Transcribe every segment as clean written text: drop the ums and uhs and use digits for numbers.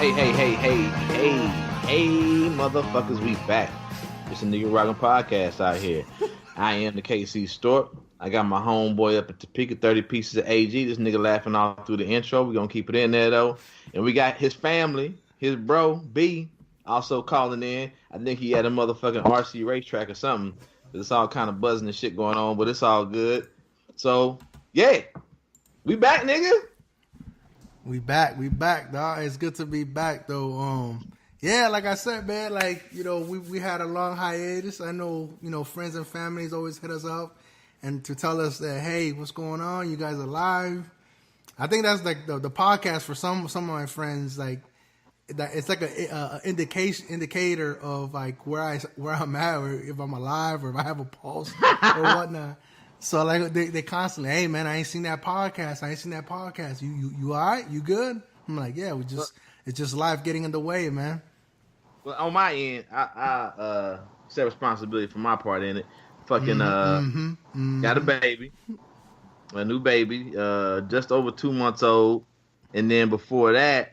Hey, motherfuckers, we back. It's a nigga rockin' podcast out here. I am the KC Stork. I got my homeboy up at Topeka, 30 pieces of AG. This nigga laughing all through the intro. We're gonna keep it in there though. And we got his family, his bro, B, also calling in. I think he had a motherfucking RC racetrack or something. It's all kind of buzzing and shit going on, but it's all good. So, yeah. We back, nigga. We back, dog. It's good to be back, though. Yeah, like I said, man, like, we had a long hiatus. I know, friends and families always hit us up and to tell us that, hey, what's going on? You guys are live. I think that's like the podcast for some of my friends, like, that it's like a indicator of like where I'm at, or if I'm alive, or if I have a pulse or whatnot. So like they constantly, hey man, I ain't seen that podcast. You all right? You good? I'm like, yeah, it's just life getting in the way, man. Well, on my end, I set responsibility for my part in it. Fucking got a baby, a new baby, just over 2 months old, and then before that,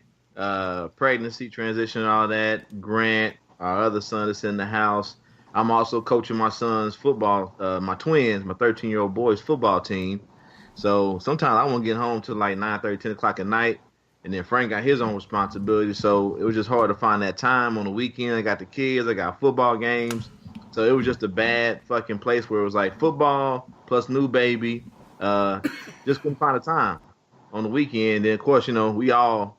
pregnancy, transition, all that. Grant, our other son, is in the house. I'm also coaching my son's football, my twins, my 13-year-old boys' football team. So sometimes I won't get home till like 9:30, 10 o'clock at night. And then Frank got his own responsibility. So it was just hard to find that time on the weekend. I got the kids, I got football games. So it was just a bad fucking place where it was like football plus new baby. Just couldn't find the time on the weekend. And of course, we all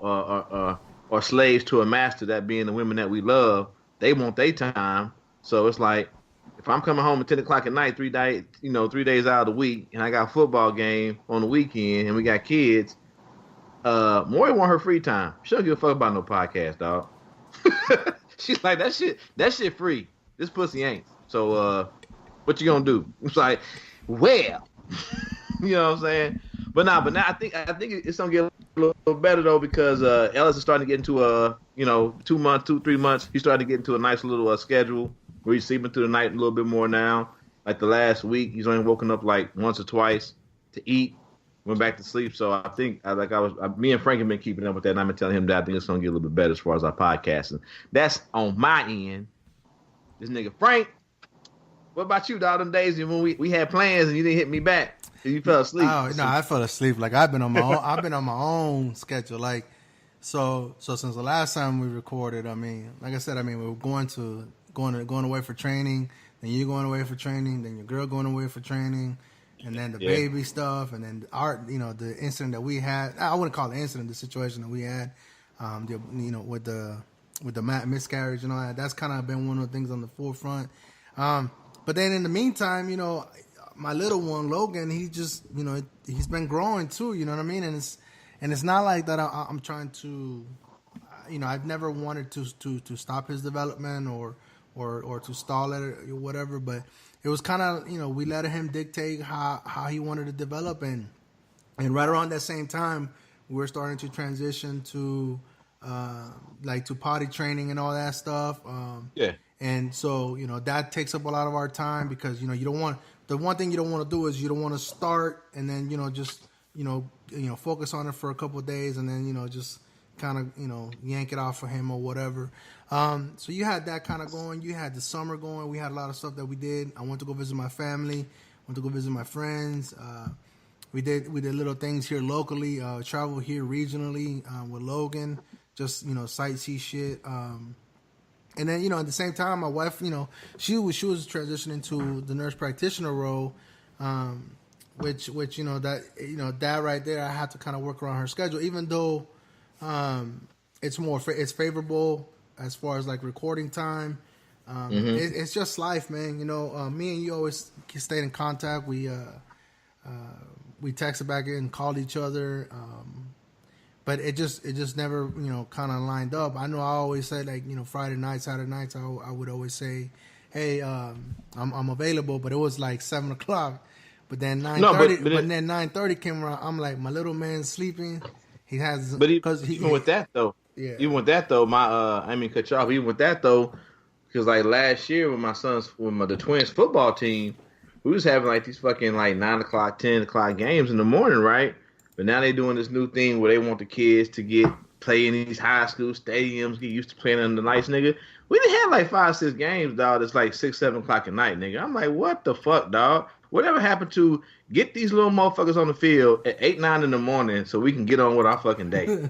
are slaves to a master, that being the women that we love. They want their time. So it's like, if I'm coming home at 10 o'clock at night, 3 days out of the week, and I got a football game on the weekend, and we got kids, Maury want her free time. She don't give a fuck about no podcast, dog. She's like, that shit free. This pussy ain't. So, what you gonna do? It's like, well, you know what I'm saying? But now I think it's gonna get a little better though, because Ellis is starting to get into 3 months. He's starting to get into a nice little schedule where he's sleeping through the night a little bit more now. Like the last week, he's only woken up like once or twice to eat, went back to sleep. So I think me and Frank have been keeping up with that, and I've been telling him that I think it's gonna get a little bit better as far as our podcasting. That's on my end. This nigga Frank, what about you, dog? Them days when we had plans and you didn't hit me back. You fell asleep. Oh no, I fell asleep. Like I've been on my own schedule. Like so since the last time we recorded, I mean, like I said, we were going away for training. Then you going away for training. Then your girl going away for training, and then the baby stuff, and then the incident that we had. I wouldn't call it an incident. The situation that we had, with the miscarriage and all that. That's kind of been one of the things on the forefront. But then in the meantime, my little one, Logan, he just, he's been growing too, you know what I mean? And it's not like that I'm trying to, I've never wanted to stop his development or to stall it or whatever, but it was kind of, we let him dictate how he wanted to develop. And right around that same time, we were starting to transition to, to potty training and all that stuff. And so, that takes up a lot of our time because, you don't want, the one thing you don't want to do is you don't want to start and then, just, focus on it for a couple of days and then, just kind of, yank it off for him or whatever. So you had that kind of going. You had the summer going. We had a lot of stuff that we did. I went to go visit my family. Went to go visit my friends. We did little things here locally, travel here regionally with Logan, just, sightsee shit. And then, at the same time, my wife, she was transitioning to the nurse practitioner role, which that right there, I had to kind of work around her schedule, even though it's favorable as far as like recording time. It's just life, man. Me and you always stayed in contact. We texted back and called each other. But it just never, kind of lined up. I know I always said, like, Friday nights, Saturday nights, I would always say, hey, I'm available. But it was like 7 o'clock. But then 9:30. But then 9:30 came around. I'm like, my little man's sleeping. He has. But even with that though, my I mean, cut you off. Even with that though, because like last year with the twins football team, we was having like these fucking like 9 o'clock, 10 o'clock games in the morning, right? But now they're doing this new thing where they want the kids to get play in these high school stadiums, get used to playing in the nights, nigga. We done had like 5-6 games, dog. It's like 6-7 o'clock at night, nigga. I'm like, what the fuck, dog? Whatever happened to get these little motherfuckers on the field at 8-9 in the morning so we can get on with our fucking day? You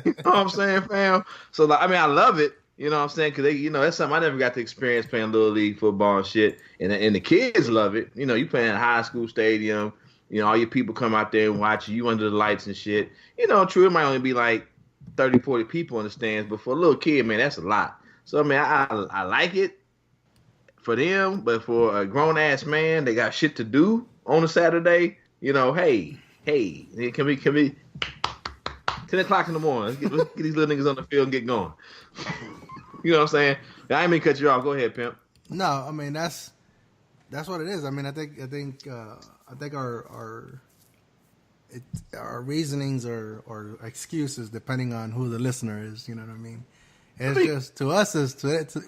know what I'm saying, fam? So like, I mean, I love it. You know what I'm saying? Because that's something I never got to experience playing little league football and shit. And the kids love it. You know, you playing in a high school stadium. You know, all your people come out there and watch you under the lights and shit. You know, true, it might only be like 30, 40 people in the stands, but for a little kid, man, that's a lot. So, I mean, I like it for them, but for a grown-ass man, they got shit to do on a Saturday. You know, hey, can we 10 o'clock in the morning, let's get these little niggas on the field and get going. You know what I'm saying? I ain't mean to cut you off. Go ahead, pimp. No, I mean, that's what it is. I mean, I think our reasonings or excuses, depending on who the listener is, you know what I mean? It's just, to us,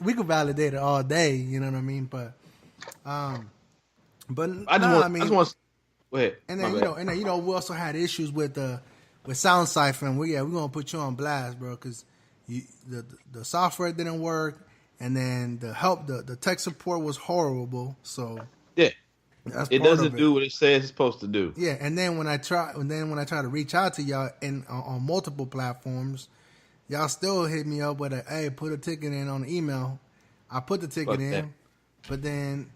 we could validate it all day, you know what I mean? But I just want go ahead. And then, we also had issues with Sound Siphon. We're going to put you on blast, bro, because the software didn't work, and then the tech support was horrible, so... Yeah. It doesn't do what it says it's supposed to do. Yeah, and then when I try to reach out to y'all on multiple platforms, y'all still hit me up with hey, put a ticket in on the email. I put the ticket in, but then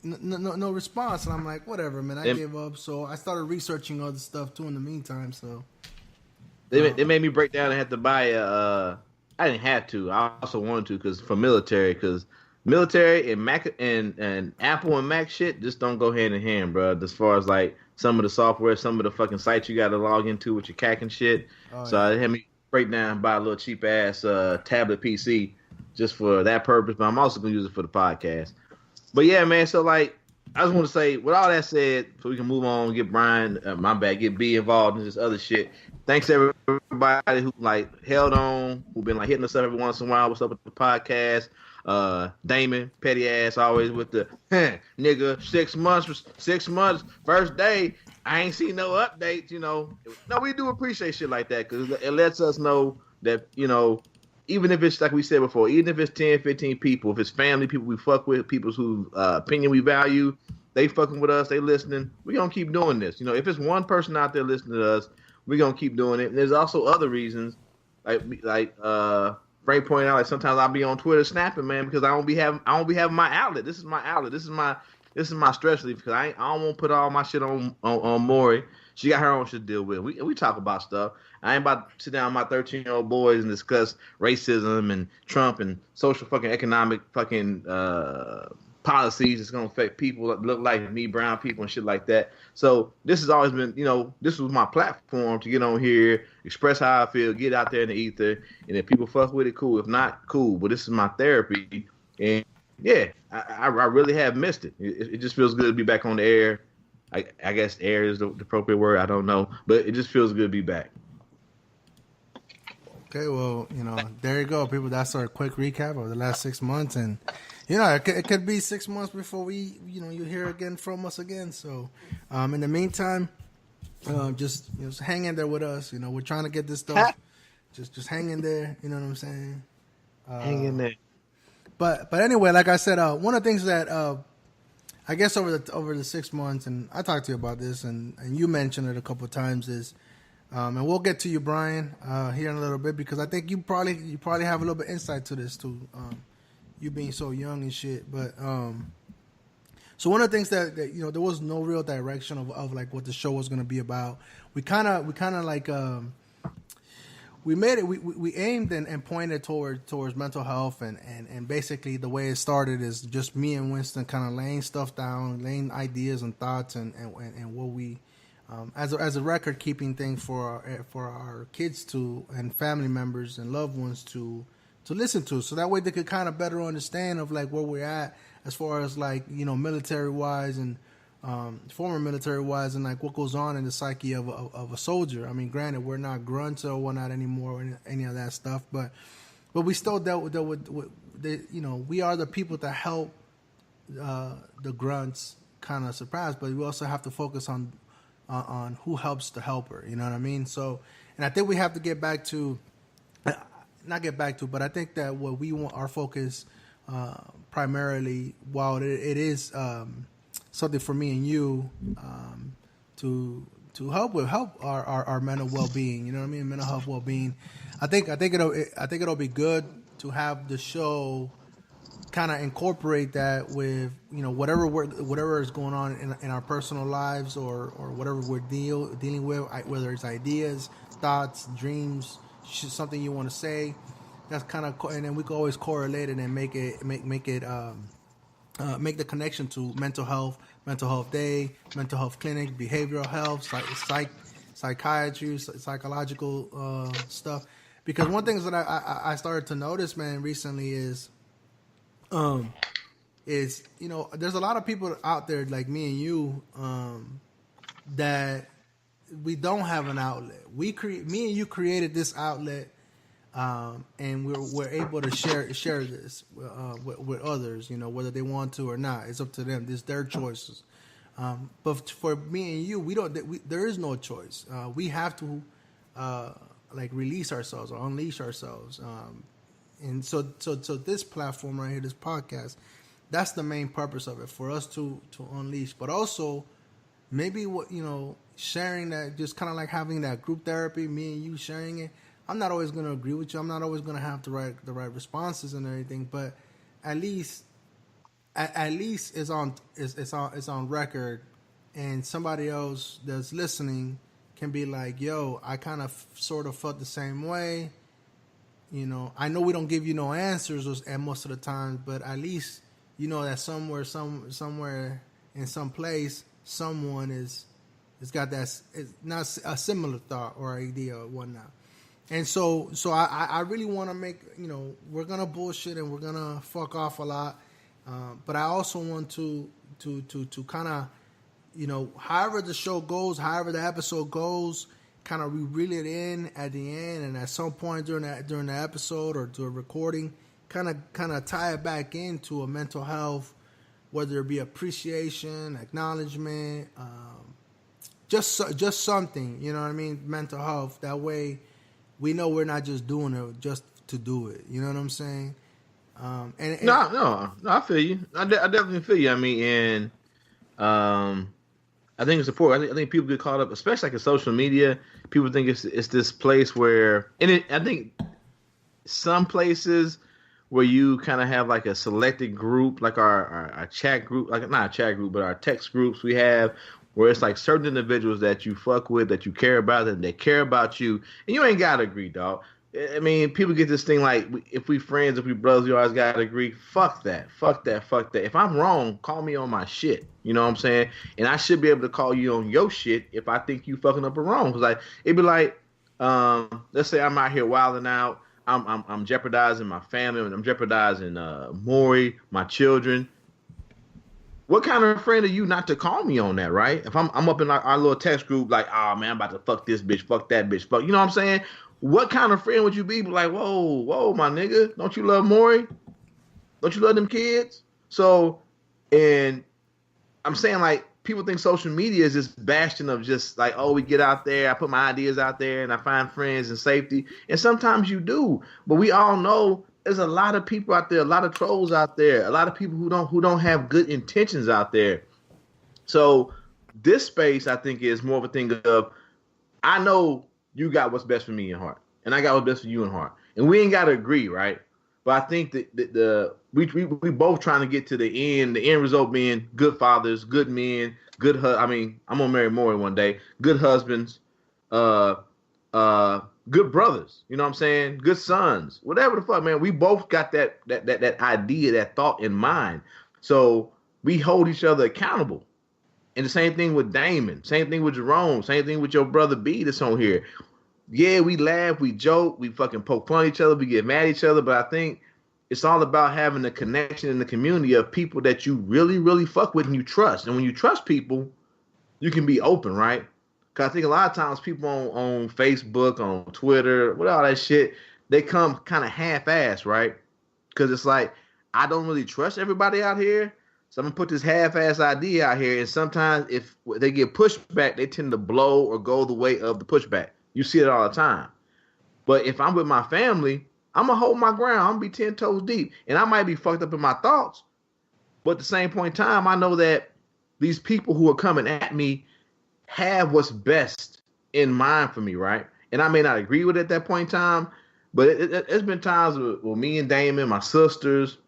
no response, and I'm like, whatever, man. I gave up. So I started researching other stuff too in the meantime. So they made me break down and have to buy I didn't have to. I also wanted to because military and Mac and Apple and Mac shit just don't go hand in hand, bro. As far as like some of the software, some of the fucking sites you got to log into with your CAC and shit. I had me break down and buy a little cheap ass tablet PC just for that purpose. But I'm also gonna use it for the podcast. But yeah, man. So like, I just want to say, with all that said, so we can move on, get Brian, get B involved in this other shit. Thanks to everybody who like held on, who been like hitting us up every once in a while. What's up with the podcast? Damon, petty ass, always with the nigga. 6 months, first day. I ain't seen no updates. You know, no, we do appreciate shit like that because it lets us know that even if it's like we said before, even if it's 10, 15 people, if it's family, people we fuck with, people whose opinion we value, they fucking with us, they listening. We gonna keep doing this. If it's one person out there listening to us, we gonna keep doing it. And there's also other reasons, like Frank pointed out, like sometimes I'll be on Twitter snapping, man, because I don't be having my outlet. This is my outlet. This is my stress relief because I don't want to put all my shit on Maury. She got her own shit to deal with. We talk about stuff. I ain't about to sit down with my 13-year-old boys and discuss racism and Trump and social fucking economic fucking policies that's gonna affect people that look like me, brown people and shit like that. So this has always been, this was my platform to get on here, express how I feel, get out there in the ether, and if people fuck with it, cool. If not, cool. But this is my therapy, and yeah, I really have missed it. It just feels good to be back on the air. I guess air is the appropriate word. I don't know, but it just feels good to be back. Okay, well, there you go, people. That's our quick recap of the last 6 months, and it could be 6 months before we, you hear again from us again. So, in the meantime, just hang in there with us. We're trying to get this stuff. Just hang in there. You know what I'm saying? Hang in there. But anyway, like I said, one of the things that I guess over the 6 months, and I talked to you about this, and you mentioned it a couple of times, is and we'll get to you, Brian, here in a little bit, because I think you probably have a little bit insight to this too, you being so young and shit. But so one of the things that there was no real direction of like what the show was going to be about. We kind of like we made it. We aimed and pointed towards mental health, and basically the way it started is just me and Winston kind of laying stuff down, laying ideas and thoughts, and what we as a record keeping thing for our kids to and family members and loved ones to listen to, so that way they could kind of better understand of like where we're at as far as like military wise and former military wise, and like what goes on in the psyche of a soldier. I mean, granted, we're not grunts or whatnot anymore, or any of that stuff, but we still dealt with the, we are the people that help the grunts kind of surprise, but we also have to focus on who helps the helper. You know what I mean? So, and I think we have to get back to not get back to, but I think that what we want our focus primarily, while it is something for me and you to help our mental well being. You know what I mean? Mental health well being. I think it'll be good to have the show kind of incorporate that with whatever is going on in our personal lives or whatever we're dealing with, whether it's ideas, thoughts, dreams, something you want to say. That's kind of, and then we can always correlate it and make the connection to mental health day, mental health clinic, behavioral health, psychiatry, psychological stuff. Because one thing that I started to notice, man, recently is there's a lot of people out there like me and you that we don't have an outlet. Me and you created this outlet, and we're able to share this with others. Whether they want to or not, it's up to them. It's their choices. But for me and you, there is no choice. We have to release ourselves or unleash ourselves. And so this platform right here, this podcast, that's the main purpose of it, for us to unleash. But also, maybe sharing that, just kind of like having that group therapy, me and you sharing it. I'm not always going to agree with you. I'm not always going to have the right responses and everything. But at least it's on record, and somebody else that's listening can be like, yo, I kind of sort of felt the same way. I know we don't give you no answers at most of the time, but at least that somewhere in some place, someone is got that, not a similar thought or idea or whatnot. And so I really want to make, we're gonna bullshit and we're gonna fuck off a lot, but I also want to kind of, however the show goes, however the episode goes, kind of reel it in at the end, and at some point during the episode or to a recording, kind of tie it back into a mental health, whether it be appreciation, acknowledgement, just something, you know what I mean, mental health. That way, we know we're not just doing it just to do it. You know what I'm saying? And no, I feel you. I definitely feel you. I mean, and I think it's important. I think people get caught up, especially like in social media. People think it's this place where, I think some places where you kind of have like a selected group, like our chat group, like not a chat group, but our text groups we have, where it's like certain individuals that you fuck with, that you care about, and they care about you, and you ain't gotta agree, dog. I mean, people get this thing like, if we friends, if we brothers, you always gotta agree. Fuck that. If I'm wrong, call me on my shit. You know what I'm saying? And I should be able to call you on your shit if I think you fucking up or wrong. Cause like, it'd be like, let's say I'm out here wilding out. I'm jeopardizing my family. I'm jeopardizing Maury, my children. What kind of friend are you not to call me on that, right? If I'm up in our little text group, like, oh man, I'm about to fuck this bitch, fuck that bitch, fuck. You know what I'm saying? What kind of friend would you be? Like, whoa, my nigga, don't you love Maury? Don't you love them kids? So, and I'm saying, like, people think social media is this bastion of just like, oh, we get out there, I put my ideas out there, and I find friends and safety. And sometimes you do, but we all know there's a lot of people out there, a lot of trolls out there, a lot of people who don't have good intentions out there. So this space, I think, is more of a thing of, I know you got what's best for me in heart, and I got what's best for you in heart, and we ain't got to agree, right? But I think that we both trying to get to the end result being good fathers, good men, I mean, I'm gonna marry Maury one day. Good husbands, good brothers. You know what I'm saying? Good sons. Whatever the fuck, man. We both got that idea, that thought in mind. So we hold each other accountable. And the same thing with Damon. Same thing with Jerome. Same thing with your brother B that's on here. Yeah, we laugh, we joke, we fucking poke fun at each other, we get mad at each other, but I think it's all about having a connection in the community of people that you really, really fuck with and you trust. And when you trust people, you can be open, right? Because I think a lot of times people on Facebook, on Twitter, with all that shit, they come kind of half-assed, right? Because it's like, I don't really trust everybody out here, so I'm going to put this half-ass idea out here, and sometimes if they get pushback, they tend to blow or go the way of the pushback. You see it all the time. But if I'm with my family, I'm gonna hold my ground. I'm gonna be 10 toes deep, and I might be fucked up in my thoughts, but at the same point in time, I know that these people who are coming at me have what's best in mind for me, right? And I may not agree with it at that point in time, but it's been times where me and Damon, my sisters,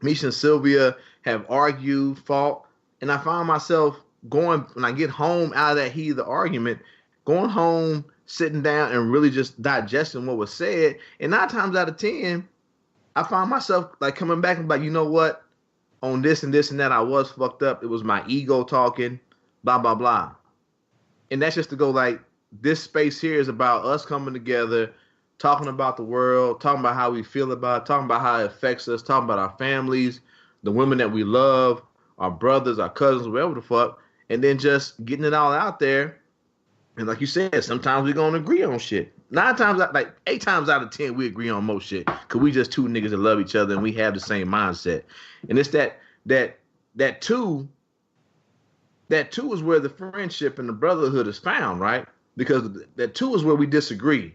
Misha and Sylvia have argued, fought, and I find myself going when I get home out of that heat of the argument, going home, sitting down, and really just digesting what was said. And 9 times out of 10, I find myself like coming back and like, you know what? On this and this and that, I was fucked up. It was my ego talking, blah blah blah. And that's just to go like this space here is about us coming together, talking about the world, talking about how we feel about it, talking about how it affects us, talking about our families, the women that we love, our brothers, our cousins, whatever the fuck, and then just getting it all out there. And like you said, sometimes we're gonna agree on shit. 8 times out of 10, we agree on most shit because we just two niggas that love each other and we have the same mindset. And it's that two is where the friendship and the brotherhood is found, right? Because that two is where we disagree,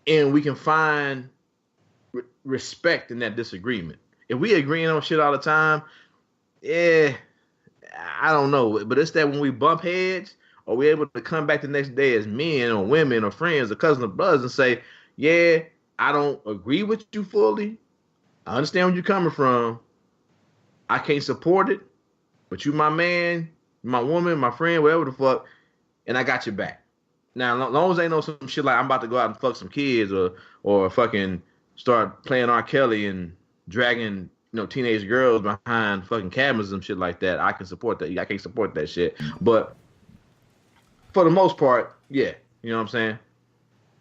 and we can find respect in that disagreement. If we agreeing on shit all the time, I don't know. But it's that when we bump heads, or we're able to come back the next day as men or women or friends or cousins or brothers and say, yeah, I don't agree with you fully. I understand where you're coming from. I can't support it, but you my man, my woman, my friend, whatever the fuck, and I got your back. Now, as long as they know some shit like I'm about to go out and fuck some kids or fucking start playing R. Kelly and dragging teenage girls behind fucking cabins and shit like that, I can support that. I can't support that shit. But for the most part, yeah. You know what I'm saying?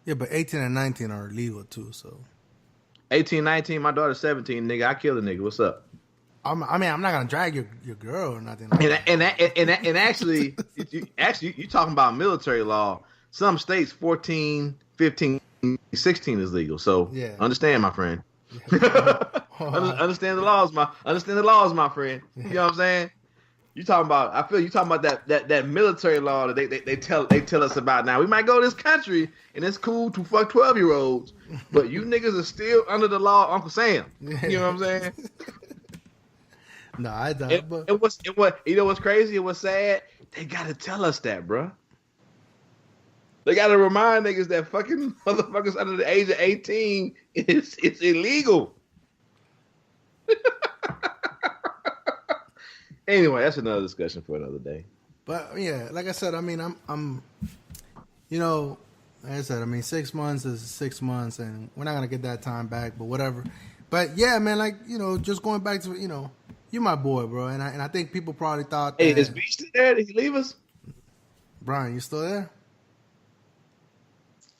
Yeah, but 18 and 19 are illegal too, so. 18, 19, my daughter's 17, nigga. I killed a nigga. What's up? I mean, I'm not gonna drag your girl or nothing. And actually, you talking about military law. Some states 14, 15, 16 is legal. So yeah. Understand, my friend. Yeah. Understand the laws, my friend. You know what I'm saying? You talking about? I feel you talking about that military law that they tell us about now. We might go to this country and it's cool to fuck 12-year-olds, but you niggas are still under the law, Uncle Sam. You know what I'm saying? No, I don't. You know what's crazy and what's sad? They gotta tell us that, bro. They gotta remind niggas that fucking motherfuckers under the age of 18 it's illegal. Anyway, that's another discussion for another day. But yeah, like I said, I mean, I'm, like I said, I mean, 6 months is 6 months, and we're not gonna get that time back, but whatever. But yeah, man, like just going back to you're my boy, bro, and I think people probably thought. Hey, is B still there? Did he leave us? Brian, you still there?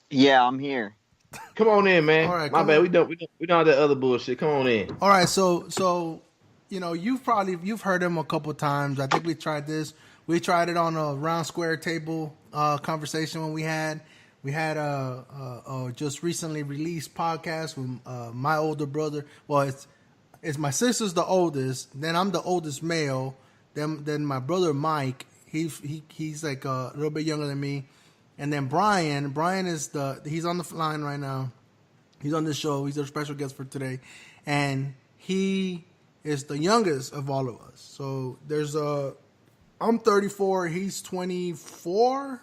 Yeah, I'm here. Come on in, man. All right, my bad. We done that other bullshit. Come on in. All right, so you've heard him a couple times. I think we tried this. We tried it on a round square table conversation when we had a just recently released podcast with my older brother. Well, it's my sister's the oldest. Then I'm the oldest male. Then my brother Mike. He's like a little bit younger than me. And then Brian is he's on the line right now. He's on the show. He's our special guest for today, and he is the youngest of all of us. So I'm 34. He's 24,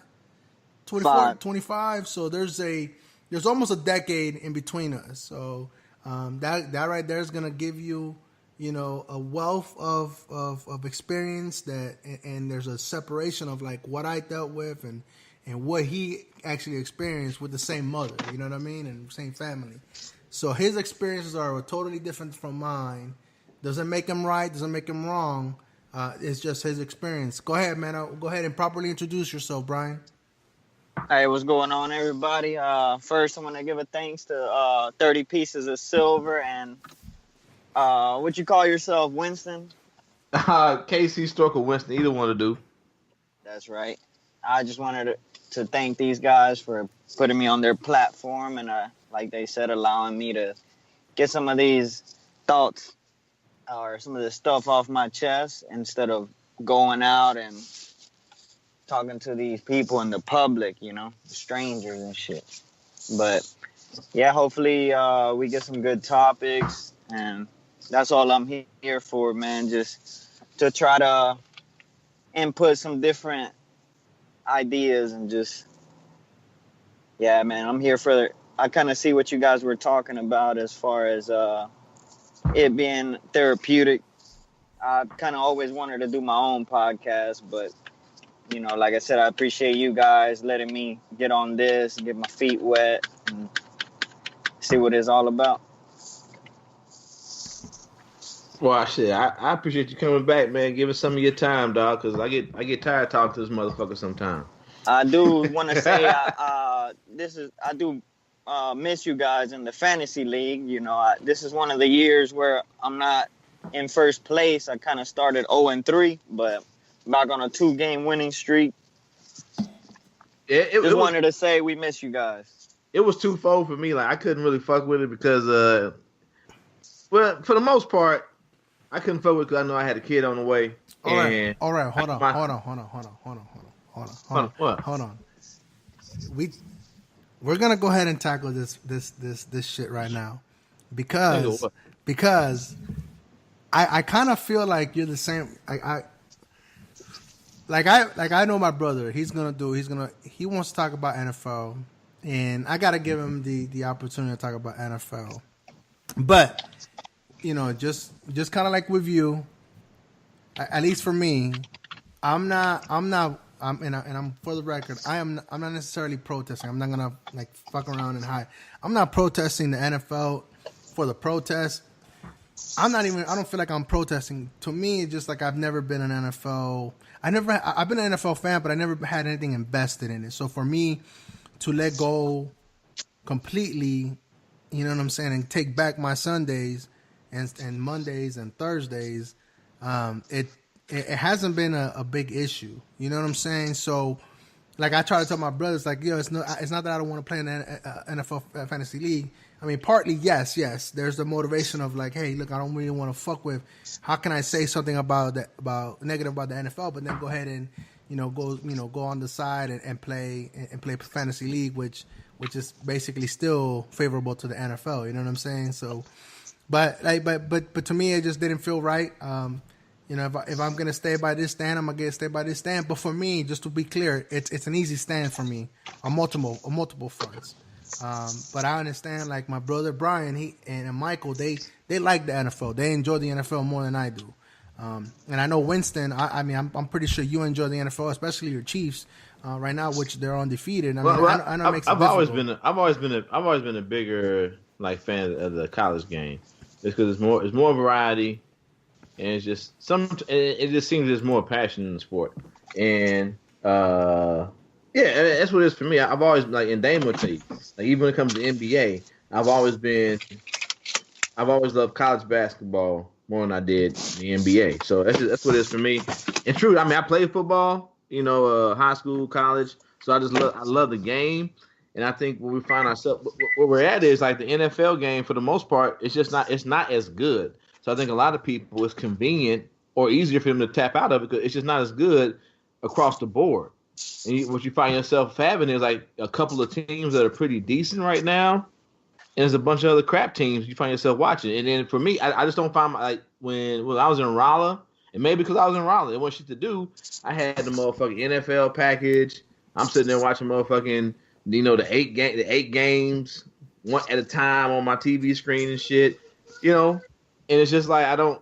25. So there's almost a decade in between us. So that right there is gonna give you a wealth of experience and there's a separation of like what I dealt with and what he actually experienced with the same mother, you know what I mean, and same family. So his experiences are totally different from mine. Doesn't make him right, doesn't make him wrong. It's just his experience. Go ahead, man. Go ahead and properly introduce yourself, Brian. Hey, what's going on, everybody? First, I want to give a thanks to 30 Pieces of Silver and what you call yourself, Winston? Casey, Stork, or Winston, either one to do. That's right. I just wanted to thank these guys for putting me on their platform and, like they said, allowing me to get some of these thoughts or some of this stuff off my chest instead of going out and talking to these people in the public, strangers and shit. But yeah, hopefully we get some good topics, and that's all I'm here for, man. Just to try to input some different ideas and just, yeah, man, I'm here for. I kind of see what you guys were talking about as far as it being therapeutic. I kind of always wanted to do my own podcast, but like I said, I appreciate you guys letting me get on this, get my feet wet, and see what it's all about. Well, shit, I appreciate you coming back, man. Give us some of your time, dog, because I get tired talking to this motherfucker sometimes. I do want to say I do miss you guys in the fantasy league. This is one of the years where I'm not in first place. I kind of started 0-3, but back on a 2-game winning streak. Just wanted to say we miss you guys. It was twofold for me. Like, I couldn't really fuck with it because, well, for the most part, I couldn't fuck with it because I know I had a kid on the way. All right. Hold on. We're gonna go ahead and tackle this shit right now, because I kind of feel like you're the same. I know my brother. He wants to talk about NFL, and I gotta give him the opportunity to talk about NFL. But just kind of like with you, at least for me, I'm for the record, I'm not necessarily protesting. I'm not gonna fuck around and hide. I'm not protesting the NFL for the protest. I don't feel like I'm protesting. To me, it's just like I've never been an NFL. I've been an NFL fan, but I never had anything invested in it. So for me to let go completely, you know what I'm saying, and take back my Sundays and Mondays and Thursdays, it hasn't been a big issue. You know what I'm saying? So, I try to tell my brothers, it's not that I don't want to play in the NFL fantasy league. I mean, partly yes. There's the motivation of hey, look, I don't really want to fuck with. How can I say something about negative about the NFL, but then go ahead and go on the side and play fantasy league, which is basically still favorable to the NFL. You know what I'm saying? So, but to me, it just didn't feel right. If I'm gonna stay by this stand, I'm gonna stay by this stand. But for me, just to be clear, it's an easy stand for me on multiple fronts. But I understand, my brother Brian, and Michael, they like the NFL. They enjoy the NFL more than I do. And I know Winston. I'm pretty sure you enjoy the NFL, especially your Chiefs right now, which they're undefeated. I know it makes it difficult. I've always been a bigger fan of the college game. It's because it's more variety. And it's just it just seems there's more passion in the sport. And yeah, that's what it is for me. I've always and Dame will tell you, even when it comes to NBA, I've always loved college basketball more than I did the NBA. So that's what it is for me. And true, I played football, high school, college. So I love the game. And I think when we find ourselves, where we're at is the NFL game for the most part, it's not as good. So I think a lot of people, it's convenient or easier for them to tap out of it because it's just not as good across the board. And what you find yourself having is a couple of teams that are pretty decent right now, and there's a bunch of other crap teams you find yourself watching. And then for me, I just don't find when I was in Raleigh, and maybe because I was in Raleigh, and what shit to do, I had the motherfucking NFL package. I'm sitting there watching motherfucking the eight games one at a time on my TV screen and shit, And it's just for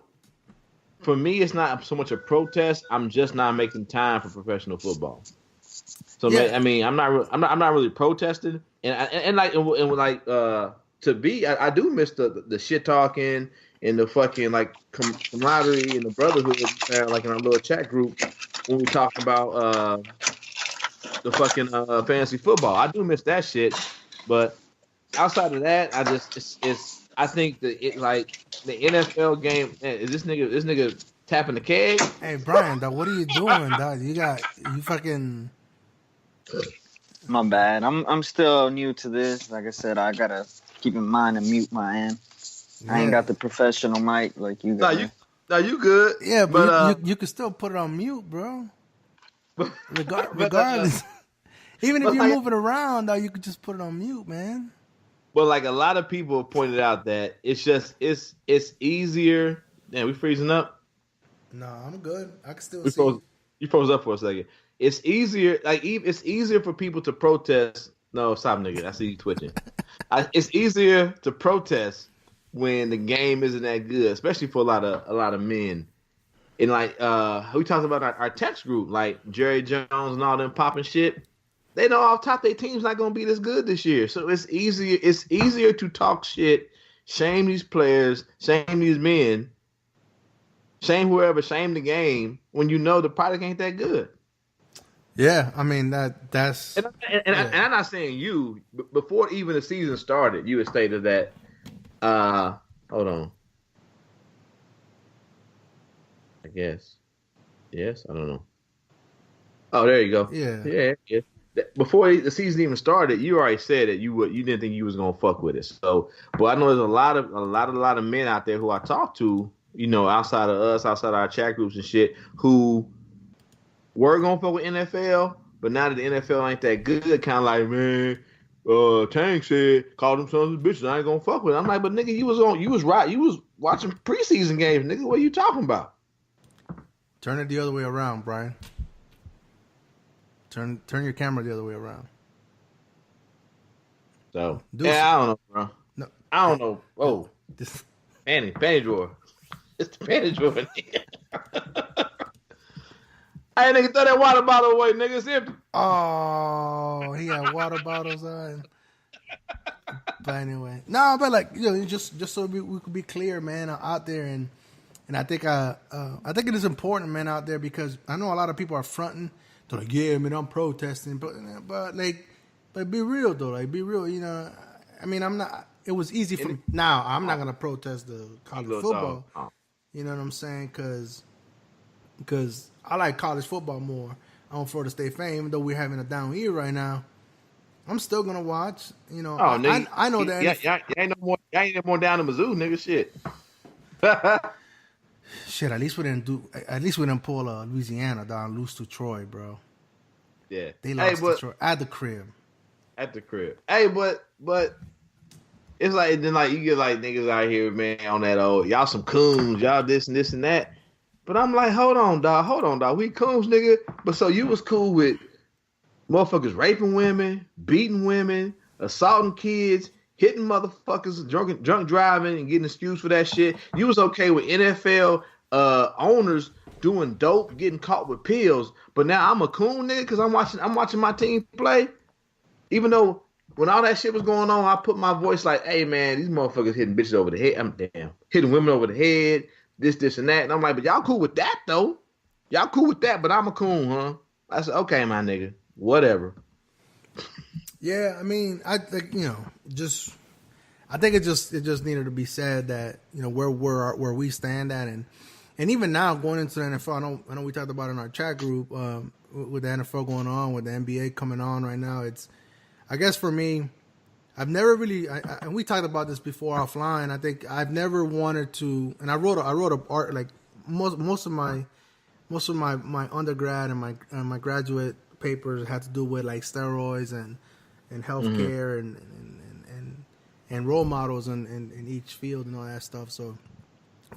me, it's not so much a protest. I'm just not making time for professional football. So yeah. I'm not really protesting, to be, I do miss the shit talking and the fucking camaraderie and the brotherhood in our little chat group when we talk about the fucking fantasy football. I do miss that shit, but outside of that, I think that the NFL game, man, is this nigga tapping the keg? Hey Brian, dog, what are you doing, dog? You fucking. My bad. I'm still new to this. Like I said, I gotta keep in mind and mute my end. Yeah. I ain't got the professional mic like you got. No, you good. Yeah, but you can still put it on mute, bro. Regardless, even if you're moving around, though, you could just put it on mute, man. But like a lot of people have pointed out that it's easier. Damn, we freezing up. No, I'm good. I can still We see. froze. You froze up for a second. It's easier. It's easier for people to protest. No, stop, nigga. I see you twitching. It's easier to protest when the game isn't that good, especially for a lot of men. And like we talked about our text group, like Jerry Jones and all them popping shit. They know off top their team's not gonna be this good this year. So it's easier to talk shit, shame these players, shame these men, shame whoever, shame the game when you know the product ain't that good. Yeah, I mean that's and I'm not saying you, before even the season started, you had stated that hold on. I guess. Yes, I don't know. Oh, there you go. Yeah. Before the season even started, you already said that you didn't think you was gonna fuck with it. So, but I know there's a lot of men out there who I talk to, outside of us, outside our chat groups and shit, who were gonna fuck with NFL, but now that the NFL ain't that good, kind of like, man, Tank said, called them sons of bitches, I ain't gonna fuck with it. I'm like, but nigga, you was watching preseason games, nigga. What are you talking about? Turn it the other way around, Brian. Turn your camera the other way around. So I don't know, bro. No, I don't know. Oh, this panty drawer. It's the panty drawer, nigga. Hey, nigga, throw that water bottle away, nigga. It's empty. Oh, he had water bottles on. But anyway, no, but like just so we could be clear, man, out there, and I think it is important, man, out there, because I know a lot of people are fronting. They're like, yeah, man, I'm protesting, but be real though, like be real, I mean, I'm not. It was easy for me. Now I'm not gonna protest the college football. You know what I'm saying? Because I like college football more. I don't Florida State fan, even though we're having a down year right now. I'm still gonna watch. I know that. Yeah, ain't no more down in Mizzou, nigga. Shit. Shit. At least we didn't pull Louisiana down, lose to Troy, bro. Yeah, they lost to Troy at the crib. Hey, but it's like then like you get like niggas out here, man, on that y'all some coons, y'all this and that. But I'm like, hold on, dog. We coons, nigga. But so you was cool with motherfuckers raping women, beating women, assaulting kids, hitting motherfuckers, drunk driving, and getting excused for that shit. You was okay with NFL owners doing dope, getting caught with pills. But now I'm a coon, nigga, because I'm watching my team play. Even though when all that shit was going on, I put my voice like, hey man, these motherfuckers hitting bitches over the head. Hitting women over the head. This and that, and I'm like, but y'all cool with that though? Y'all cool with that? But I'm a coon, huh? I said, okay, my nigga, whatever. Yeah, I mean, I think I think it just needed to be said that where we stand at, and even now going into the NFL, I know we talked about it in our chat group with the NFL going on, with the NBA coming on right now. It's, I guess for me, I've never really, and we talked about this before offline. I think I've never wanted to, and I wrote a art, like most of my undergrad and my graduate papers had to do with like steroids and healthcare and role models in each field and all that stuff. So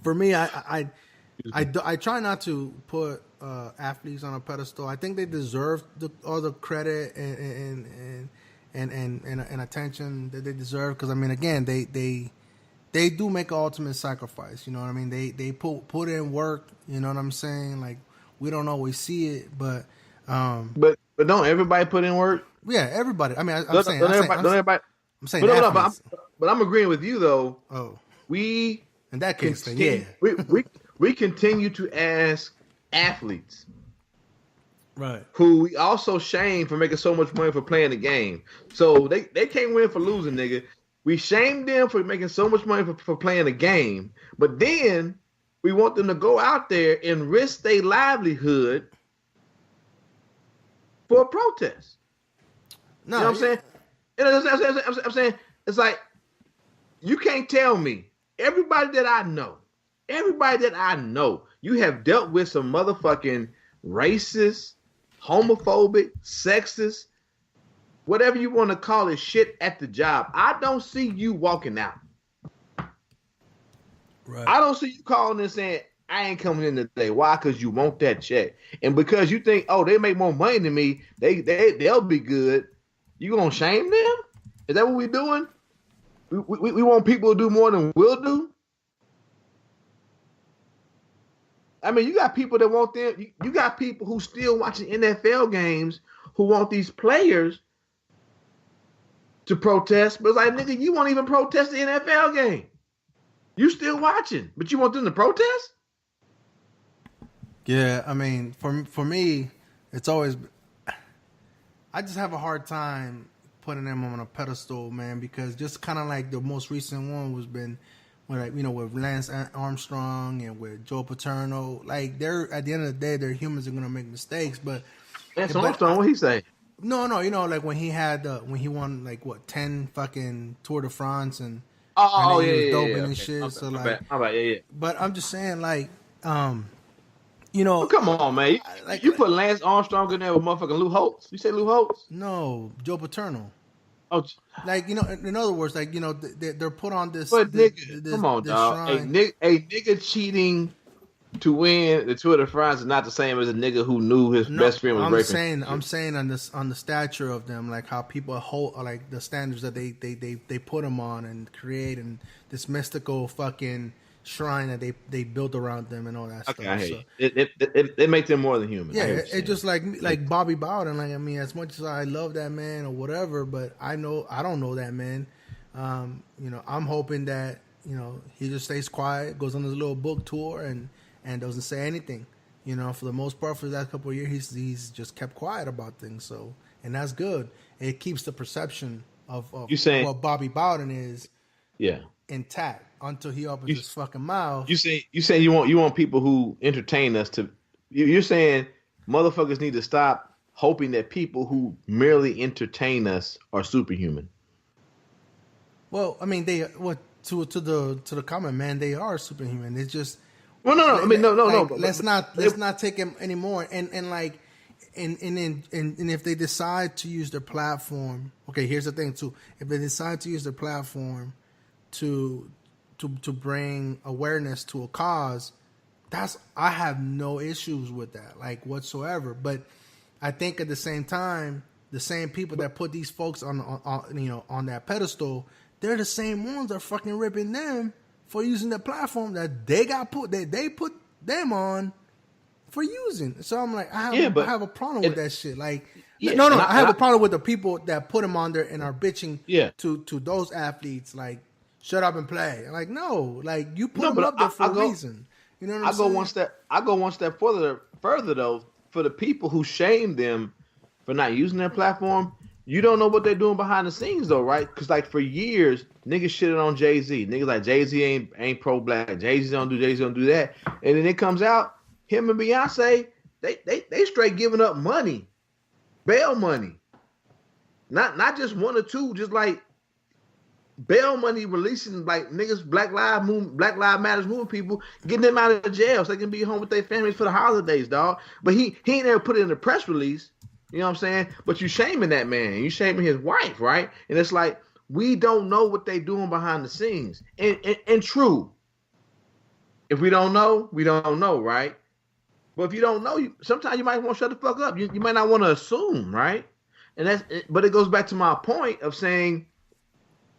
for me, I try not to put athletes on a pedestal. I think they deserve all the credit and attention that they deserve, because I mean, again, they do make an ultimate sacrifice. You know what I mean? They put in work. You know what I'm saying? Like, we don't always see it, but don't everybody put in work? Yeah, everybody. I mean, I'm saying but I'm agreeing with you though. Oh, we in that case, continue, we continue to ask athletes. Right. Who we also shame for making so much money for playing the game. So they can't win for losing, nigga. We shame them for making so much money for playing the game. But then we want them to go out there and risk their livelihood for a protest. No, you know what I'm saying? I'm saying it's like, you can't tell me, everybody that I know, you have dealt with some motherfucking racist, homophobic, sexist, whatever you want to call it, shit at the job. I don't see you walking out. Right. I don't see you calling and saying, I ain't coming in today. Why? Because you want that check. And because you think, oh, they make more money than me, they'll be good. You gonna shame them? Is that what we doing? We want people to do more than we'll do? I mean, you got people that want them. You got people who still watching NFL games who want these players to protest. But it's like, nigga, you won't even protest the NFL game. You still watching, but you want them to protest? Yeah, I mean, for me, it's always. I just have a hard time putting them on a pedestal, man, because just kind of like the most recent one was been, like, you know, with Lance Armstrong and with Joe Paterno. Like, they're at the end of the day, they're humans are gonna make mistakes, but Lance Armstrong, what he say? No, you know, like when he won like what 10 fucking Tour de France and Oh, and yeah, he was yeah, doping yeah. and Okay. shit. My So bad, like, my bad, yeah. but I'm just saying, like, you know, Oh, come on, man. You put Lance Armstrong in there with motherfucking Lou Holtz. You say Lou Holtz? No, Joe Paterno. Oh, Like, you know, in other words, like, you know, they're put on this. but nigga, this, come on, this dog. shrine. A nigga cheating to win the Tour de France is not the same as a nigga who knew his best friend was raping. I'm saying on the stature of them, like how people hold, like the standards that they put them on and create, and this mystical fucking shrine that they build around them and all that stuff. I hate it make them more than human. Yeah, it's just like Bobby Bowden. Like, I mean, as much as I love that man or whatever, but I don't know that man. You know, I'm hoping that, you know, he just stays quiet, goes on his little book tour, and doesn't say anything. You know, for the most part, for the last couple of years, he's just kept quiet about things. So, and that's good. It keeps the perception of what Bobby Bowden is, intact until he opens his fucking mouth. You say you want people who entertain us to. You're saying motherfuckers need to stop hoping that people who merely entertain us are superhuman. Well, I mean, to the common man, they are superhuman. It's just. Well, no. I mean, no. Let's not take him anymore. And like, and if they decide to use their platform, okay. Here's the thing too. If they decide to use their platform to bring awareness to a cause, I have no issues with that, like, whatsoever. But I think at the same time, the same people that put these folks on that pedestal, they're the same ones that are fucking ripping them for using the platform that they put them on for using. So I'm like, I have a problem with that shit. Like, I have a problem with the people that put them on there and are bitching to those athletes, like, shut up and play. I'm like, no, like, you put them up there for a reason. You know what I'm saying? I go one step further though. For the people who shame them for not using their platform, you don't know what they're doing behind the scenes though, right? Because like for years, niggas shitted on Jay-Z. Niggas like Jay-Z ain't pro-black. Jay-Z don't do that. And then it comes out, him and Beyonce, they straight giving up money, bail money. Not just one or two, just like bail money, releasing like niggas, Black Lives Matters movement people, getting them out of jail so they can be home with their families for the holidays, dog. But he ain't ever put it in a press release. You know what I'm saying? But you shaming that man. You shaming his wife, right? And it's like, we don't know what they doing behind the scenes. And true. If we don't know, we don't know, right? But if you don't know, sometimes you might want to shut the fuck up. You might not want to assume, right? But it goes back to my point of saying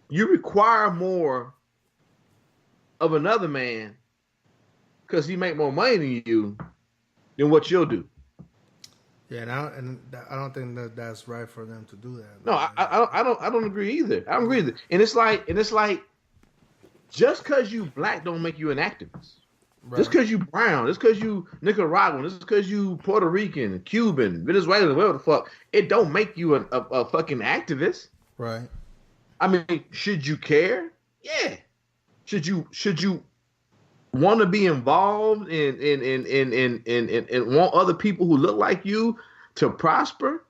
you require more of another man because he make more money than you than what you'll do. Yeah, and I don't think that's right for them to do that. No, I don't agree either. I don't agree either. And it's like, just because you black don't make you an activist. Right. Just because you brown, just because you Nicaraguan, just because you Puerto Rican, Cuban, Venezuelan, whatever the fuck, it don't make you a fucking activist. Right. I mean, should you care? Yeah. Should you want to be involved and want other people who look like you to prosper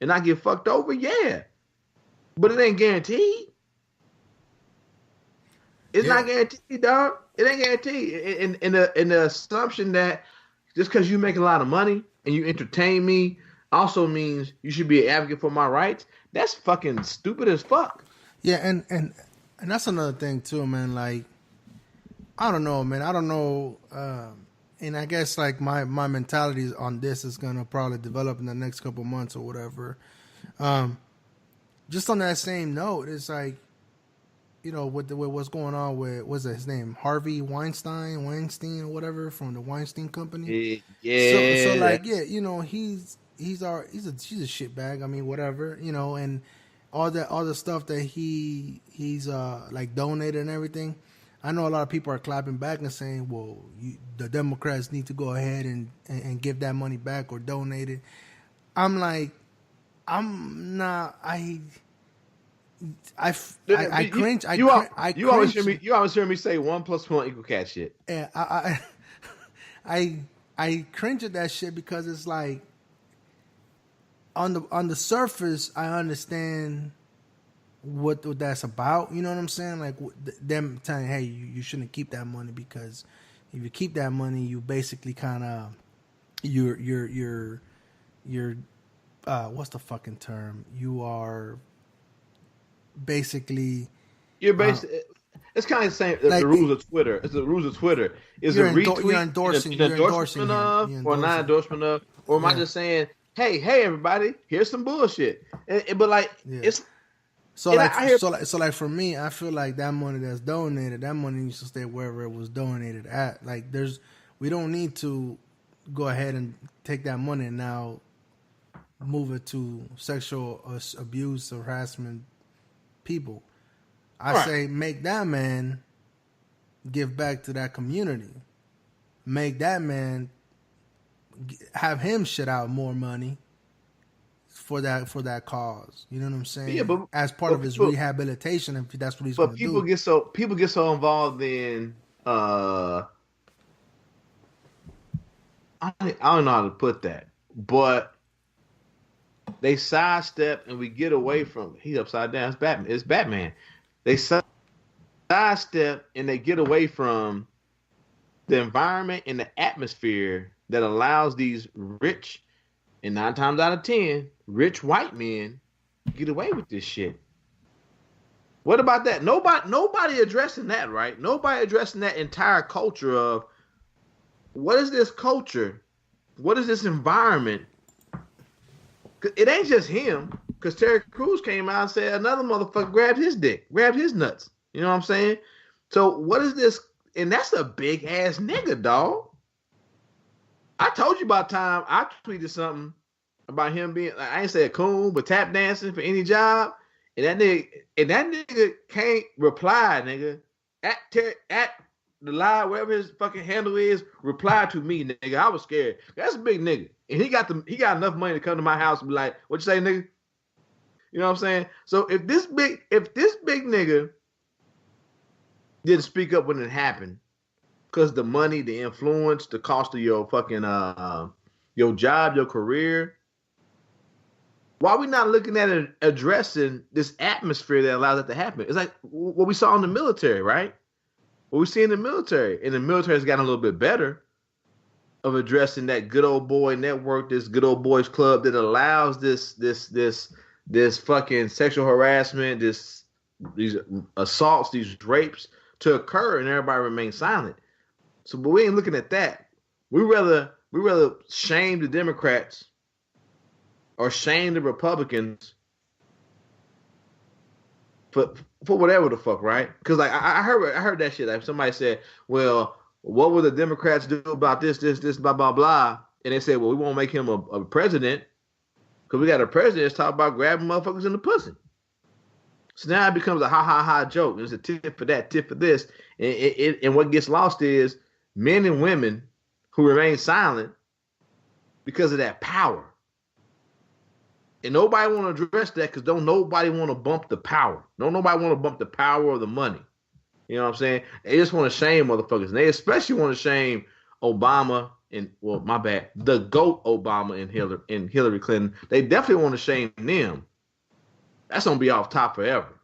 and not get fucked over? Yeah. But it ain't guaranteed. It's not guaranteed, dog. It ain't guaranteed. In the assumption that just because you make a lot of money and you entertain me, also means you should be an advocate for my rights. That's fucking stupid as fuck. Yeah, and that's another thing too, man. Like, I don't know, man. I don't know. And I guess like my mentality on this is gonna probably develop in the next couple months or whatever. Just on that same note, it's like, you know, with what's going on with, what's his name, Harvey Weinstein or whatever, from the Weinstein Company. Yeah. So like, yeah, you know, he's a shitbag. I mean, whatever, you know, and all the stuff that he's like donated and everything. I know a lot of people are clapping back and saying, well, the Democrats need to go ahead and give that money back or donate it. I'm like, I'm not. I cringe. You always hear me say 1 + 1 = cat shit. Yeah, I cringe at that shit because it's like, on the surface, I understand what that's about. You know what I'm saying? Like them telling, hey, you shouldn't keep that money, because if you keep that money, you basically kind of you're what's the fucking term? You are basically it's kind of the same. Like, the rules of Twitter. It's the rules of Twitter. Is a retweet you're endorsing of, or not endorsement of, or am I just saying, hey everybody, here's some bullshit? But like, it's so like for me, I feel like that money that's donated, that money needs to stay wherever it was donated at. Like, we don't need to go ahead and take that money and now move it to sexual abuse, harassment people. I say, make that man give back to that community. Make that man have him shit out more money for that cause. You know what I'm saying? Yeah, but as part of his rehabilitation, if that's what he's going to do. But people get so involved in I don't know how to put that, but they sidestep and we get away from. He's upside down. It's Batman. It's Batman. They sidestep and they get away from the environment and the atmosphere that allows these rich, and 9 times out of 10, rich white men get away with this shit. What about that? Nobody addressing that, right? Nobody addressing that entire culture of what is this culture? What is this environment? It ain't just him, because Terry Crews came out and said another motherfucker grabbed his dick, grabbed his nuts. You know what I'm saying? So what is this? And that's a big ass nigga, dog. I told you about time I tweeted something about him being, I ain't say a coon, but tap dancing for any job. And that nigga can't reply, nigga. At the live, wherever his fucking handle is, reply to me, nigga. I was scared. That's a big nigga. And he got enough money to come to my house and be like, what you say, nigga? You know what I'm saying? So if this big nigga didn't speak up when it happened, because the money, the influence, the cost of your fucking your job, your career, why are we not looking at it, addressing this atmosphere that allows that to happen? It's like what we saw in the military, right? What we see in the military. And the military has gotten a little bit better of addressing that good old boy network, this good old boys club that allows this fucking sexual harassment, these assaults, these rapes to occur, and everybody remains silent. So, but we ain't looking at that. We rather shame the Democrats or shame the Republicans for whatever the fuck, right? Because like I heard that shit. Like somebody said, well, what will the Democrats do about this, blah, blah, blah? And they said, well, we won't make him a president because we got a president that's talking about grabbing motherfuckers in the pussy. So now it becomes a ha joke. There's a tip for that, tip for this. And what gets lost is men and women who remain silent because of that power. And nobody want to address that because don't nobody want to bump the power. Don't nobody want to bump the power of the money. You know what I'm saying? They just want to shame motherfuckers. And they especially want to shame Obama and, well, my bad, the GOAT Obama and Hillary Clinton. They definitely want to shame them. That's going to be off top forever.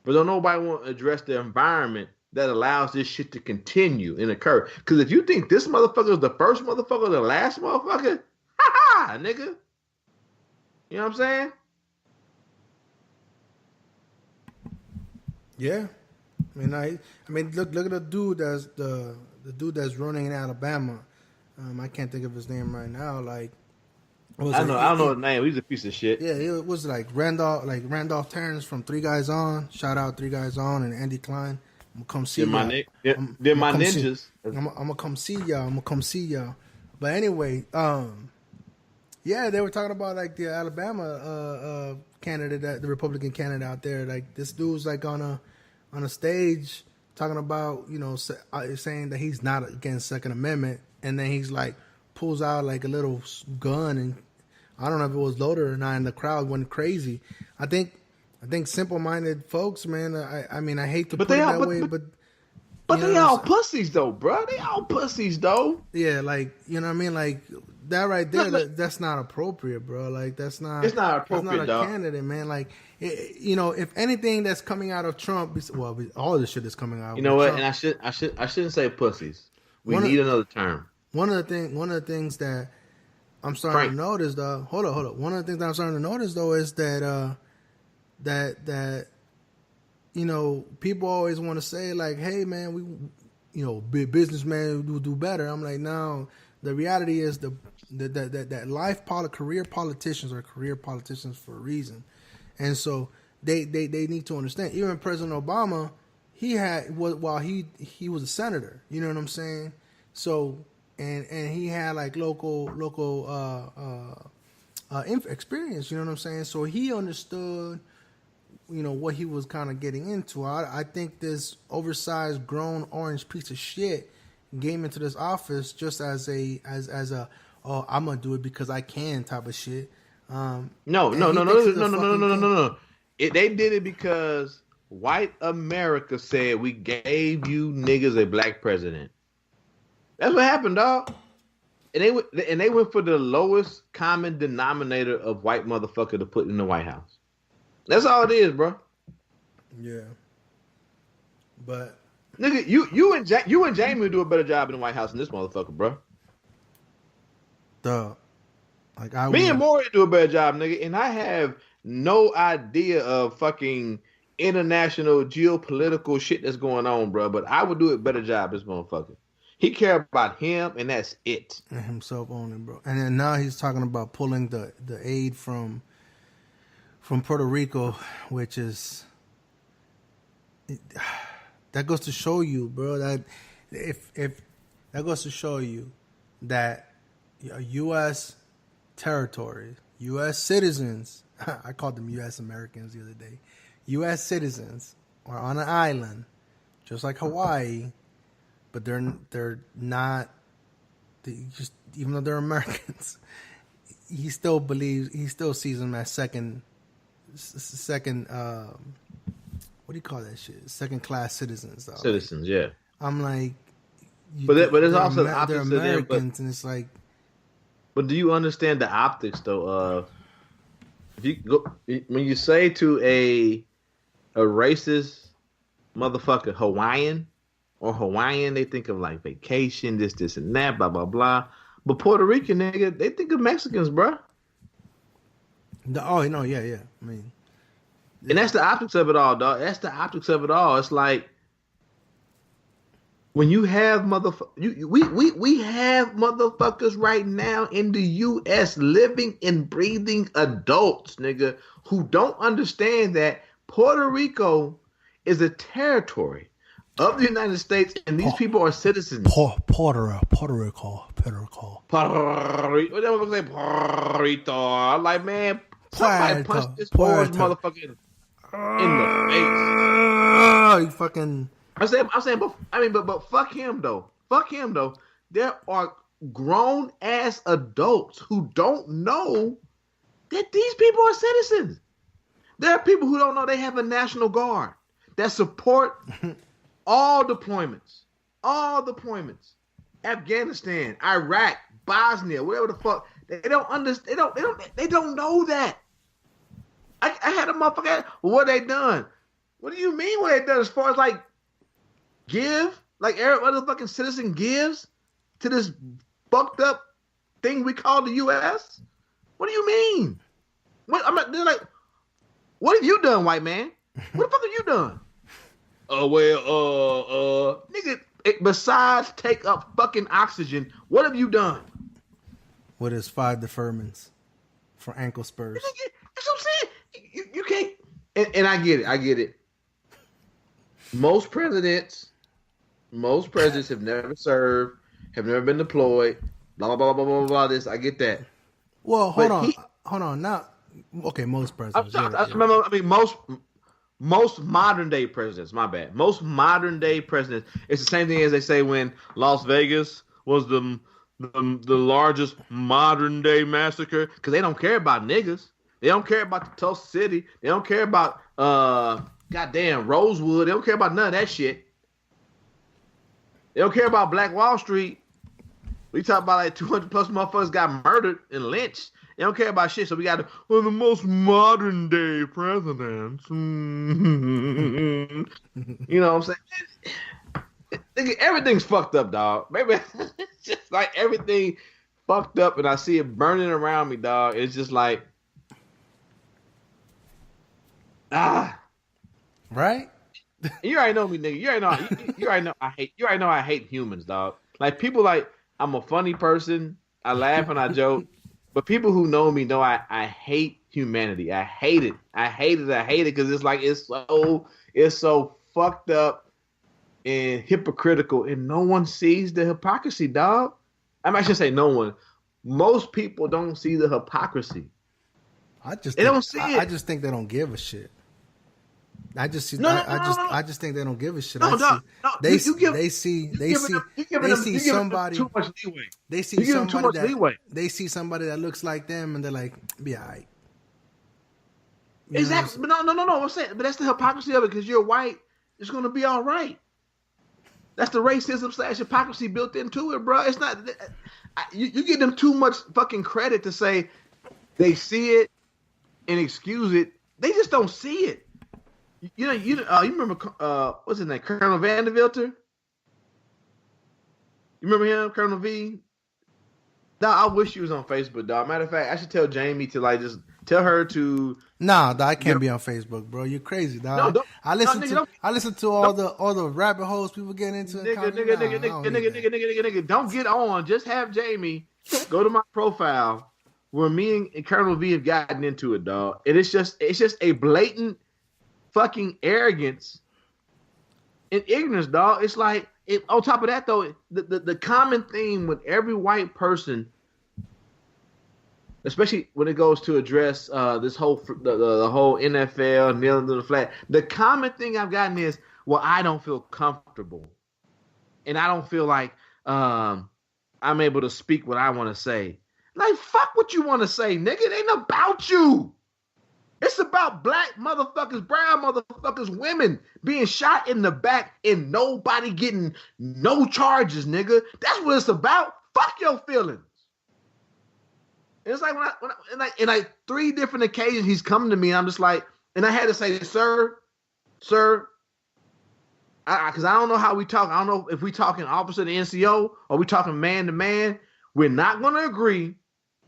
But don't nobody want to address the environment that allows this shit to continue and occur. Because if you think this motherfucker is the first motherfucker, the last motherfucker, ha, nigga. You know what I'm saying? Yeah. Look at the dude that's the dude that's running in Alabama. I can't think of his name right now. Like, I don't know his name. He's a piece of shit. Yeah, it was Randolph Terrence from Three Guys On. Shout out Three Guys On and Andy Klein. I'm gonna come see y'all. They're my ninjas. I'm gonna come see y'all. But anyway, yeah, they were talking about like the Alabama candidate, the Republican candidate out there. Like this dude's like on a stage talking about saying that he's not against Second Amendment, and then he's like pulls out like a little gun, and I don't know if it was loaded or not, and the crowd went crazy. I think simple-minded folks, man. I hate to put it that way, but they all pussies though, bro. They all pussies though. Yeah, like you know what I mean, like that right there. That's not appropriate, bro. Like that's not. It's not appropriate, that's not a candidate, man. Like if anything that's coming out of Trump, all of this shit is coming out. You know what? Trump. And I shouldn't say pussies. We need another term. One of the things that I'm starting to notice, though. Hold on. One of the things that I'm starting to notice, though, is that people always want to say like, "Hey, man, big businessman will do better." I'm like, no. The reality is that career politicians are career politicians for a reason, and so they need to understand. Even President Obama, he was a senator. You know what I'm saying? So. And he had like local experience, you know what I'm saying? So he understood, what he was kind of getting into. I think this oversized, grown orange piece of shit came into this office just as a I'm gonna do it because I can type of shit. No. They did it because white America said we gave you niggas a black president. That's what happened, dog. And they went for the lowest common denominator of white motherfucker to put in the White House. That's all it is, bro. Yeah. But nigga, you and Jamie would do a better job in the White House than this motherfucker, bro. Duh. Like Me and Maury do a better job, nigga, and I have no idea of fucking international geopolitical shit that's going on, bro. But I would do a better job, this motherfucker. He cared about him, and that's it. And himself only, bro. And then now he's talking about pulling the aid from Puerto Rico, which is that goes to show you, bro, that if that goes to show you that U.S. territory, U.S. citizens, I called them U.S. Americans the other day, U.S. citizens are on an island, just like Hawaii. But they're not. Even though they're Americans, he still sees them as second. What do you call that shit? Second class citizens. Though. Citizens, yeah. I'm like, but it's also the opposite. They're Americans, and it's like. But do you understand the optics though? If you go when you say to a racist motherfucker Hawaiian. Or Hawaiian, they think of like vacation, this, and that, blah, blah, blah. But Puerto Rican, nigga, they think of Mexicans, bro. Oh, no, yeah. I mean, yeah. And that's the optics of it all, dog. That's the optics of it all. It's like when you have we have motherfuckers right now in the U.S. living and breathing adults, nigga, who don't understand that Puerto Rico is a territory of the United States, and these people are citizens. Puerto Rico. Whatever say Puerto Rico. I'm like, man, somebody punch this orange motherfucker in the face. You fucking. I'm saying, but fuck him though. Fuck him though. There are grown ass adults who don't know that these people are citizens. There are people who don't know they have a National Guard that support. All deployments. Afghanistan, Iraq, Bosnia, whatever the fuck. They don't understand. They don't know that. I had a motherfucker. What they done? What do you mean what they done? As far as like give, like every other fucking citizen gives to this fucked up thing we call the U.S. What do you mean? They're like, what have you done, white man? What the fuck have you done? Nigga, besides take up fucking oxygen, what have you done? With his 5 deferments for ankle spurs. That's what I'm saying. You can't. And I get it. Most presidents have never served, have never been deployed. Blah blah blah blah blah blah. This I get that. Well, hold on. Now, okay, most presidents. I mean, most modern day presidents. My bad. Most modern day presidents. It's the same thing as they say when Las Vegas was the largest modern day massacre, because they don't care about niggas. They don't care about the Tulsa City. They don't care about goddamn Rosewood. They don't care about none of that shit. They don't care about Black Wall Street. We talk about like 200 plus motherfuckers got murdered and lynched. They don't care about shit. So we got the most modern day presidents. You know what I'm saying? Nigga, everything's fucked up, dog. Maybe it's just like everything fucked up, and I see it burning around me, dog. It's just like, right? You already know me, nigga. You already know I hate humans, dog. Like, people like, I'm a funny person. I laugh and I joke. But people who know me know I hate humanity. I hate it. I hate it because it's like it's so fucked up and hypocritical, and no one sees the hypocrisy, dog. I should say no one. Most people don't see the hypocrisy. I just think they don't give a shit. I just think they don't give a shit. They see somebody too much leeway. They see somebody that looks like them, and they're like, be alright. Exactly. But no. I'm saying, but that's the hypocrisy of it, because you're white. It's gonna be all right. That's the racism / hypocrisy built into it, bro. It's not. You give them too much fucking credit to say they see it and excuse it. They just don't see it. You remember what's his name, Colonel Vanderbilter? You remember him, Colonel V? Dog, I wish she was on Facebook, dog. Matter of fact, I should tell Jamie to like just tell her to. Nah, dog, I can't be on Facebook, bro. You're crazy, dog. No, I listen to all the rabbit holes people get into. Nigga, don't get on. Just have Jamie go to my profile where me and Colonel V have gotten into it, dog. And it's just a blatant fucking arrogance and ignorance, dog. It's like, on top of that, though, the common theme with every white person, especially when it goes to address this whole the whole NFL kneeling to the flag, the common thing I've gotten is, well, I don't feel comfortable, and I don't feel like I'm able to speak what I want to say. Like, fuck what you want to say, nigga. It ain't about you. It's about black motherfuckers, brown motherfuckers, women being shot in the back and nobody getting no charges, nigga. That's what it's about. Fuck your feelings. And it's like when I 3 different occasions he's coming to me, and I'm just like, and I had to say, sir, because I don't know how we talk. I don't know if we talking officer to NCO or we talking man to man. We're not going to agree,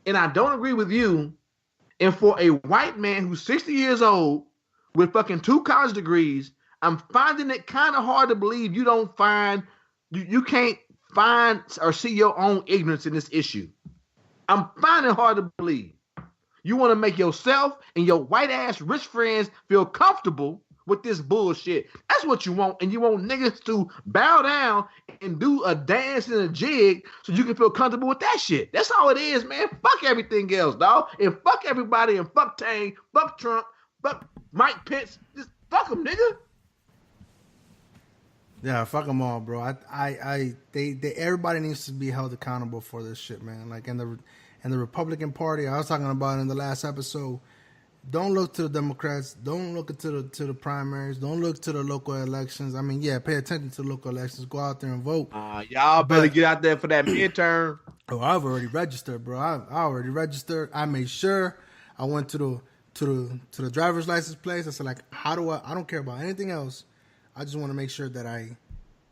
and I don't agree with you. And for a white man who's 60 years old with fucking 2 college degrees, I'm finding it kind of hard to believe you can't find or see your own ignorance in this issue. I'm finding it hard to believe. You want to make yourself and your white ass rich friends feel comfortable with this bullshit. That's what you want. And you want niggas to bow down and do a dance and a jig so you can feel comfortable with that shit. That's all it is, man. Fuck everything else, dog. And fuck everybody, and fuck Tang, fuck Trump, fuck Mike Pence. Just fuck them, nigga. Yeah, fuck them all, bro. Everybody needs to be held accountable for this shit, man. Like in the Republican Party, I was talking about in the last episode. Don't look to the Democrats. Don't look to the primaries. Don't look to the local elections. I mean, yeah, pay attention to the local elections. Go out there and vote. Y'all better get out there for that midterm. Oh, I've already registered, bro. I already registered. I made sure. I went to the driver's license place. I said, like, I don't care about anything else. I just want to make sure that I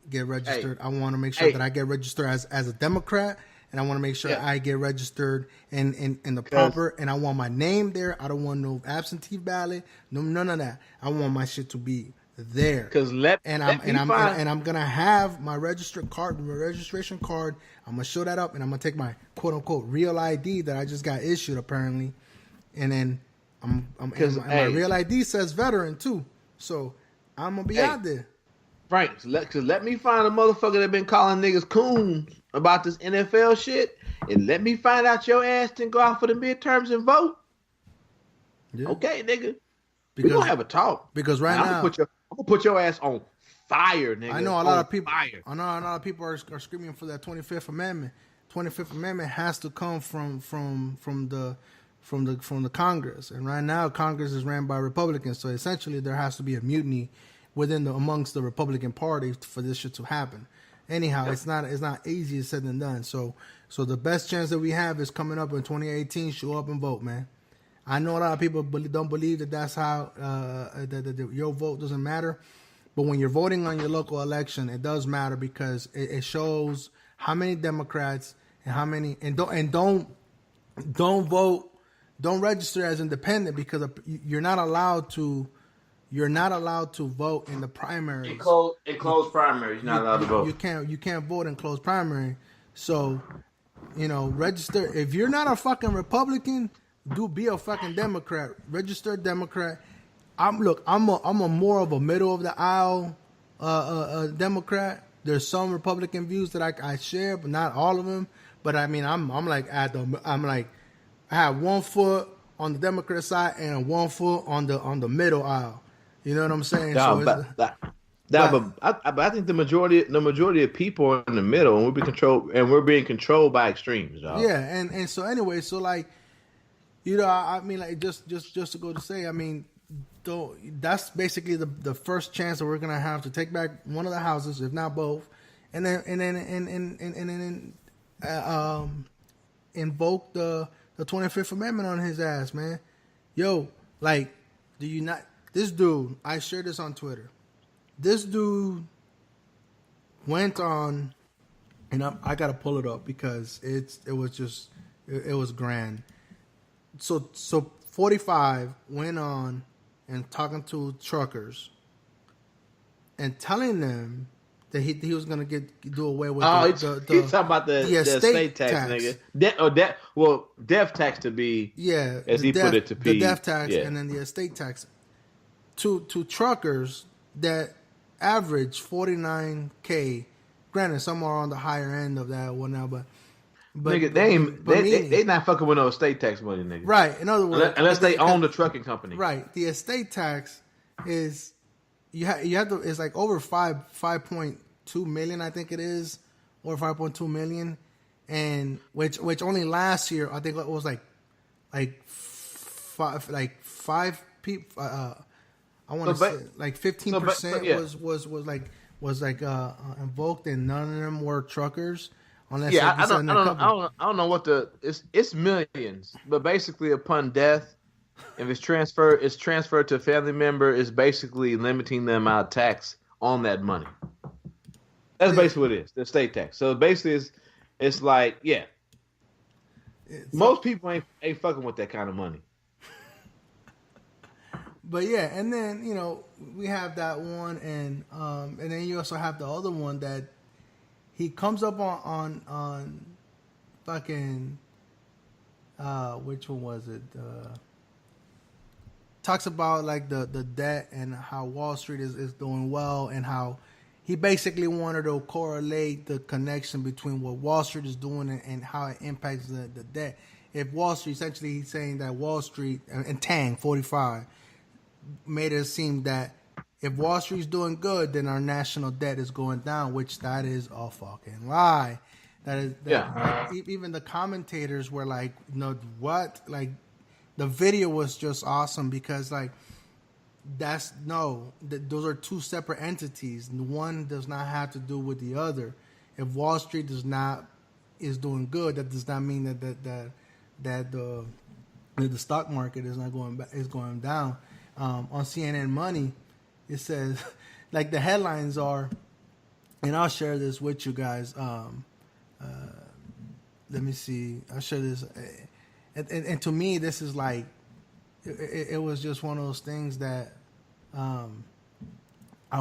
get registered. I want to make sure that I get registered as a Democrat, and I want to make sure I get registered in the proper, and I want my name there. I don't want no absentee ballot, none of that. I want my shit to be there. Because I'm gonna have my registration card. I'm gonna show that up, and I'm gonna take my quote unquote real ID that I just got issued apparently, and then my real ID says veteran too, so I'm gonna be out there. Frank, let me find a motherfucker that been calling niggas coons about this NFL shit, and let me find out your ass didn't go out for the midterms and vote. Yeah. Okay, nigga. We gonna have a talk. Because right now, I'm gonna put your ass on fire, nigga. I know a lot of people. I know a lot of people are screaming for that 25th Amendment. 25th Amendment has to come from the Congress, and right now Congress is ran by Republicans. So essentially, there has to be a mutiny amongst the Republican Party for this shit to happen. Anyhow, it's not easier said than done. So the best chance that we have is coming up in 2018. Show up and vote, man. I know a lot of people don't believe that's how that your vote doesn't matter, but when you're voting on your local election, it does matter because it shows how many Democrats and how many don't vote, don't register as independent because you're not allowed to. You're not allowed to vote in the primaries. In closed primaries, you're not allowed to vote. You can't vote in closed primary. So, register. If you're not a fucking Republican, be a fucking Democrat. Register Democrat. I'm a more of a middle of the aisle Democrat. There's some Republican views that I share, but not all of them. But I mean, I'm like I have 1 foot on the Democrat side and 1 foot on the middle aisle. You know what I'm saying? But I think the majority of people are in the middle, and we're being controlled by extremes, dog. Yeah, and so anyway, so like, I mean, like just to go to say, I mean, that's basically the first chance that we're gonna have to take back one of the houses, if not both, and then invoke the 25th Amendment on his ass, man. Yo, like, do you not? This dude, I shared this on Twitter. This dude went on, and I gotta pull it up because it was grand. So 45 went on and talking to truckers and telling them that he was gonna do away with. He's talking about the estate tax, nigga. Death tax to be as he put it to be the death tax and then the estate tax. To truckers that average $49K, granted some are on the higher end of that one now, but nigga, they not fucking with no estate tax money, nigga. Right. In other words, unless they own the trucking company. Right. The estate tax is you have to. It's like over 5.2 million, I think it is, or 5.2 million, and which only last year I think it was like five people. I want to say like 15% was invoked, and none of them were truckers. Unless I don't know what it's millions, but basically upon death, if it's transferred to a family member, it's basically limiting the amount of tax on that money. That's basically what it is, the estate tax. So basically, it's like most people ain't fucking with that kind of money. But yeah, and then we have that one, and then you also have the other one that he comes up on fucking which one was it? Talks about like the debt and how Wall Street is doing well, and how he basically wanted to correlate the connection between what Wall Street is doing and how it impacts the debt. If Wall Street, essentially, he's saying that Wall Street and Tang 45. Made it seem that if Wall Street's doing good, then our national debt is going down, which that is a fucking lie. Even the commentators were like, what? Like, the video was just awesome because, like, those are two separate entities. One does not have to do with the other. If Wall Street is doing good, that does not mean that the stock market is going down. On CNN Money, it says, like, the headlines are, and I'll share this with you guys. let me see. I'll show this. And to me, this is like, it was just one of those things that I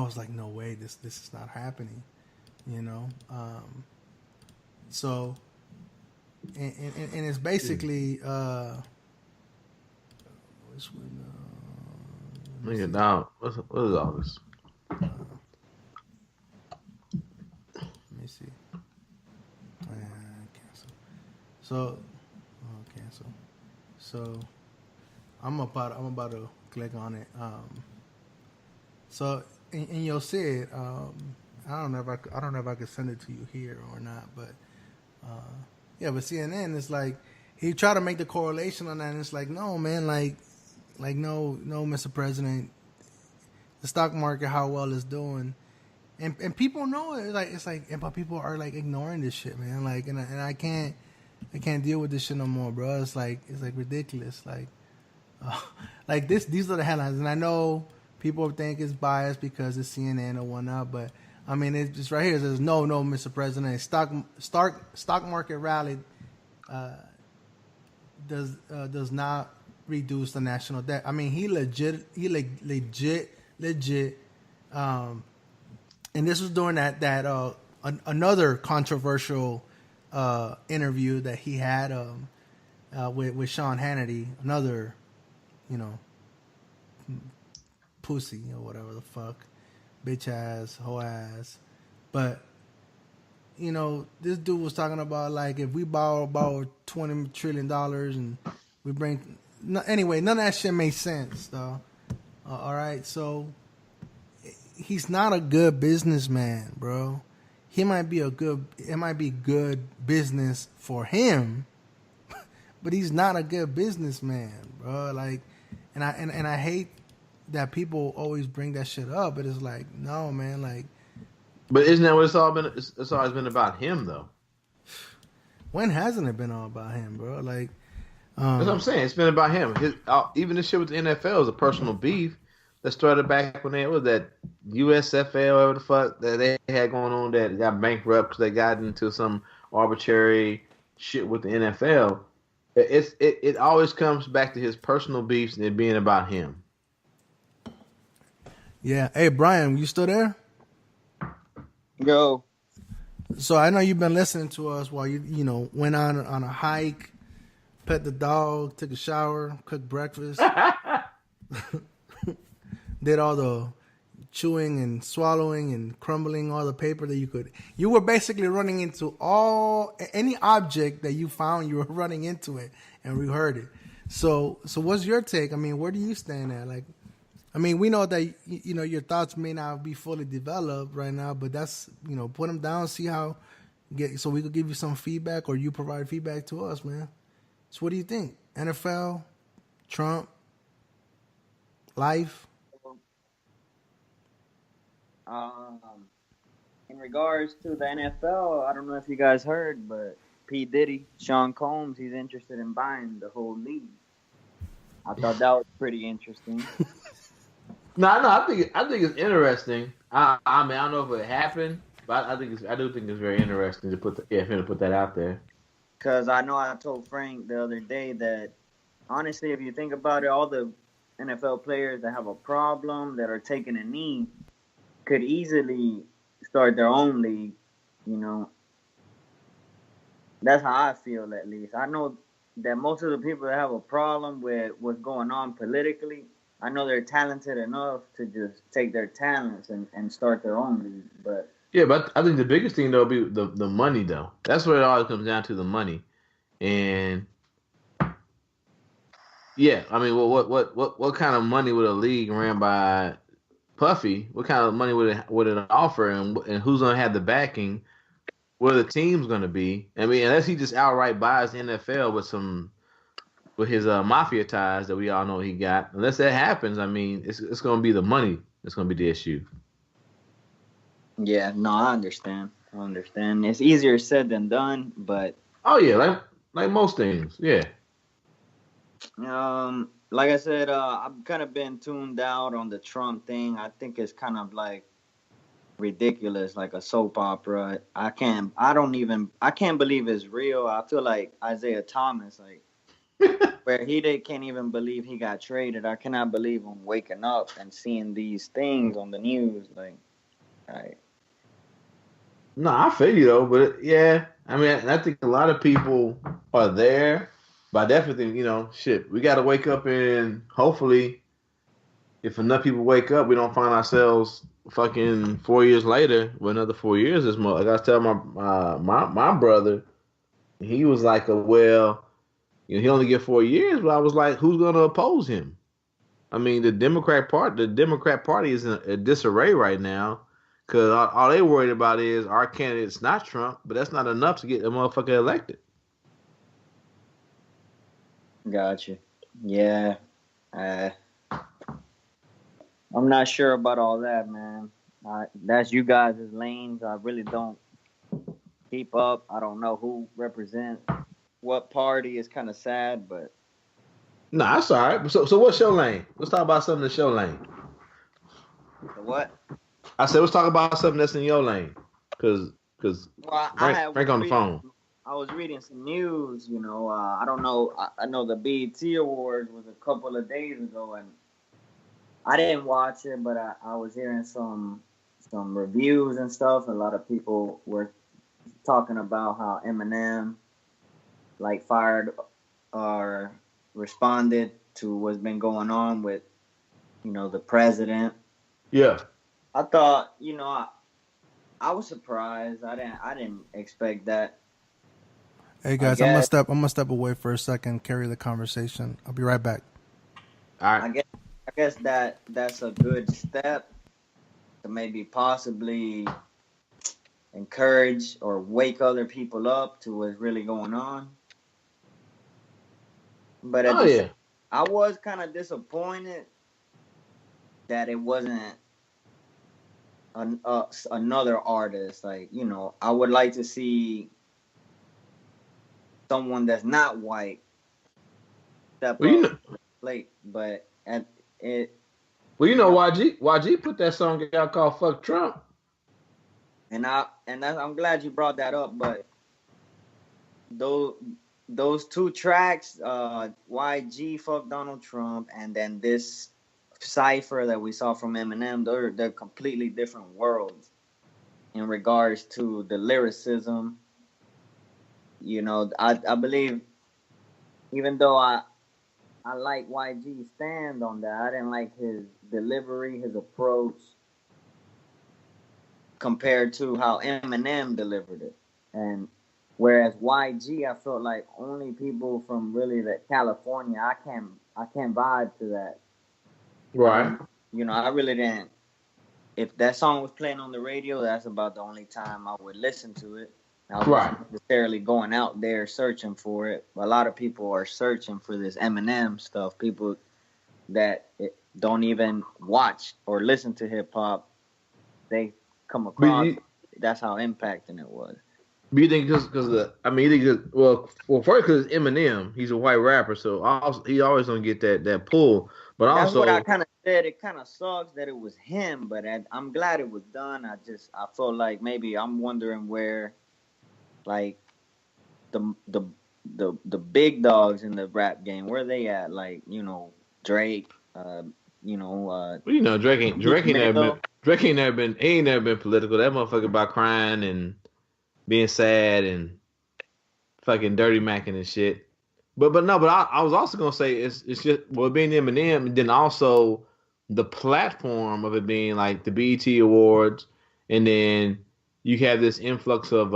was like, no way, this is not happening, you know. So, and it's basically which one? Nigga, now what is all this? Let me see. Cancel. So, cancel. So, I'm about to click on it. So, and you'll see it. I don't know if I could send it to you here or not, but yeah. But CNN is like, he tried to make the correlation on that, and it's like, no, man, like no, Mr. President, the stock market, how well it's doing, and people know it. But people are like ignoring this shit, man. Like, and I can't deal with this shit no more, bro. It's like ridiculous. Like these are the headlines, and I know people think it's biased because it's CNN or whatnot, but I mean, it's just right here. It says, no, Mr. President, stock market rally does not reduce the national debt. I mean, he legit. And this was during that another controversial interview that he had with Sean Hannity, another, you know, pussy or whatever the fuck, bitch ass, hoe ass. But you know, this dude was talking about like, if we borrow $20 trillion and we bring anyway, none of that shit made sense though. All right, so he's not a good businessman, bro. It might be good business for him, but he's not a good businessman, bro. Like, and I hate that people always bring that shit up, but it's like, no, man, like. But isn't that what it's all been? It's always been about him, though. When hasn't it been all about him, bro? Like, that's what I'm saying. It's been about him. Even this shit with the NFL is a personal beef that started back when they was that USFL, whatever the fuck that they had going on, that got bankrupt because they got into some arbitrary shit with the NFL. It always comes back to his personal beefs and it being about him. Yeah. Hey, Brian, you still there? Yo. So I know you've been listening to us while you went on a hike, pet the dog, took a shower, cooked breakfast, did all the chewing and swallowing and crumbling all the paper that you could. You were basically running into any object that you found. You were running into it, and we heard it. So what's your take? I mean, where do you stand at? Like, I mean, we know that your thoughts may not be fully developed right now, but that's put them down, see how so we could give you some feedback, or you provide feedback to us, man. So what do you think? NFL, Trump, life. In regards to the NFL, I don't know if you guys heard, but P. Diddy, Sean Combs, he's interested in buying the whole league. I thought that was pretty interesting. No, I think it's interesting. I mean, I don't know if it happened, but I do think it's very interesting to put that out there. Because I know I told Frank the other day that honestly, if you think about it, all the NFL players that have a problem, that are taking a knee, could easily start their own league. That's how I feel, at least. I know that most of the people that have a problem with what's going on politically, I know they're talented enough to just take their talents and start their own league. But yeah, but I think the biggest thing though will be the money though. That's what it always comes down to, the money. And yeah, I mean, what kind of money would a league ran by Puffy? What kind of money would it offer, and who's gonna have the backing? Where the team's gonna be? I mean, unless he just outright buys the NFL with his mafia ties that we all know he got. Unless that happens, I mean, it's going to be the money that's going to be the issue. Yeah, no, I understand. It's easier said than done, but oh yeah, like most things, yeah. Like I said, I've kind of been tuned out on the Trump thing. I think it's kind of like ridiculous, like a soap opera. I can't believe it's real. I feel like Isaiah Thomas, like where can't even believe he got traded. I cannot believe him waking up and seeing these things on the news. Like, No, I feel you though, but yeah, I mean, I think a lot of people are there, but I definitely think, shit, we got to wake up and hopefully, if enough people wake up, we don't find ourselves fucking 4 years later with another 4 years this month. Like I was telling my brother, he was like, well, he only get 4 years, but I was like, who's gonna oppose him? I mean, the Democrat Party is in a disarray right now because all they worried about is our candidate's not Trump, but that's not enough to get a motherfucker elected. gotcha. Yeah. I'm not sure about all that, man. That's you guys' lanes. I really don't keep up. I don't know who represents what party. Is kind of sad, but Nah, that's all right. So what's your lane? Let's talk about something that's your lane. the what? I said let's talk about something that's in your lane, because Well, Frank on the phone. I was reading some news. I don't know. I know the BET Awards was a couple of days ago, and I didn't watch it, but I was hearing some reviews and stuff. A lot of people were talking about how Eminem like fired or responded to what's been going on with the president. Yeah. I thought I was surprised. I didn't expect that. Hey guys, I'm gonna step away for a second, carry the conversation. I'll be right back. All right. I guess that's a good step to maybe possibly encourage or wake other people up to what's really going on. But I was kind of disappointed that it wasn't another artist. Like, I would like to see someone that's not white step up to the plate. But YG put that song out called "Fuck Trump," and I'm glad you brought that up. But those two tracks, YG "Fuck Donald Trump" and then this cipher that we saw from Eminem, they're completely different worlds in regards to the lyricism. I believe, even though I like YG's stand on that, I didn't like his delivery, his approach compared to how Eminem delivered it. And whereas YG, I felt like only people from really that California, I can't vibe to that. right? I really didn't. If that song was playing on the radio, that's about the only time I would listen to it. I wasn't necessarily going out there searching for it. A lot of people are searching for this Eminem stuff. People that don't even watch or listen to hip hop, they come across. That's how impacting it was. But you think because first because Eminem, he's a white rapper, so he always gonna get that pull. But that's also, what I kind of said. It kind of sucks that it was him, but I'm glad it was done. I felt like maybe I'm wondering where, like, the big dogs in the rap game, where they at? Like, Drake. Drake ain't never been political. That motherfucker about crying and being sad and fucking dirty macking and shit. But I was also gonna say it's just being Eminem, and then also the platform of it being like the BET Awards, and then you have this influx of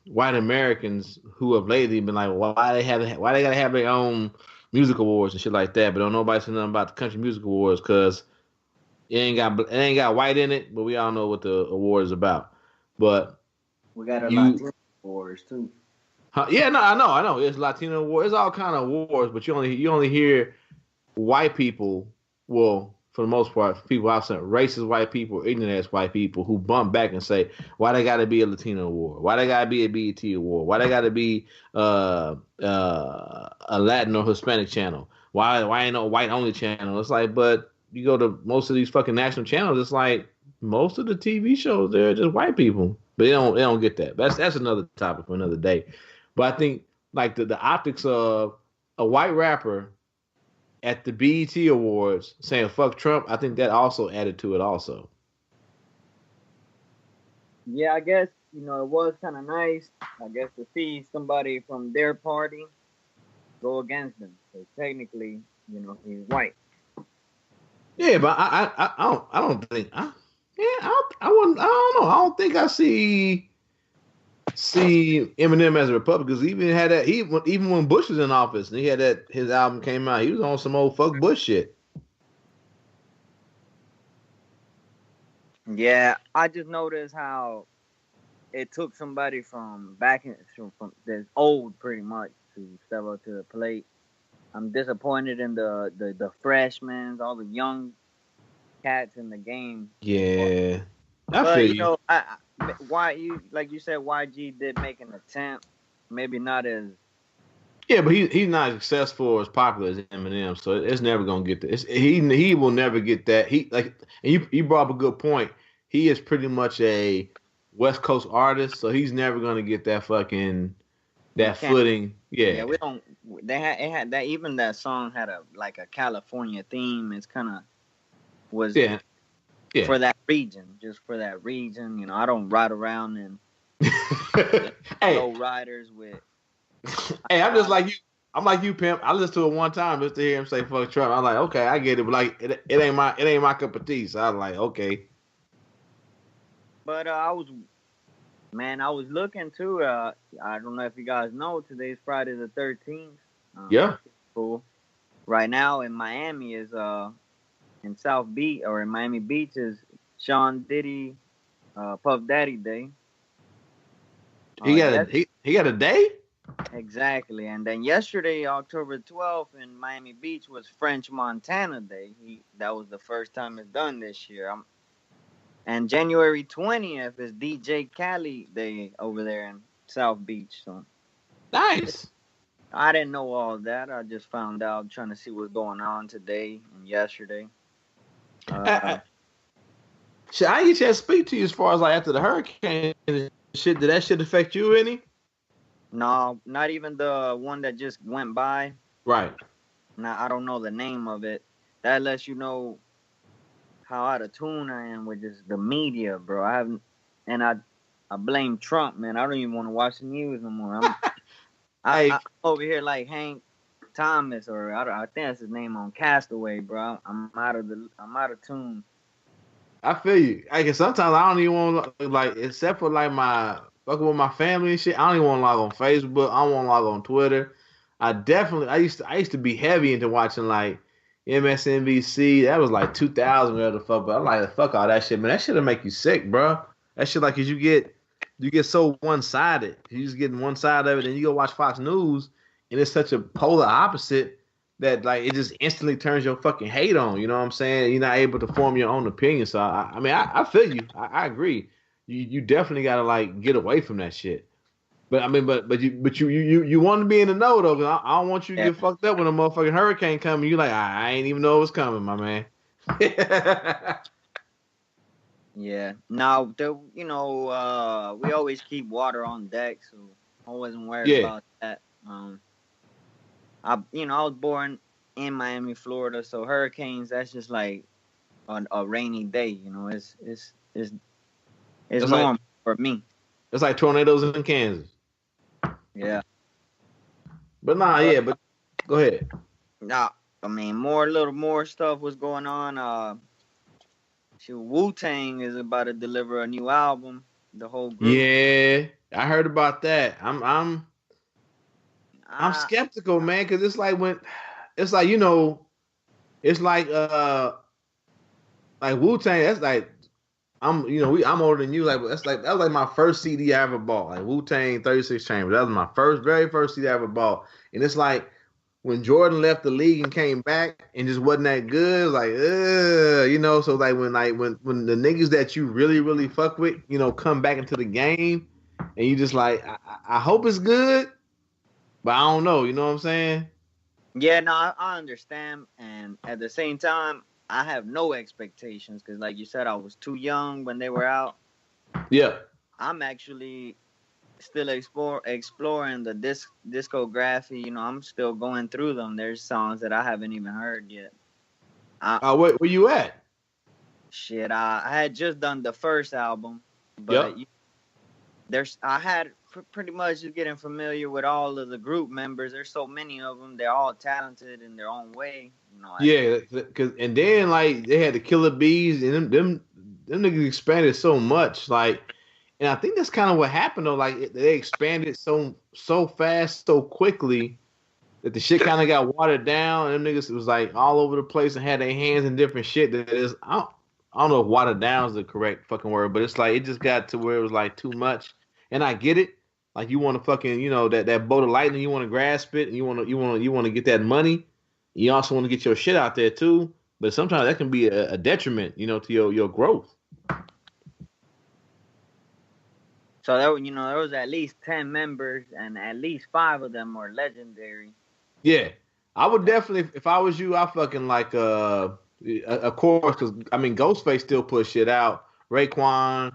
white Americans who have lately been like, why they gotta have their own music awards and shit like that, but don't nobody say nothing about the country music awards because it ain't got white in it, but we all know what the award is about. But we got a Latino awards too. Yeah, no, I know. It's Latino war. It's all kind of wars, but you only hear white people. Well, for the most part, people outside racist white people, ignorant ass white people who bump back and say, "Why they got to be a Latino award? Why they got to be a BET award? Why they got to be a Latin or Hispanic channel? Why ain't no white only channel?" It's like, but you go to most of these fucking national channels, it's like most of the TV shows there are just white people, but they don't get that. That's another topic for another day. But I think like the optics of a white rapper at the BET Awards saying "fuck Trump," I think that also added to it. Also, Yeah, I guess it was kind of nice. I guess to see somebody from their party go against him. So technically, he's white. yeah, but I don't think I don't know. I don't think I see Eminem as a Republican because he even had that. Even when Bush was in office, and he had that his album came out, he was on some old fuck Bush shit. Yeah, I just noticed how it took somebody from from that's old pretty much to step up to the plate. I'm disappointed in the freshmen, all the young cats in the game. Yeah, I But feel you. why you like you said YG did make an attempt, maybe not as Yeah, but he's not as successful or as popular as Eminem, so it's never gonna get that. He will never get that. He like, and you brought up a good point. He is pretty much a West Coast artist, so he's never gonna get that fucking we that can't. footing. Yeah, Yeah, we don't. It had that even that song had a like a California theme. It's kind of was yeah, yeah. for that region, just for that region. I don't ride around in Hey, low riders with. hey, I'm just like you. I'm like you, pimp. I listened to it one time just to hear him say "fuck Trump." I'm like, okay, I get it, but like, it ain't my cup of tea. So I was like, okay, But I was looking too. I don't know if you guys know, today's Friday the 13th. yeah. Cool. Right now in Miami is in South Beach or in Miami Beach is Sean Diddy, Puff Daddy Day. Yes, He got a day. exactly. And then yesterday, October 12th, in Miami Beach was French Montana Day. That was the first time it's done this year. And January 20th is DJ Khaled Day over there in South Beach. So Nice. I didn't know all that. I just found out trying to see what's going on today and yesterday. Shit, I didn't get a chance to speak to you as far as like after the hurricane and shit. Did that shit affect you any? No, not even the one that just went by. Right. Now I don't know the name of it. That lets you know how out of tune I am with just the media, bro. I haven't, and I blame Trump, man. I don't even want to watch the news no more. Hey, I'm over here like Hank Thomas, or I think that's his name on Castaway, bro. I'm out of tune. I feel you. I guess sometimes I don't even want to like, except for like my fucking with my family and shit. I don't even want to log on Facebook. I don't want to log on Twitter. I used to be heavy into watching like MSNBC. That was like 2000 whatever the fuck. But I'm like, fuck all that shit, man. That shit'll make you sick, bro. That shit like, cause you get so one sided. You just getting one side of it, and you go watch Fox News, and it's such a polar opposite that like it just instantly turns your fucking hate on. You know what I'm saying? You're not able to form your own opinion. So I mean, I feel you. I agree. You definitely gotta like get away from that shit. But I mean, but you want to be in the know though. 'Cause I don't want you to Yeah, get fucked up when a motherfucking hurricane coming. You like, I ain't even know it was coming, my man. yeah. Now, we always keep water on deck, so I wasn't worried Yeah. about that. I was born in Miami, Florida, so hurricanes that's just like a rainy day. It's It's like normal for me. it's like tornadoes in Kansas. Yeah. But nah, But yeah. But go ahead. now, I mean, little more stuff was going on. Wu Tang is about to deliver a new album. The whole group. Yeah, I heard about that. I'm I, skeptical, man, because it's like when it's like it's like Wu Tang. That's like I'm older than you. Like that was like my first CD I ever bought. Like Wu Tang 36 Chambers. That was my very first CD I ever bought. And it's like when Jordan left the league and came back and just wasn't that good. It was like So like when the niggas that you really fuck with, come back into the game, and you just like I hope it's good, but I don't know. You know what I'm saying? yeah, no, I understand, and at the same time, I have no expectations because, like you said, I was too young when they were out. Yeah. I'm actually still exploring the discography. You know, I'm still going through them. There's songs that I haven't even heard yet. Where you at? Shit, I had just done the first album, Yep. but I had pretty much just getting familiar with all of the group members. There's so many of them. They're all talented in their own way. You know, Yeah, cause and then like they had the Killer Bees and them niggas expanded so much. Like, and I think that's kind of what happened though. Like they expanded so fast, so quickly that the shit kind of got watered down. And them niggas was like all over the place and had their hands in different shit. That is, I don't know if watered down is the correct fucking word, but it's like it just got to where it was like too much. And I get it. Like you want to fucking, that bolt of lightning, you want to grasp it, and you want to get that money. You also want to get your shit out there too. But sometimes that can be a detriment, to your growth. So there was at least 10 members, and at least 5 of them were legendary. Yeah, I would definitely, if I was you, I fucking like of course, because I mean Ghostface still put shit out. Raekwon,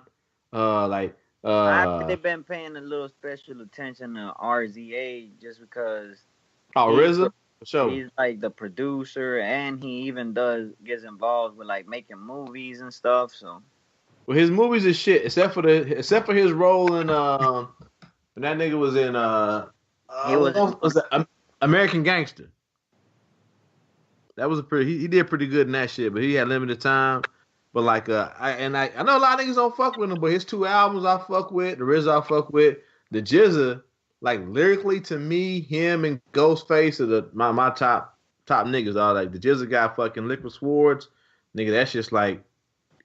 like I actually been paying a little special attention to RZA just because RZA, for sure. He's like the producer, and he even gets involved with like making movies and stuff. So, well, his movies is shit, except for his role in when that nigga was in was American Gangster. That was he did pretty good in that shit, but he had limited time. But like I know a lot of niggas don't fuck with him, but his 2 albums I fuck with, the RZA I fuck with, the GZA, like lyrically to me, him and Ghostface are my top niggas. All like the GZA guy, fucking Liquid Swords, nigga, that's just like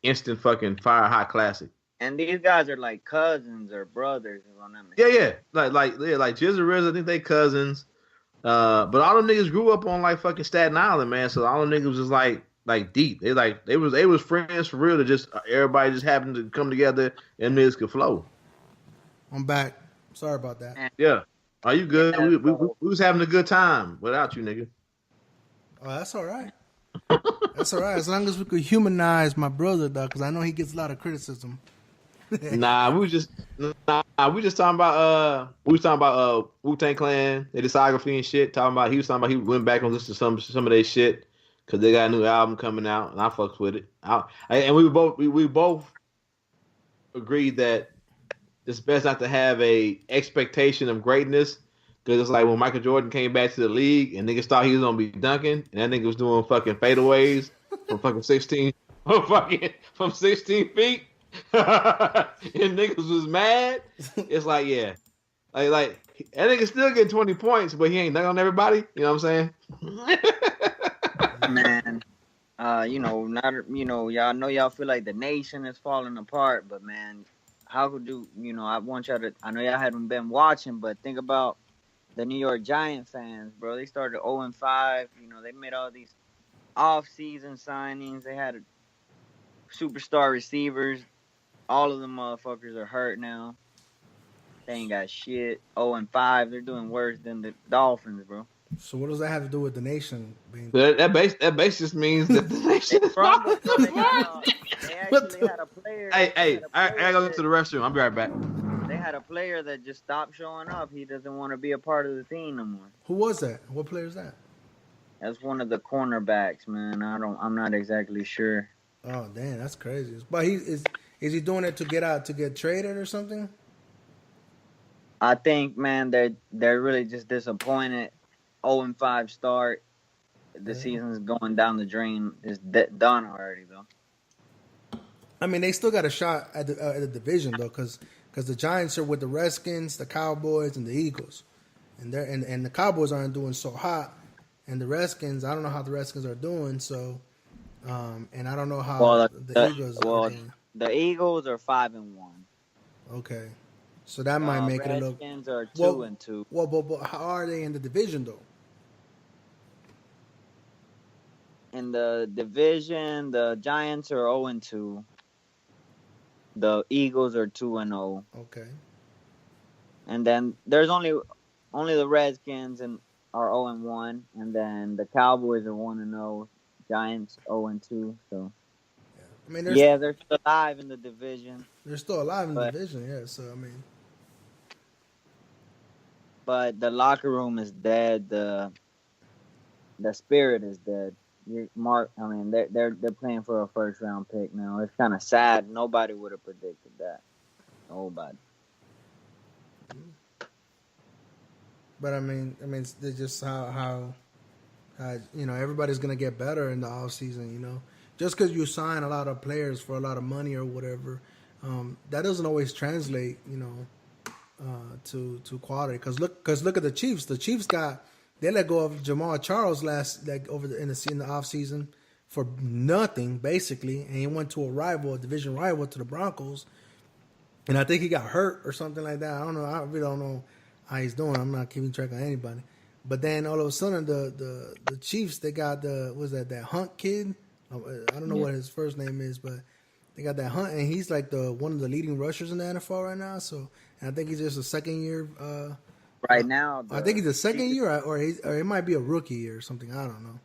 instant fucking fire hot classic. And these guys are like cousins or brothers, if I'm not mistaken. Yeah. Like GZA, RZA, I think they cousins. But all them niggas grew up on like fucking Staten Island, man. So all them niggas was just like deep. They was friends for real. To just everybody just happened to come together and niggas could flow. I'm back. Sorry about that. Yeah. Are you good? Yeah, we was having a good time without you, nigga. Oh, that's all right. That's all right. As long as we could humanize my brother, though, because I know he gets a lot of criticism. Nah, we was just talking about Wu-Tang Clan, their discography and shit. He was talking about he went back and listened to some of their shit because they got a new album coming out, and I fucks with it. And we both agreed that it's best not to have a expectation of greatness, because it's like when Michael Jordan came back to the league and niggas thought he was gonna be dunking, and that nigga was doing fucking fadeaways from fucking 16 feet. And niggas was mad. It's like, yeah, like that nigga still getting 20 points, but he ain't dunking on everybody. You know what I'm saying? Man, y'all know y'all feel like the nation is falling apart, but man, how could I want y'all to. I know y'all haven't been watching, but think about the New York Giants fans, bro. They started 0-5. They made all these off-season signings. They had superstar receivers. All of them motherfuckers are hurt now. They ain't got shit. 0-5. They're doing worse than the Dolphins, bro. So what does that have to do with the nation being? That base just means that the nation is from. They actually had a player. Hey, I gotta go to the restroom. I'll be right back. They had a player that just stopped showing up. He doesn't want to be a part of the team no more. Who was that? What player is that? That's one of the cornerbacks, man. I'm not exactly sure. Oh damn, that's crazy. But is he doing it to get traded or something? I think, man, they're really just disappointed. 0-5 start. The season's going down the drain. It's done already, though. I mean, they still got a shot at the division though, because the Giants are with the Redskins, the Cowboys, and the Eagles, and the Cowboys aren't doing so hot, and the Redskins, I don't know how the Redskins are doing. So, and I don't know how the Eagles are doing. The Eagles are 5-1. Okay, so that might make it look. Redskins are 2-2. Well, but how are they in the division though? In the division, the Giants are 0-2. The Eagles are 2-0. Okay. And then there's only the Redskins are 0-1, and then the Cowboys are 1-0. Giants 0-2. So I mean, they're still alive in the division. They're still alive in the division, yeah. So I mean, but the locker room is dead. The spirit is dead. I mean, they're playing for a first round pick now. It's kind of sad. Nobody would have predicted that. Nobody. But I mean, it's just how everybody's gonna get better in the off season. Just because you sign a lot of players for a lot of money or whatever, that doesn't always translate. To quality. Because look at the Chiefs. The Chiefs they let go of Jamal Charles in the off season for nothing basically, and he went to a division rival to the Broncos, and I think he got hurt or something like that. I don't know. I really don't know how he's doing. I'm not keeping track of anybody. But then all of a sudden the Chiefs, they got that Hunt kid. I don't know what his first name is, but they got that Hunt, and he's like one of the leading rushers in the NFL right now. So, and I think he's just a second year. Right now, I think he's a second year, or it might be a rookie year or something. I don't know.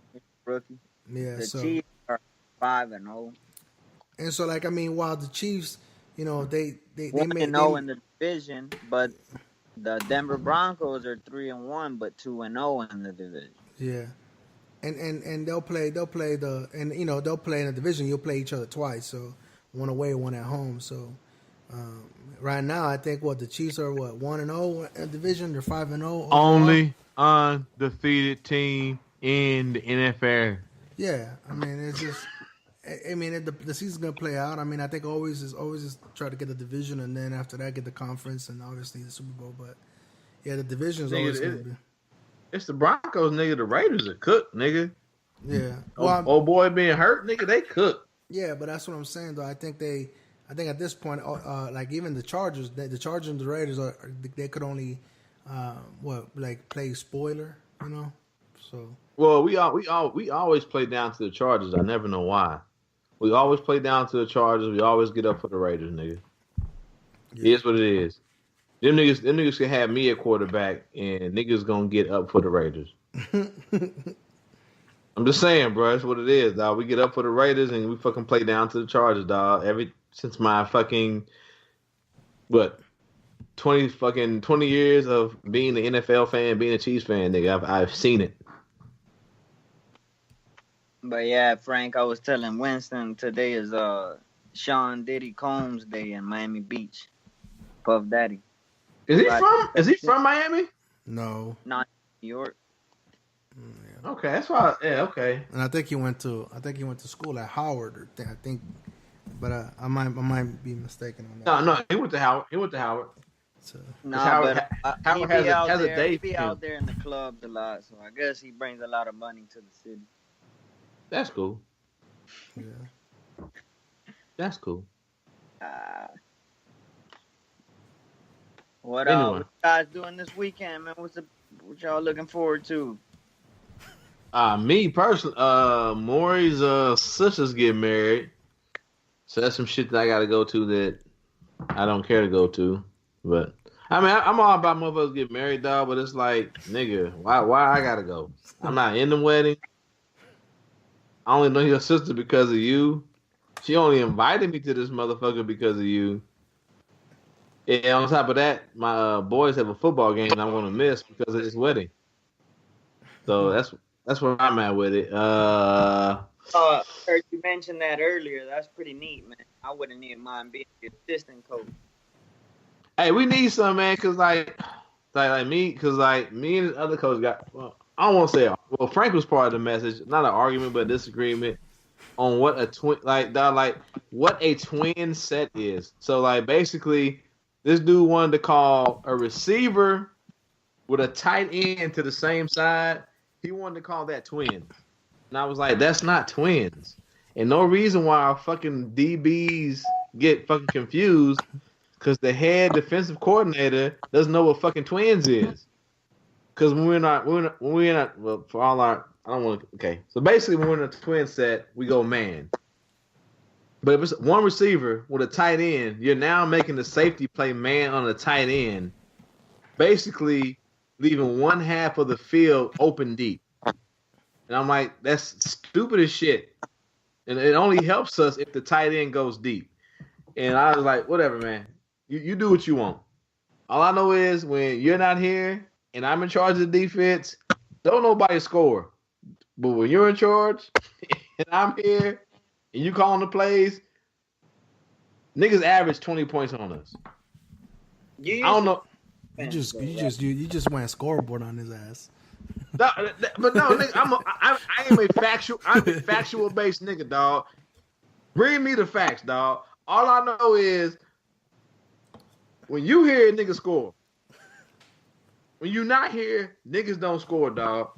Rookie. Yeah. The Chiefs are 5-0. And so, while the Chiefs, they made 1-0 in the division, but the Denver Broncos are 3-1, but 2-0 in the division. Yeah. And they'll play in the division. You'll play each other twice, so one away, one at home. So right now, I think the Chiefs are 1-0 in the division. They're 5-0. Only undefeated team in the NFL. Yeah, I mean it's just. The season's gonna play out. I mean, I think always just try to get the division, and then after that get the conference, and obviously the Super Bowl. But yeah, the division is always gonna be. It's the Broncos, nigga. The Raiders are cooked, nigga. Yeah. Well, old boy being hurt, nigga. They cooked. Yeah, but that's what I'm saying, though. I think at this point, even the Chargers, the Chargers and the Raiders they could only, play spoiler, So. Well, we always play down to the Chargers. I never know why. We always play down to the Chargers. We always get up for the Raiders, nigga. Yeah. It is what it is. Them niggas can have me at quarterback, and niggas gonna get up for the Raiders. I'm just saying, bro. That's what it is, dog. We get up for the Raiders, and we fucking play down to the Chargers, dog. Since my fucking 20 years of being an NFL fan, being a Chiefs fan, nigga, I've seen it. But yeah, Frank, I was telling Winston today is Sean Diddy Combs Day in Miami Beach. Puff Daddy. Is he from Miami? No. Not New York. Yeah. Okay, that's why. Yeah, okay. And I think he went to school at Howard. I think, but I might be mistaken on that. No, he went to Howard. So, Howard has a day. He be out there in the clubs a lot, so I guess he brings a lot of money to the city. That's cool. Yeah. That's cool. What you guys doing this weekend, man? What y'all looking forward to? Me personally, Maury's sisters get married, so that's some shit that I gotta go to that I don't care to go to. But I mean, I'm all about motherfuckers get married, dog. But it's like, nigga, why I gotta go? I'm not in the wedding. I only know your sister because of you. She only invited me to this motherfucker because of you. And on top of that, my boys have a football game I'm gonna miss because of this wedding. So that's where I'm at with it. Heard you mentioned that earlier. That's pretty neat, man. I wouldn't even mind being the assistant coach. Hey, we need some, man, cause me and this other coach got. Well, I don't want to say. Well, Frank was part of the message, not an argument, but a disagreement on what a what a twin set is. So, basically, this dude wanted to call a receiver with a tight end to the same side. He wanted to call that twins. And I was like, that's not twins. And no reason why our fucking DBs get fucking confused because the head defensive coordinator doesn't know what fucking twins is. Because when we're not, well, for all our, I don't want to, okay. So basically, when we're in a twin set, we go man. But if it's one receiver with a tight end, you're now making the safety play man on a tight end, basically leaving one half of the field open deep. And I'm like, that's stupid as shit. And it only helps us if the tight end goes deep. And I was like, whatever, man. You do what you want. All I know is when you're not here and I'm in charge of the defense, don't nobody score. But when you're in charge and I'm here and you calling the plays, niggas average 20 points on us. I don't know. You just went scoreboard on his ass. No, but no, nigga, I am a factual based nigga, dog. Bring me the facts, dog. All I know is when you hear a nigga score, when you not here, niggas don't score, dog.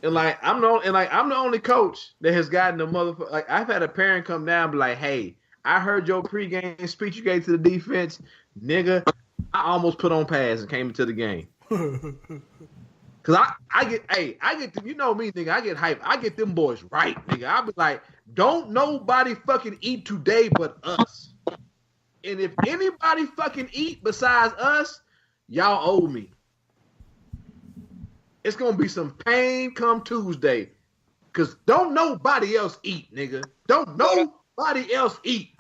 And I'm the only coach that has gotten the motherfucker. Like I've had a parent come down and be like, "Hey, I heard your pregame speech you gave to the defense, nigga. I almost put on pads and came into the game." Cause I get you know me, nigga. I get hype. I get them boys right, nigga. I be like, don't nobody fucking eat today but us. And if anybody fucking eat besides us, y'all owe me. It's gonna be some pain come Tuesday. Cause don't nobody else eat, nigga. Don't nobody else eat.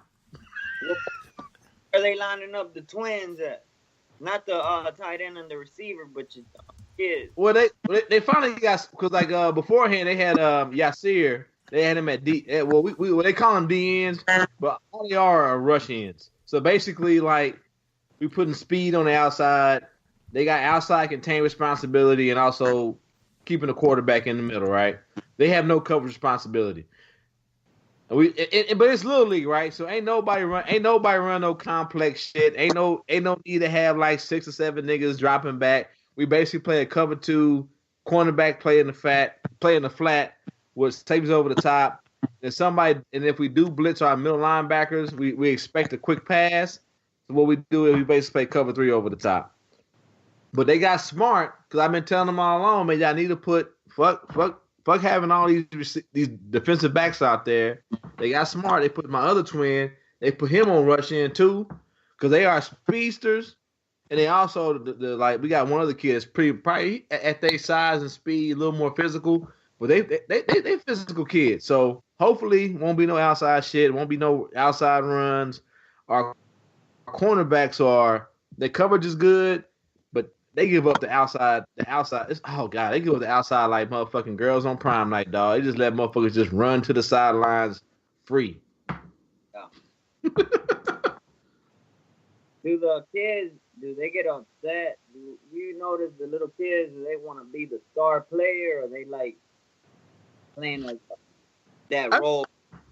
Are they lining up the twins at? Not the tight end and the receiver, but your kids. Well, they finally got because beforehand they had Yasir. They had him at D. Well, they call him D ends, but all they are rush ends. So basically, we putting speed on the outside. They got outside contain responsibility and also keeping the quarterback in the middle. Right? They have no coverage responsibility. But it's little league, right? So ain't nobody run no complex shit. Ain't no need to have 6 or 7 niggas dropping back. We basically play a cover 2, cornerback play in the flat, with tapes over the top. And if we do blitz our middle linebackers, we expect a quick pass. So what we do is we basically play cover 3 over the top. But they got smart because I've been telling them all along, man, y'all need to put fuck having all these defensive backs out there. They got smart. They put my other twin. They put him on rush in too, because they are speedsters, and they also we got one other kid that's probably at their size and speed, a little more physical, but they physical kids. So hopefully won't be no outside shit. Won't be no outside runs. Our cornerbacks their coverage is good. They give up the outside. They give up the outside like motherfucking girls on prime night, dog. They just let motherfuckers just run to the sidelines free. Yeah. Do the kids, do they get upset? Do you notice the little kids, do they want to be the star player, or they playing that role?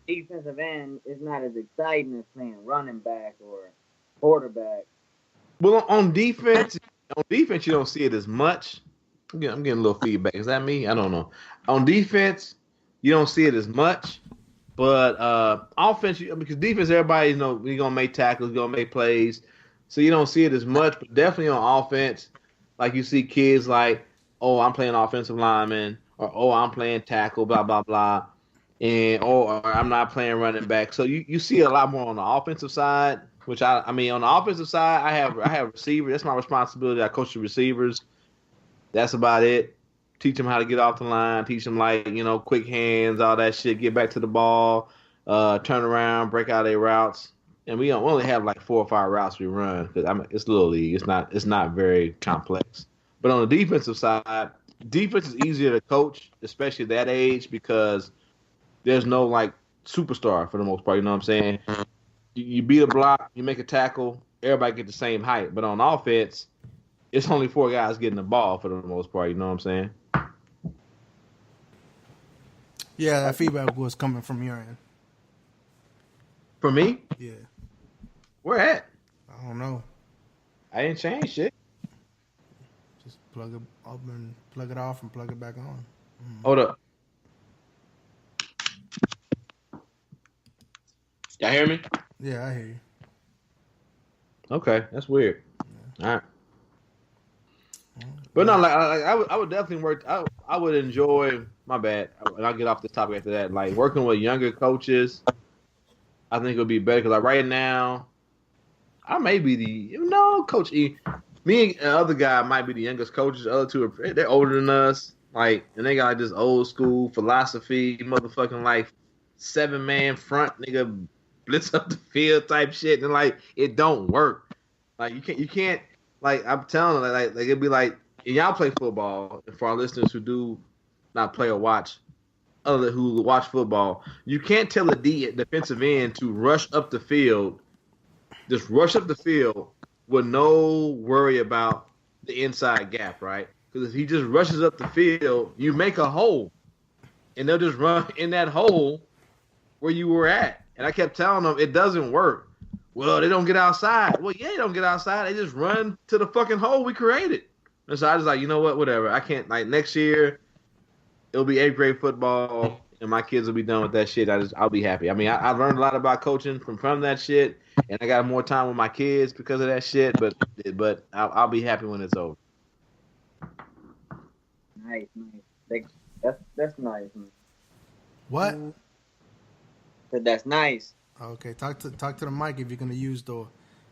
Defensive end is not as exciting as playing running back or quarterback. Well, on defense, you don't see it as much. I'm getting a little feedback. Is that me? I don't know. On defense, you don't see it as much. But offense, because defense, everybody we're going to make tackles, we're going to make plays. So you don't see it as much. But definitely on offense, you see kids I'm playing offensive lineman, or I'm playing tackle, blah, blah, blah. Or I'm not playing running back. So you see a lot more on the offensive side. Which on the offensive side, I have receivers. That's my responsibility. I coach the receivers. That's about it. Teach them how to get off the line. Teach them quick hands, all that shit. Get back to the ball, turn around, break out their routes. And we only have 4 or 5 routes we run because it's little league. It's not very complex. But on the defensive side, defense is easier to coach, especially at that age, because there's no superstar for the most part. You know what I'm saying? You beat a block, you make a tackle, everybody get the same height. But on offense, it's only 4 guys getting the ball for the most part. You know what I'm saying? Yeah, that feedback was coming from your end. For me? Yeah. Where at? I don't know. I didn't change shit. Just plug it up and plug it off and plug it back on. Hold up. Y'all hear me? Yeah, I hear you. Okay, that's weird. Yeah. All right. But no, I would definitely work. I would enjoy. My bad. And I'll get off this topic after that. Working with younger coaches, I think it would be better because right now, I may be Coach E. Me and the other guy might be the youngest coaches. The other two they're older than us. Like, and they got like this old school philosophy, motherfucking like 7-man front nigga blitz up the field type shit, and like it don't work. Like you can't like I'm telling you, like it'd be like and y'all play football. And for our listeners who do not play or watch, other who watch football, you can't tell a defensive end to rush up the field, just rush up the field with no worry about the inside gap, right? Because if he just rushes up the field, you make a hole, and they'll just run in that hole where you were at. And I kept telling them it doesn't work. Well, they don't get outside. Well, yeah, they don't get outside. They just run to the fucking hole we created. And so I was like, you know what? Whatever. I can't. Like next year, it'll be 8th grade football, and my kids will be done with that shit. I'll be happy. I mean, I learned a lot about coaching from that shit, and I got more time with my kids because of that shit. But I'll be happy when it's over. Nice. That's nice, man. What? That's nice. Okay, talk to the mic if you're gonna use the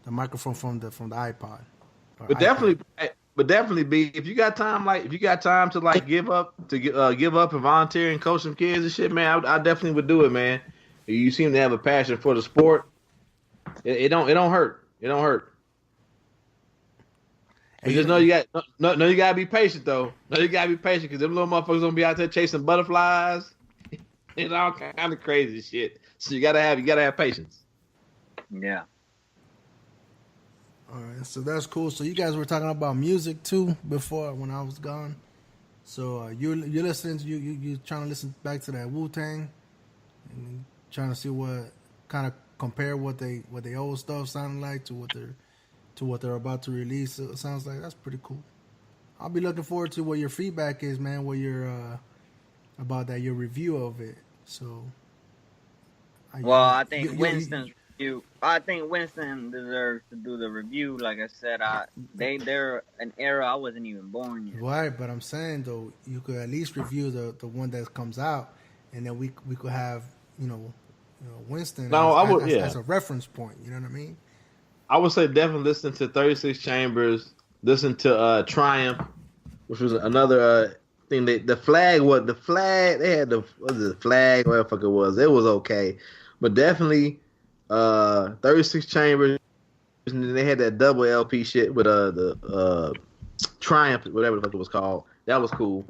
microphone from the iPod. But definitely be if you got time to like give up and volunteer and coach some kids and shit, man. I definitely would do it, man. You seem to have a passion for the sport. It don't hurt. It don't hurt. You just know you gotta be patient though. No, you gotta be patient because them little motherfuckers gonna be out there chasing butterflies and all kind of crazy shit. So you gotta have patience. Yeah. All right, so that's cool. So you guys were talking about music too before when I was gone. So you're listening to you trying to listen back to that Wu-Tang and trying to see what kind of compare what they old stuff sounded like to what they're about to release. So it sounds like that's pretty cool. I'll be looking forward to what your feedback is, man. What your about that your review of it. So. I think Winston's review. I think Winston deserves to do the review. Like I said, they're an era I wasn't even born yet. Right, but I'm saying though, you could at least review the one that comes out, and then we could have Winston as a reference point. You know what I mean? I would say definitely listen to 36 Chambers. Listen to Triumph, which was another thing. They had the flag. Whatever the flag? Whatever the fuck it was. It was okay. But definitely 36 Chambers, and then they had that double LP shit with the Triumph, whatever the fuck it was called. That was cool.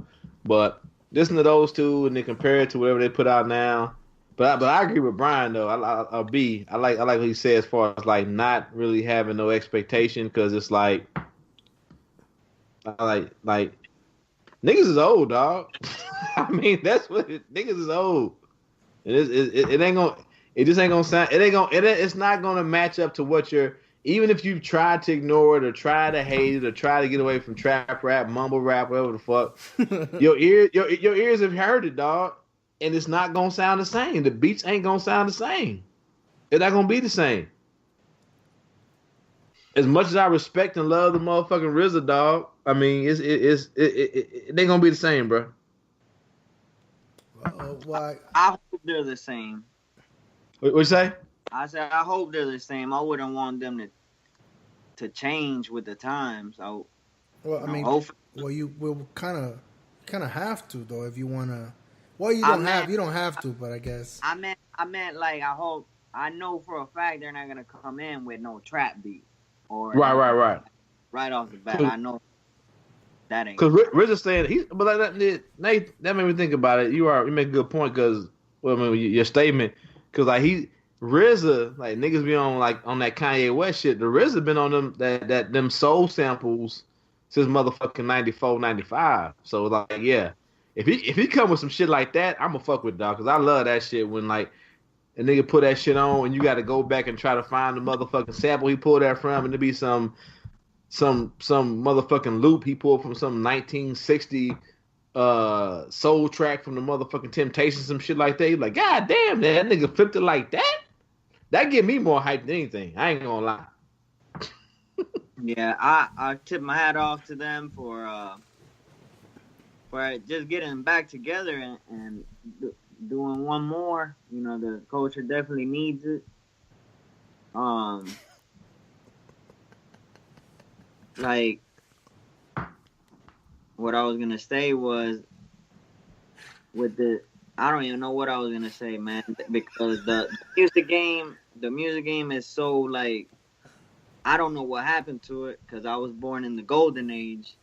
But listen to those two and then compare it to whatever they put out now. But I agree with Brian though. I like what he said as far as like not really having no expectation because it's like niggas is old, dog. I mean that's what niggas is old. It ain't gonna. It just ain't gonna sound. It's not gonna match up to what you're. Even if you try to ignore it or try to hate it or try to get away from trap rap, mumble rap, whatever the fuck, your ears have heard it, dog, and it's not gonna sound the same. The beats ain't gonna sound the same. It's not gonna be the same. As much as I respect and love the motherfucking RZA, dog, I mean, it ain't gonna be the same, bro. Why? I hope they're the same. What you say? I said I hope they're the same. I wouldn't want them to change with the times. You will kind of have to though if you wanna. Well, you don't have to, but I guess. I meant like I hope. I know for a fact they're not gonna come in with no trap beat or right. Right off the bat, I know that ain't. Because RZA saying that made me think about it. You make a good point because your statement. Cause like RZA, like niggas be on that Kanye West shit. The RZA been on them soul samples since motherfucking 94, 95. So like yeah, if he come with some shit like that, I'ma fuck with dog. Cause I love that shit when like a nigga put that shit on and you got to go back and try to find the motherfucking sample he pulled that from, and there be some motherfucking loop he pulled from some 1960. Soul track from the motherfucking Temptations, some shit like that. You're like, God damn, that nigga flipped it like that? That give me more hype than anything. I ain't gonna lie. Yeah, I tip my hat off to them for just getting back together and doing one more. You know, the culture definitely needs it. like what I was gonna say was with the I don't even know what I was gonna say, man, because the music game is so like I don't know what happened to it because I was born in the golden age,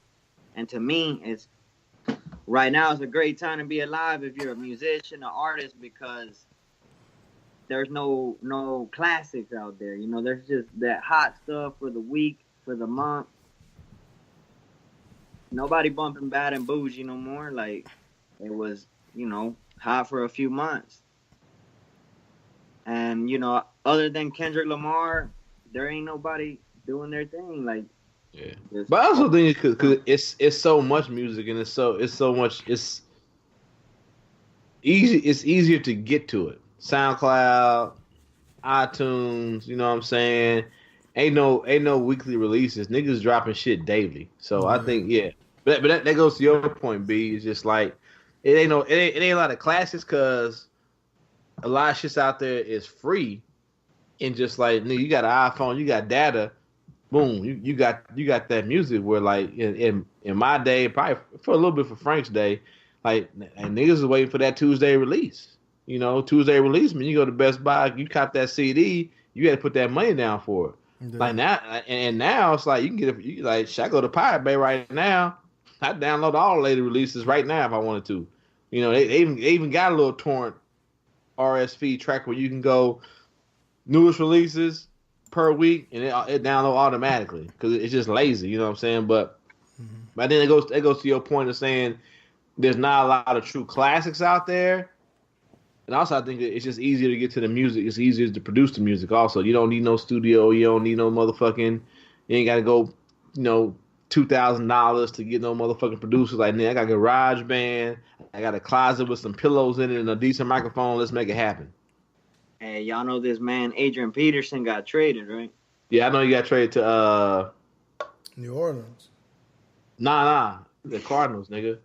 and to me, it's right now it's a great time to be alive if you're a musician, an artist, because there's no classics out there. You know, there's just that hot stuff for the week, for the month. Nobody bumping Bad and Bougie no more. Like it was, you know, hot for a few months. And you know, other than Kendrick Lamar, there ain't nobody doing their thing. Like, yeah. But I also think because it's so much music and it's so much it's easy. It's easier to get to it. SoundCloud, iTunes. You know what I'm saying? Ain't no weekly releases. Niggas dropping shit daily. So I think but that goes to your point, B. It's just like it ain't a lot of classics because a lot of shit's out there is free, and just like nigga, you got an iPhone, you got data, boom, you got that music. Where like in my day, probably for a little bit for Frank's day, like and niggas is waiting for that Tuesday release. You know, Tuesday release, man, you go to Best Buy, you cop that CD, you got to put that money down for it. Yeah. Like now, and now it's like you can get it. You like, should I go to Pirate Bay right now? I download all the later releases right now if I wanted to. You know, they even got a little torrent RSS track where you can go newest releases per week and it download automatically because it's just lazy. You know what I'm saying? But then it goes to your point of saying there's not a lot of true classics out there. And also, I think it's just easier to get to the music. It's easier to produce the music. Also, you don't need no studio. You don't need no motherfucking. You ain't got to go, you know, $2,000 to get no motherfucking producers. Like, man, I got a GarageBand. I got a closet with some pillows in it and a decent microphone. Let's make it happen. Hey, y'all know this man Adrian Peterson got traded, right? Yeah, I know he got traded to New Orleans. Nah, the Cardinals, nigga.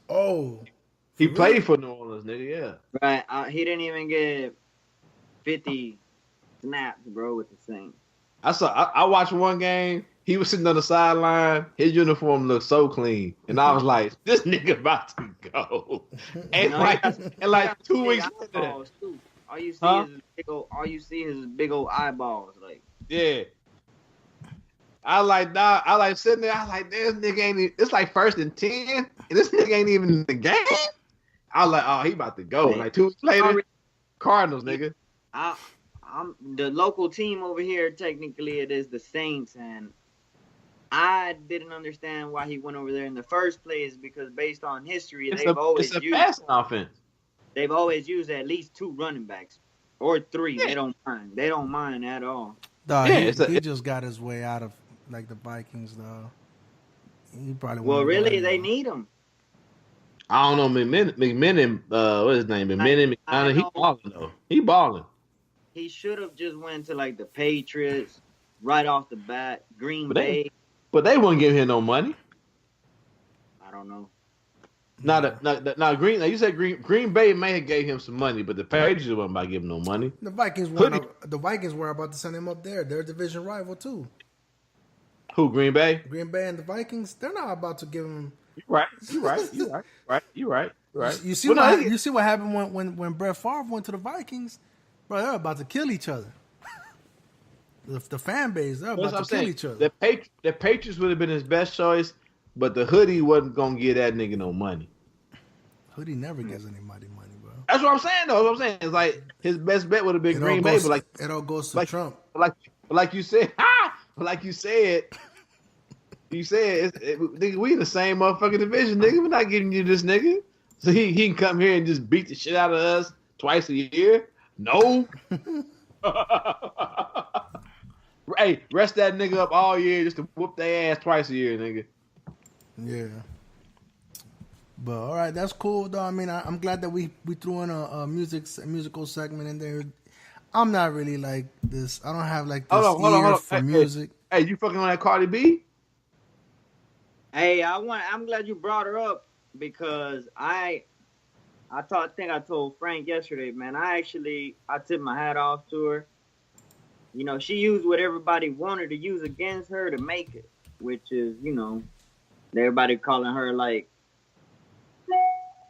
Oh. He played for New Orleans, nigga, yeah. Right. He didn't even get 50 snaps, bro, with the Saints. I watched one game. He was sitting on the sideline. His uniform looked so clean. And I was like, this nigga about to go. And like 2 weeks later. All you see is big old eyeballs. Like, yeah. I like sitting there. I like, this nigga ain't even, it's like 1st and 10. And this nigga ain't even in the game. I was like, oh, he about to go. Like 2 weeks later, Cardinals, nigga. I'm the local team over here. Technically, it is the Saints, and I didn't understand why he went over there in the first place because based on history, it's a passing offense. They've always used at least 2 running backs or 3. Yeah. They don't mind. They don't mind at all. No, he just got his way out of like the Vikings, though. He probably really, they need him. I don't know, McMillan. What's his name? McMillan. He balling though. He balling. He should have just went to like the Patriots right off the bat. Green Bay. But they wouldn't give him no money. I don't know. Now Green. Now you said Green Bay may have gave him some money, but the Patriots wasn't about to give him no money. The Vikings were about to send him up there. They're a division rival too. Who, Green Bay? Green Bay and the Vikings. They're not about to give him. You're right. You see what happened when Brett Favre went to the Vikings, bro? They're about to kill each other. The fan base, they're about to kill each other. The Patriots would have been his best choice, but the hoodie wasn't gonna give that nigga no money. Hoodie never gives anybody money, bro. That's what I'm saying, though. That's what I'm saying. It's like his best bet would have been Green Bay, but like it all goes to Trump. Like you said, nigga, we in the same motherfucking division, nigga. We're not giving you this nigga. So he can come here and just beat the shit out of us twice a year? No. Hey, rest that nigga up all year just to whoop their ass twice a year, nigga. Yeah. But all right, that's cool though. I mean, I'm glad that we threw in a musical segment in there. I'm not really like this. I don't have like this hold on. For music. Hey, you fucking on that Cardi B? Hey, I'm glad you brought her up because I think I told Frank yesterday, man. I tipped my hat off to her. You know, she used what everybody wanted to use against her to make it. which is, everybody calling her like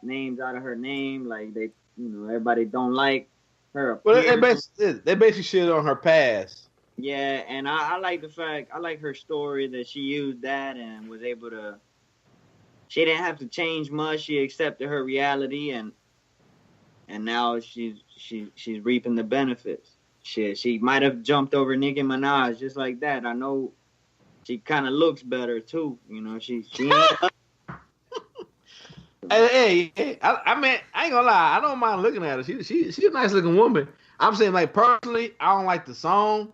names out of her name, like they, everybody don't like her Well, appearance. they basically shit on her past. Yeah, and I like the fact, I like her story that she used that and was able to. She didn't have to change much. She accepted her reality, and now she's reaping the benefits. She might have jumped over Nicki Minaj just like that. I know she kind of looks better too. She ain't. Hey, I mean, I ain't gonna lie. I don't mind looking at her. She's a nice looking woman. I'm saying, like, personally, I don't like the song,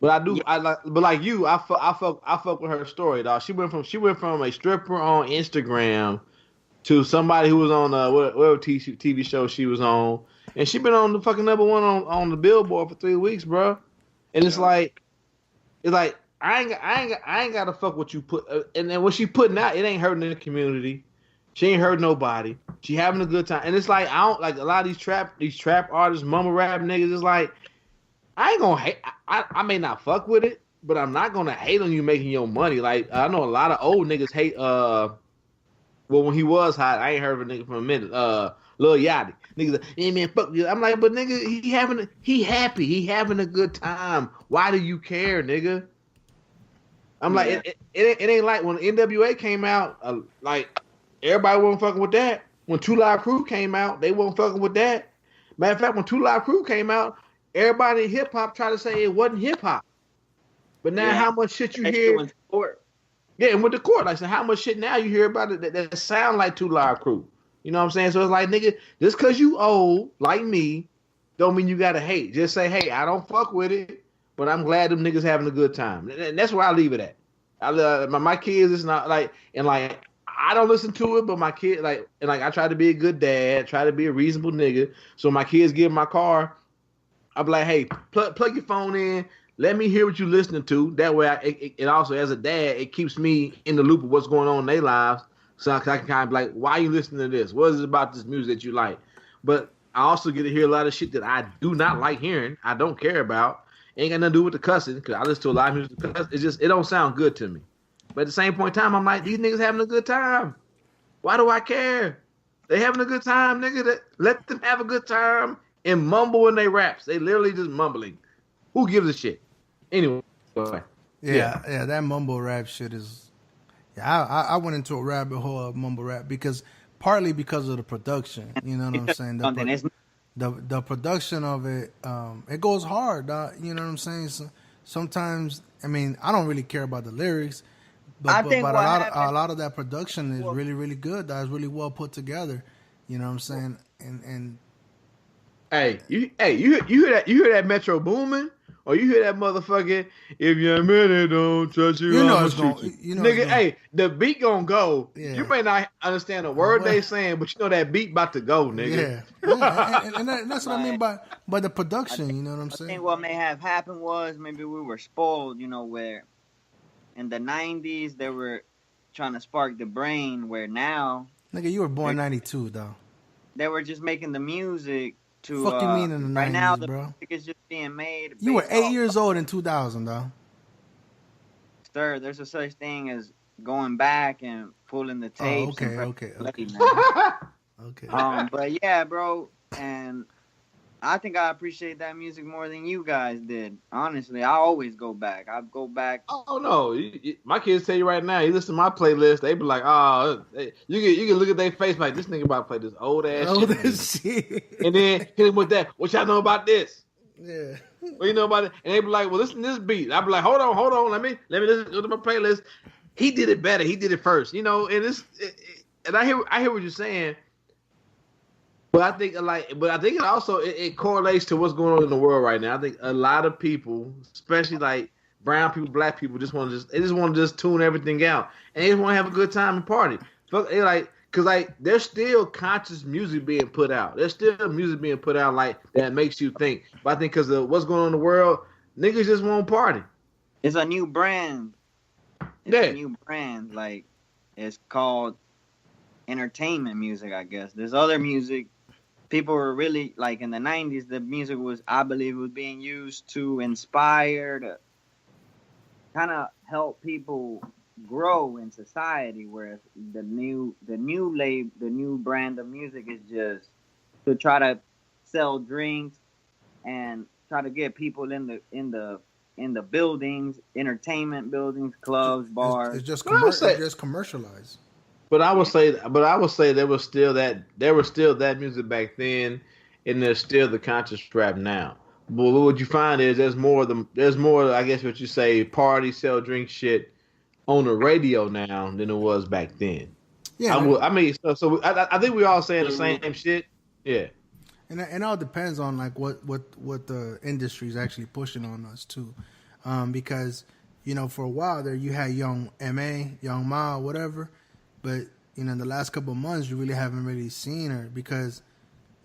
but I do. Yeah. But like you, I fuck with her story, dog. She went from a stripper on Instagram to somebody who was on whatever TV show she was on, and she been on the fucking number one on the Billboard for 3 weeks, bro. And it's like I ain't gotta fuck what you put, and then what she putting out, it ain't hurting the community. She ain't hurt nobody. She having a good time, and it's like I don't like a lot of these trap artists, mumble rap niggas. It's like I ain't gonna hate. I may not fuck with it, but I'm not gonna hate on you making your money. Like I know a lot of old niggas hate. Well, when he was hot, I ain't heard of a nigga for a minute. Lil Yachty, niggas like, hey man, fuck you. I'm like, but nigga, he happy, he having a good time. Why do you care, nigga? I'm like, it ain't like when NWA came out, like. Everybody wasn't fucking with that. When 2 Live Crew came out, they wasn't fucking with that. Matter of fact, when 2 Live Crew came out, everybody in hip hop tried to say it wasn't hip hop. But now, how much shit you hear? Yeah, and with the court, like, so how much shit now you hear about it that sound like 2 Live Crew? You know what I'm saying? So it's like, nigga, just because you old like me, don't mean you gotta hate. Just say, hey, I don't fuck with it, but I'm glad them niggas having a good time. And that's where I leave it at. My kids is not like, and like. I don't listen to it, but my kid I try to be a good dad, try to be a reasonable nigga. So my kids get in my car, I'm like, hey, plug your phone in, let me hear what you're listening to. That way, it also as a dad, it keeps me in the loop of what's going on in their lives, so I can kind of be like, why are you listening to this? What is it about this music that you like? But I also get to hear a lot of shit that I do not like hearing, I don't care about. Ain't got nothing to do with the cussing, because I listen to a lot of music. It don't sound good to me. But at the same point in time, I'm like, these niggas having a good time. Why do I care? They having a good time, nigga. Let them have a good time and mumble in their raps. They literally just mumbling. Who gives a shit? Anyway. Yeah, that mumble rap shit is... Yeah, I went into a rabbit hole of mumble rap partly because of the production. You know what I'm saying? The production of it, it goes hard. You know what I'm saying? So, sometimes, I mean, I don't really care about the lyrics, but a lot of that production is really, really good. That's really well put together. You know what I'm saying? And you hear that Metro booming, or you hear that motherfucking if your minute don't touch you, I'ma shoot you. Nigga, hey, the beat gonna go. Yeah. You may not understand a word they saying, but you know that beat about to go, nigga. Yeah, and that's what I mean by the production. You know what I'm saying? I think what may have happened was maybe we were spoiled. Where in the 90s, they were trying to spark the brain, where now... Nigga, you were born 92, though. They were just making the music to... Fuck you mean in the 90s, right now, the bro? music is just being made... You were 8 years old in 2000, though. Sir, there's a such thing as going back and pulling the tapes. Okay. Okay. But yeah, bro, and... I think I appreciate that music more than you guys did. Honestly, I always go back. I go back. Oh no, my kids tell you right now. You listen to my playlist, they be like, "Oh, you can look at their face like this nigga about to play this old ass shit." And then hit him with that. What y'all know about this? Yeah. What you know about it? And they be like, "Well, listen to this beat." I be like, "Hold on. Let me listen to my playlist." He did it better. He did it first. And and I hear what you're saying. But I think it also it correlates to what's going on in the world right now. I think a lot of people, especially like brown people, black people, just want to tune everything out, and they just want to have a good time and party. Because there's still conscious music being put out. There's still music being put out like that makes you think. But I think because of what's going on in the world, niggas just want to party. It's a new brand. A new brand. Like, it's called entertainment music, I guess. There's other music. People were really, like, in the 90s, the music was, I believe, was being used to inspire, kind of help people grow in society, whereas the new brand of music is just to try to sell drinks and try to get people in the buildings, entertainment buildings, clubs, bars. It's just Say, just commercialized. but I would say there was still that music back then, and there's still the conscious rap now. But what you find is there's more I guess what you say party sell drink shit on the radio now than it was back then. Yeah, I mean, I think we all saying the same shit. Yeah, and it all depends on like what the industry is actually pushing on us too, because for a while there you had Young Ma, Young Ma, whatever, but in the last couple of months you really haven't really seen her because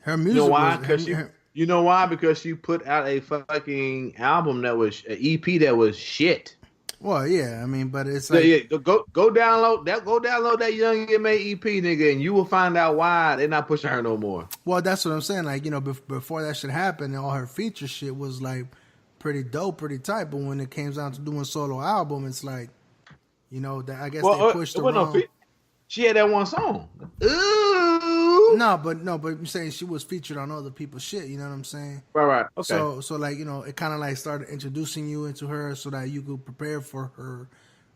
her music. You know why? You know why? Because she put out a fucking album that was an EP that was shit. Well, yeah, I mean, but it's like go download that Young Ma EP, nigga, and you will find out why they're not pushing her no more. Well, that's what I'm saying. Like before that shit happened, all her feature shit was like pretty dope, pretty tight. But when it came down to doing solo album, it's like that I guess they pushed her wrong. She had that one song. Ooh. No, but I'm saying she was featured on other people's shit. You know what I'm saying? Right. Okay. So like it kind of like started introducing you into her so that you could prepare for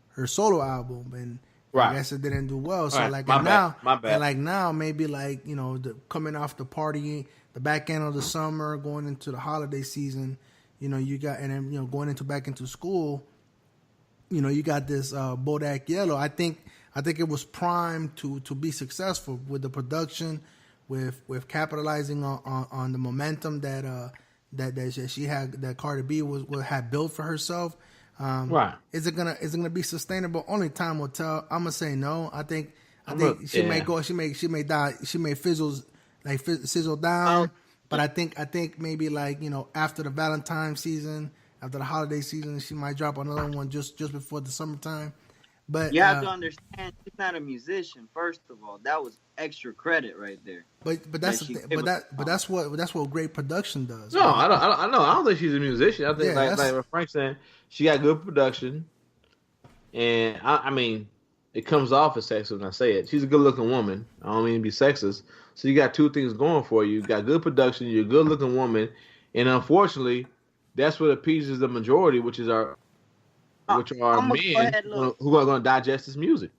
her solo album, and right. I guess it didn't do well. So right. like my now, bad. And like now, maybe like coming off the party, the back end of the summer, going into the holiday season, you got, and then going back into school, you got this Bodak Yellow. I think it was primed to be successful with the production, with capitalizing on the momentum that she had, that Cardi B had built for herself. Right? Is it gonna be sustainable? Only time will tell. I'm gonna say no. I think she may go. She may die. She may sizzle down. But I think maybe like after the Valentine's season, after the holiday season, she might drop another one just before the summertime. But you have to understand, she's not a musician. First of all, that was extra credit right there. But that's the thing. But that's what great production does. No, right? I don't think she's a musician. I think like what Frank's saying, she got good production, and I mean, it comes off as sexist when I say it. She's a good looking woman. I don't mean to be sexist. So you got two things going for you. You got good production. You're a good looking woman, and unfortunately, that's what appeases the majority, which are men who are going to digest this music.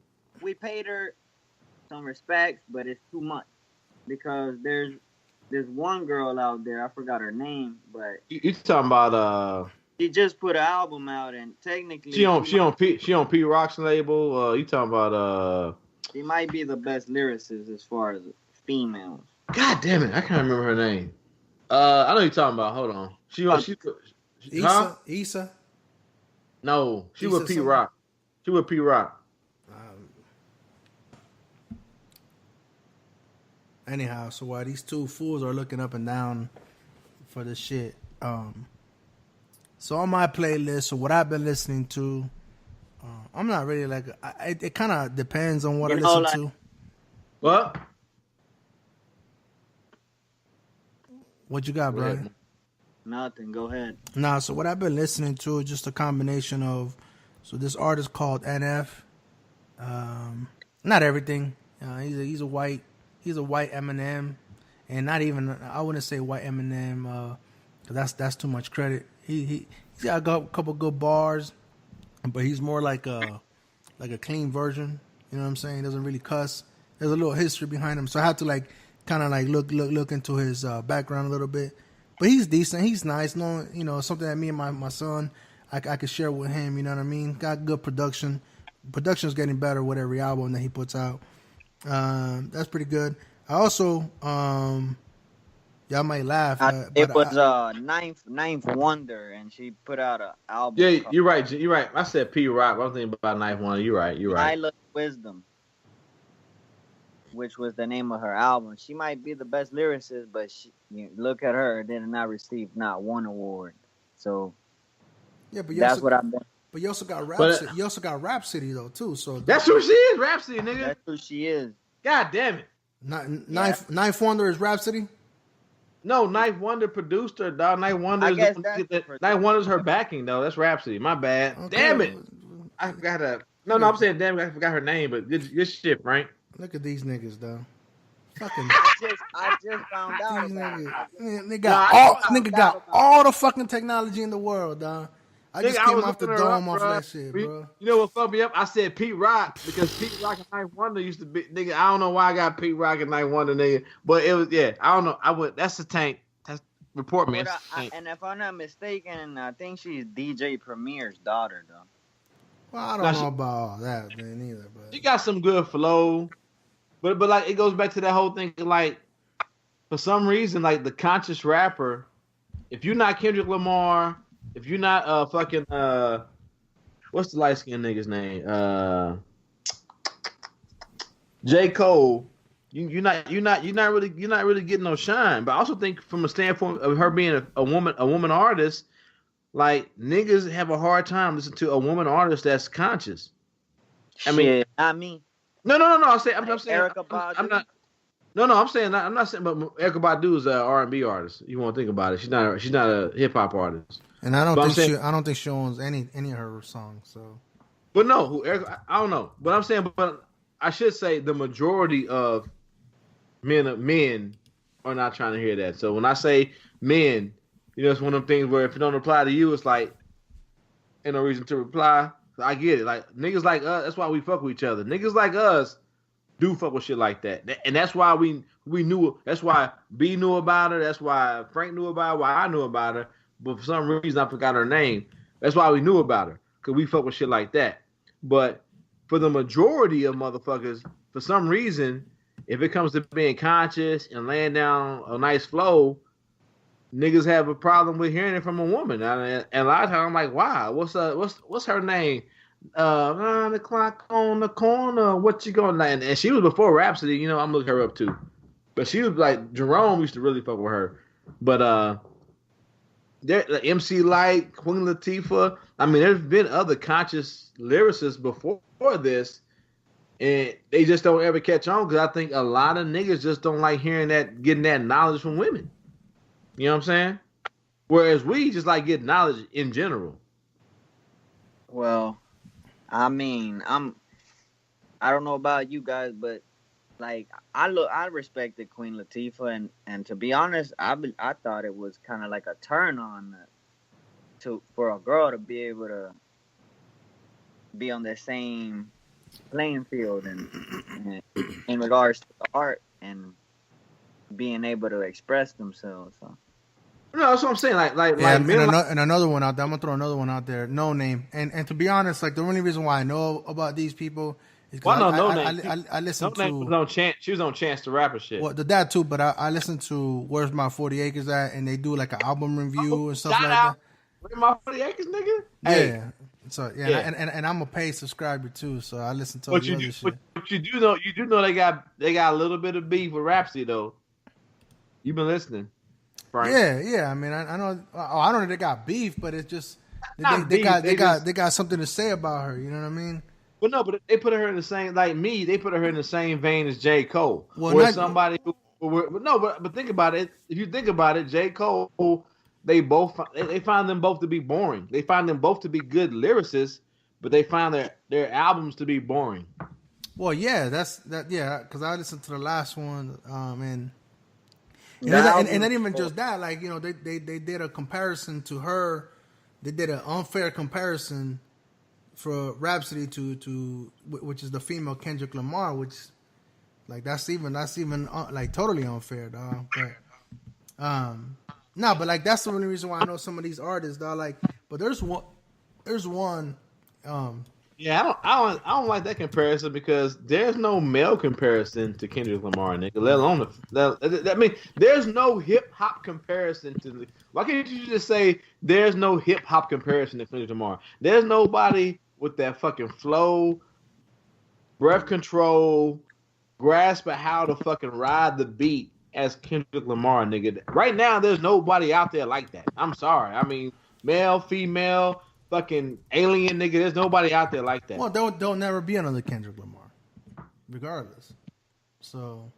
We paid her some respect, but it's too much because there's one girl out there. I forgot her name, but you talking about she just put an album out, and technically she on P Rock's label. You talking about she might be the best lyricist as far as females. God damn it, I can't remember her name. I know you're talking about. Hold on, Issa. No, she was P Rock. She was P Rock. Anyhow, so while these two fools are looking up and down for this shit, so on my playlist, so what I've been listening to, I'm not really like it kind of depends on what I listen to. What? What you got, bro? Nothing. Go ahead. Nah, so what I've been listening to is just a combination of, so this artist called NF. Not everything. He's a white Eminem, and not even, I wouldn't say white Eminem, cause that's too much credit. He's got a couple good bars, but he's more like a clean version. You know what I'm saying? He doesn't really cuss. There's a little history behind him, so I have to like kind of like look into his background a little bit. But he's decent. He's nice. No, something that me and my son, I could share with him. You know what I mean? Got good production. Production's getting better with every album that he puts out. That's pretty good. I also, y'all might laugh. It was Ninth Wonder, and she put out an album. Yeah, you're right. You're right. I said P Rock. I was thinking about Ninth Wonder. You're right. I Love Wisdom, which was the name of her album. She might be the best lyricist, but look at her, did not receive not one award. So yeah, but that's what I've been. But you also got Rhapsody. You also got Rhapsody though too. So that's who she is, Rhapsody, nigga. That's who she is. God damn it. Ninth Wonder is Rhapsody. No, Knife Wonder produced her, dog. Knife Wonder I is guess the that's one Knife Wonder's her backing though. That's Rhapsody. My bad. Okay, Damn it. I forgot her. No, I'm saying damn it, I forgot her name, but good shit, Frank. Look at these niggas though. Fucking I just found out these about niggas. it. They No, got I nigga got all the fucking technology in the world, dog. I Nigga, just I came was off the looking her dome up, off bro. that shit, bro. You know what fucked me up? I said Pete Rock because Pete Rock and Knife Wonder used to be nigga. I don't know why I got Pete Rock and Knife Wonder, nigga. But it was I don't know. I would. That's the tank. That's report me. And if I'm not mistaken, I think she's DJ Premier's daughter, though. Well, I don't know about all that, man, either. But she got some good flow, but like it goes back to that whole thing. Like for some reason, like the conscious rapper, if you're not Kendrick Lamar, if you're not fucking what's the light skinned nigga's name? J. Cole. You're not really getting no shine. But I also think from a standpoint of her being a woman artist, like niggas have a hard time listening to a woman artist that's conscious. I mean, not me. No. I'm saying Erykah Badu. I'm not. No, I'm saying I'm not saying. But Erykah Badu is an R&B artist. You want to think about it? She's not a hip hop artist. And I don't think she owns any of her songs. So, but no, I don't know. But I'm saying, but I should say the majority of men are not trying to hear that. So when I say men, it's one of them things where if it don't apply to you, it's like ain't no reason to reply. I get it. Like niggas like us, that's why we fuck with each other. Niggas like us do fuck with shit like that, and that's why we knew. That's why B knew about her. That's why Frank knew about her. Why I knew about her. But for some reason I forgot her name. That's why we knew about her, because we fuck with shit like that. But for the majority of motherfuckers, for some reason, if it comes to being conscious and laying down a nice flow, niggas have a problem with hearing it from a woman. And a lot of times I'm like, wow, what's her name? 9 o'clock on the corner. What you going to? And she was before Rhapsody. I'm looking her up too. But she was like Jerome used to really fuck with her. But MC Light, Queen Latifah. I mean, there's been other conscious lyricists before this, and they just don't ever catch on because I think a lot of niggas just don't like hearing that, getting that knowledge from women. You know what I'm saying? Whereas we just like get knowledge in general. Well, I mean, I don't know about you guys, but like I respected Queen Latifah, and to be honest, I thought it was kind of like a turn on for a girl to be able to be on the same playing field and in regards to the art and being able to express themselves. So. No, that's what I'm saying. And another one out there. I'm gonna throw another one out there. No Name. And to be honest, like the only reason why I know about these people is because I listened to. No Name was on Chance. She was on Chance the Rapper shit. Well, that too. But I listened to Where's My 40 Acres At, and they do like an album review and stuff like that. Where's My 40 Acres, nigga? Yeah. Hey. So and I'm a paid subscriber too, so I listen to all the other shit. But you do know they got a little bit of beef with Rhapsody though. You've been listening. Frank. Yeah. I mean, I know. I don't know they got beef, but it's just they got something to say about her. You know what I mean? But no, but they put her in the same They put her in the same vein as J. Cole. Well, where somebody but think about it. If you think about it, J. Cole, they find them both to be boring. They find them both to be good lyricists, but they find their albums to be boring. Well, yeah, because I listened to the last one, and not even just that. Like they did a comparison to her. They did an unfair comparison for Rhapsody to which is the female Kendrick Lamar, which like that's even like totally unfair, dog. But no, but like that's the only reason why I know some of these artists, dog. Like, but there's one. Yeah, I don't like that comparison because there's no male comparison to Kendrick Lamar, nigga. Let alone I mean, there's no hip hop comparison to. Why can't you just say there's no hip hop comparison to Kendrick Lamar? There's nobody with that fucking flow, breath control, grasp of how to fucking ride the beat as Kendrick Lamar, nigga. Right now, there's nobody out there like that. I'm sorry. I mean, male, female. Fucking alien nigga, there's nobody out there like that. Well, there'll never be another Kendrick Lamar, regardless. So,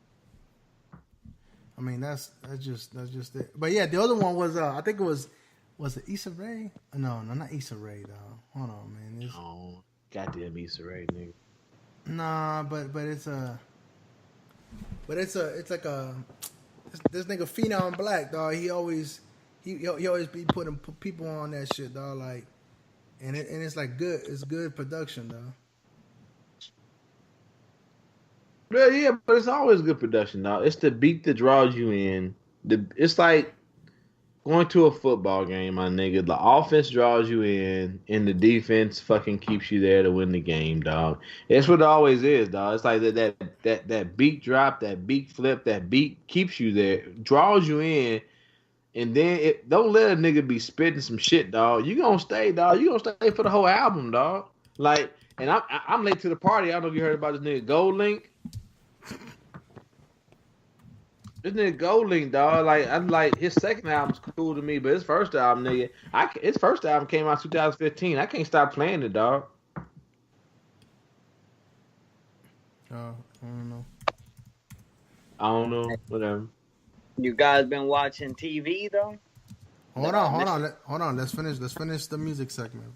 I mean, that's just it. But yeah, the other one was I think it was it Issa Rae? No, not Issa Rae though. Hold on, man. Oh, goddamn Issa Rae, nigga. Nah, but it's like a this nigga Phenom Black, dog. He always be putting people on that shit, dog. Like, and it's like good. It's good production, though. Yeah, but it's always good production, dog. It's the beat that draws you in. It's like going to a football game, my nigga. The offense draws you in, and the defense fucking keeps you there to win the game, dog. That's what it always is, dog. It's like that beat drop, that beat flip, that beat keeps you there, draws you in, and then don't let a nigga be spitting some shit, dog. You gonna stay, dog. You gonna stay for the whole album, dog. Like, and I'm late to the party. I don't know if you heard about this nigga Gold Link. This nigga Gold Link, dog. Like, I like his second album's cool to me, but his first album, nigga, his first album came out 2015. I can't stop playing it, dog. I don't know. I don't know. Whatever. You guys been watching TV though? Hold on. Let's finish the music segment.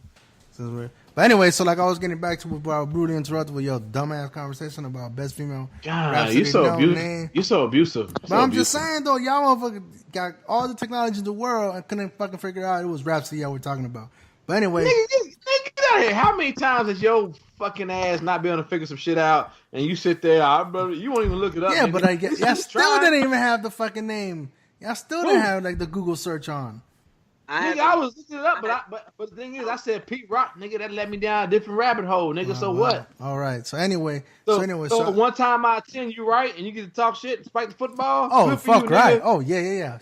But anyway, so like I was getting back to what I was brutally interrupted with your dumbass conversation about best female. God, you so abusive. You're so abusive. But I'm just saying though, y'all motherfuckers got all the technology in the world and couldn't fucking figure out it was Rhapsody y'all were talking about. But anyway, nigga, get out of here. How many times has your fucking ass not be able to figure some shit out and you sit there, brother, you won't even look it up? Yeah, nigga. But I guess y'all still didn't even have the fucking name. Y'all still didn't have like the Google search on. I was looking it up, but the thing is, I said Pete Rock, nigga, that led me down a different rabbit hole, nigga. So what? All right. So anyway, so one time out of 10, you right, and you get to talk shit despite the football. Oh fuck, right? Nigga. Oh yeah.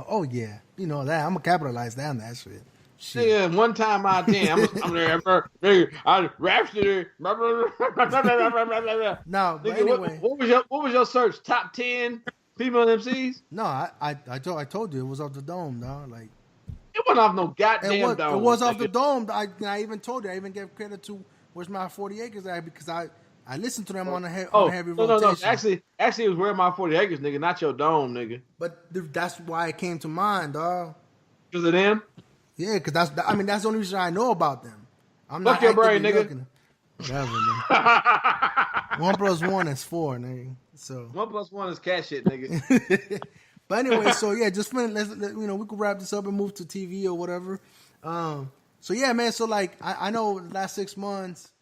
Oh yeah. You know that I'm gonna capitalize down that shit. Nigga, one time out of 10, I'm there, nigga. I Rhapsody. No, but anyway, what was your search? Top 10 female MCs? No, I told you it was off the dome, dog. Like. It wasn't off no goddamn dome. It was off the dome. I even told you. I even gave credit to Where's My 40 Acres at because I listened to them on a heavy rotation. No. Actually, it was Where My 40 Acres, nigga, not your dome, nigga. But that's why it came to mind, dog. Because of them? Yeah, because that's the only reason I know about them. I'm Fuck not your brain, nigga. Looking. Whatever, nigga. 1 + 1 is 4, nigga. So 1 + 1 is cat shit, nigga. But anyway, so yeah, just let's we could wrap this up and move to TV or whatever. So yeah, man. So like, I know the last 6 months,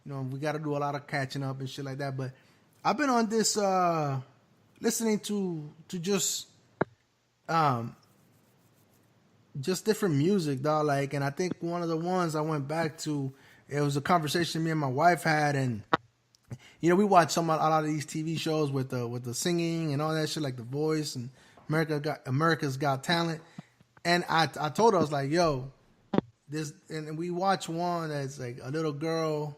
we got to do a lot of catching up and shit like that. But I've been on this listening to just different music, dog. Like, and I think one of the ones I went back to, it was a conversation me and my wife had, and we watch a lot of these TV shows with the singing and all that shit, like The Voice and America's Got Talent. And I told her, I was like, yo, this, and we watched one that's like a little girl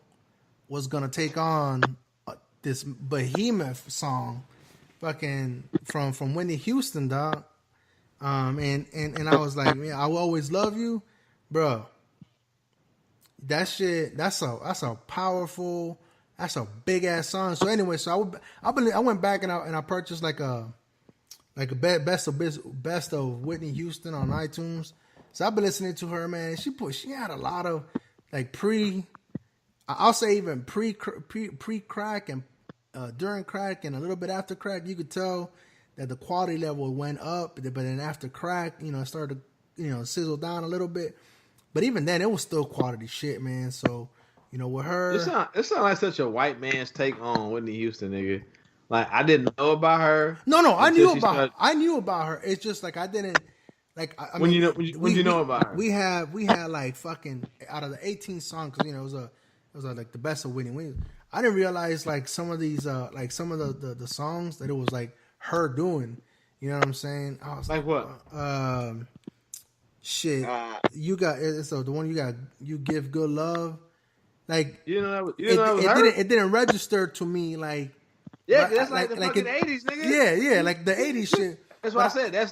was gonna take on this behemoth song, fucking from Whitney Houston, dog. And I was like, man, I will always love you, bro. That shit, that's a powerful, that's a big ass song. So anyway, I went back and I purchased like a best of Whitney Houston on iTunes. So I've been listening to her, man. She had a lot of like I'll say even pre crack and during crack and a little bit after crack. You could tell that the quality level went up, but then after crack, it started to sizzle down a little bit. But even then, it was still quality shit, man. So with her, it sound like such a white man's take on Whitney Houston, nigga. Like, I didn't know about her. No, I knew about her. It's just like I didn't like. When you know about her, we had like fucking out of the 18 songs, because it was like the best of Whitney. I didn't realize like some of these like some of the songs that it was like her doing. You know what I'm saying? I was like what? Shit, you got so the one you give good love. Like it didn't register to me like. Yeah, that's like the fucking 80s, nigga. Yeah, like the 80s shit. That's what I said. That's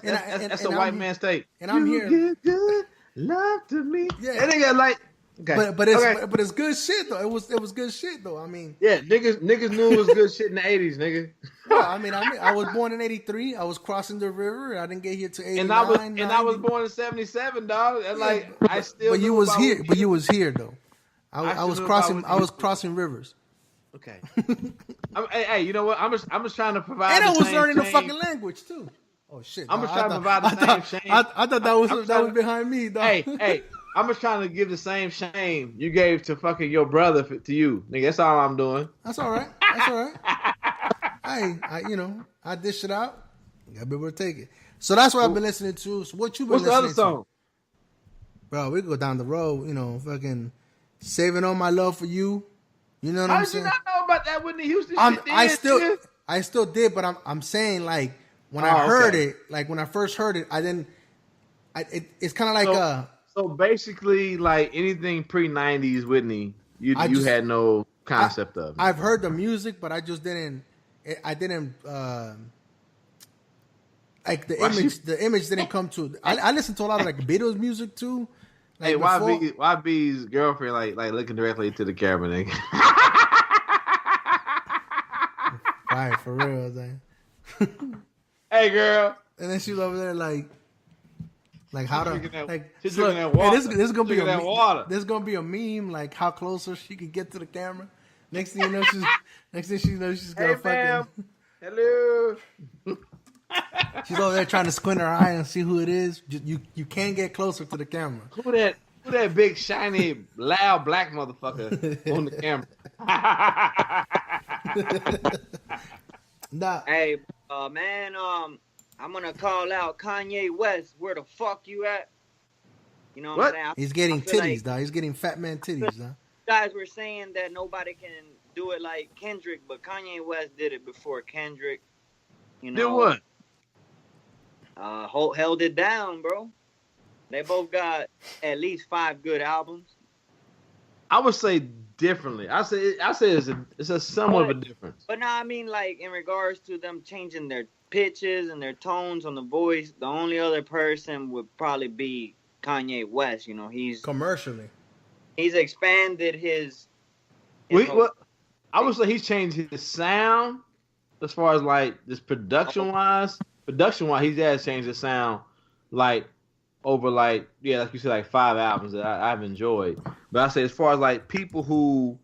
a white man's take. And I'm here. Give good love to me. Yeah. That nigga Okay. But it's good shit though. It was good shit though. I mean, yeah, niggas knew it was good shit in the 80s, nigga. Well, I mean, I was born in '83. I was crossing the river. I didn't get here to '89. And I was born in '77, dog. And I still. But you was here. But you was here though. I was crossing. I was crossing rivers. Okay. Hey, you know what? I'm just trying to provide. And I was learning the fucking language too. Oh shit! I'm just trying to provide the same shame. I thought that was behind me, dog. Hey, I'm just trying to give the same shame you gave to fucking your brother to you, nigga. That's all I'm doing. That's all right. Hey, I dish it out. You gotta be able to take it. So that's what I've been listening to. So what you been listening to? What's the other song? Bro, we go down the road, fucking Saving All My Love for You. You know what I'm saying? How did you not know about that Whitney Houston shit? I still did, but I'm saying like when I heard it, like when I first heard it, it's kind of like So basically, like anything pre-90s Whitney, you had no concept of. I've heard the music, but I just didn't. I didn't like the image. The image didn't come to. I listened to a lot of like Beatles music too. Like hey, YB's girlfriend like looking directly to the camera, nigga. Right, for real, man. Hey, girl. And then she's over there like how to she's drinking that water. Hey, this is gonna be a water. This is gonna be a meme, like how closer she can get to the camera. Next thing you know, she's gonna fucking. Ma'am. Hello. She's over there trying to squint her eye and see who it is. You can't get closer to the camera. Who that big shiny loud black motherfucker on the camera? Nah. Hey, man, I'm gonna call out Kanye West. Where the fuck you at? You know what I'm saying? He's getting titties, dog. He's getting fat man titties, dog. Guys were saying that nobody can do it like Kendrick, but Kanye West did it before Kendrick. You know, did what? Held it down, bro. They both got at least 5 good albums. I would say differently. I say it's a somewhat of a difference. But no, I mean like in regards to them changing their pitches and their tones on the voice, the only other person would probably be Kanye West. You know, he's expanded his I would say he's changed his sound as far as like this production wise, he has changed his sound like over like like you said, like 5 albums that I've enjoyed. But I say as far as like people who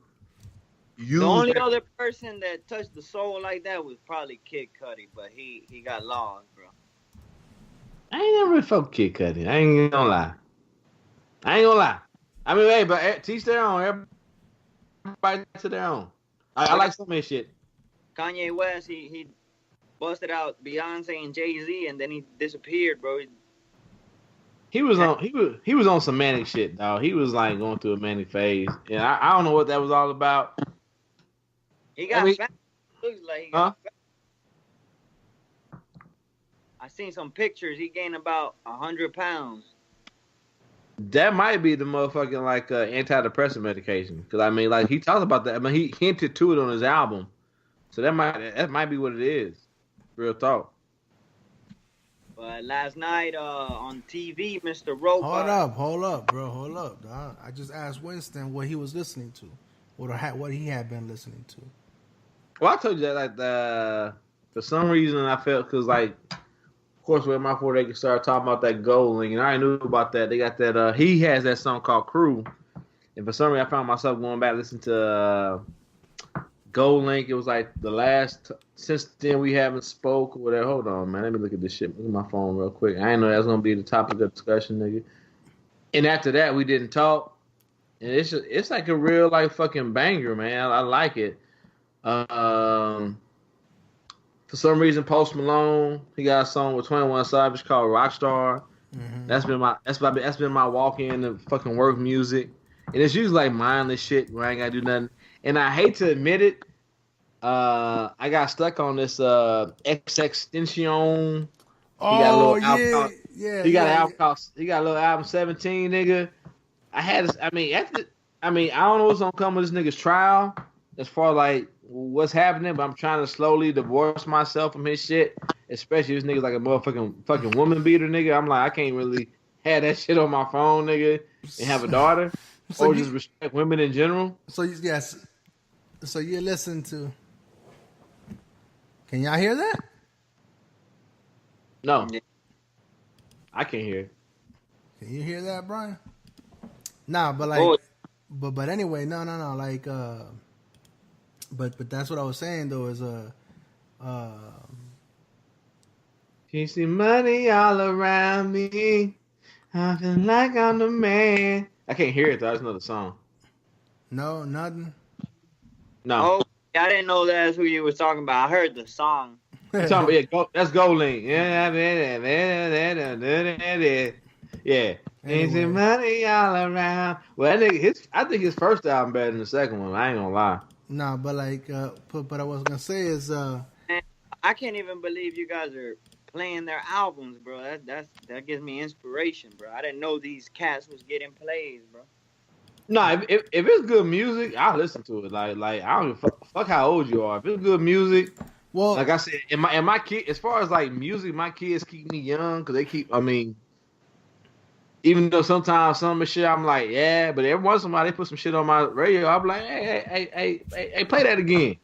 use the only other person that touched the soul like that was probably Kid Cudi, but he got lost, bro. I ain't never really fucked Kid Cudi. I ain't gonna lie. I mean, hey, but teach their own. Everybody to their own. I like some of this shit. Kanye West, he busted out Beyonce and Jay-Z, and then he disappeared, bro. He was on some manic shit, dog. He was like going through a manic phase, and I don't know what that was all about. He got fat. Looks like he got fat. I seen some pictures. He gained about 100 pounds. That might be the motherfucking like antidepressant medication, because I mean, like he talked about that. I mean, he hinted to it on his album, so that might be what it is. Real talk. But last night on TV, Mr. Robot. Hold up, bro. Hold up, dog. I just asked Winston what he was listening to, what he had been listening to. Well, I told you that like for some reason I felt because like. Of course, with my 4 they can start talking about that Gold Link, and I knew about that. They got that. He has that song called "Crew," and for some reason, I found myself going back listening to Gold Link. It was like the last. Since then, we haven't spoke or whatever. Hold on, man. Let me look at this shit. Look at my phone real quick. I didn't know that was gonna be the topic of discussion, nigga. And after that, we didn't talk, and it's like a real like fucking banger, man. I like it. For some reason, Post Malone, he got a song with 21 Savage called Rockstar. Mm-hmm. That's been my walk in the fucking work music, and it's usually like mindless shit where I ain't gotta do nothing. And I hate to admit it, I got stuck on this XXXTentacion. Oh yeah. He got a little album 17, nigga. I don't know what's gonna come with this nigga's trial as far as like what's happening, but I'm trying to slowly divorce myself from his shit, especially this nigga's like a motherfucking fucking woman beater, nigga. I'm like, I can't really have that shit on my phone, nigga, and have a daughter. So just respect women in general. So yes. So you listen to. Can y'all hear that? No, I can't hear it. Can you hear that, Brian? Nah, but like, but anyway, no, like, but that's what I was saying though is You see money all around me. I feel like I'm the man. I can't hear it though. I just know the song. no, nothing. No. Oh, I didn't know that's who you was talking about. I heard the song. You're talking about, that's Goldlink. Yeah. Yeah. Easy Anyway, money all around. Well, I think his first album better than the second one. I ain't gonna lie. nah, but like, but I was gonna say is Man, I can't even believe you guys are playing their albums, bro. That gives me inspiration, bro. I didn't know these cats was getting plays, bro. No, if it's good music, I'll listen to it. Like I don't give a fuck how old you are. If it's good music, well, like I said, and my kid, as far as like music, my kids keep me young because they keep. I mean, even though sometimes some of the shit I'm like, yeah, but every once in a while they put some shit on my radio. I'm like, hey, play that again,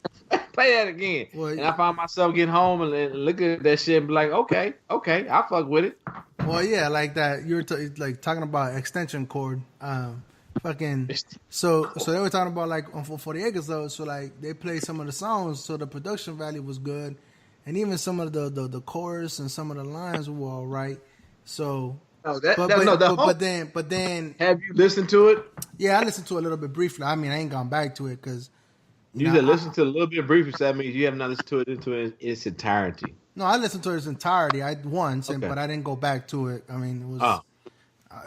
play that again. Well, and I find myself getting home and look at that shit and be like, okay, I fuck with it. well, yeah, like that. You're like talking about extension cord. Fucking so they were talking about like on 40 Acres though, so like they played some of the songs, so the production value was good, and even some of the chorus and some of the lines were all right. So but then have you listened to it? Yeah, I listened to it a little bit briefly. I mean, I ain't gone back to it because you said listen to a little bit briefly. So that means you have not listened to it in its entirety. No, I listened to its entirety. I once, okay. but I didn't go back to it. I mean,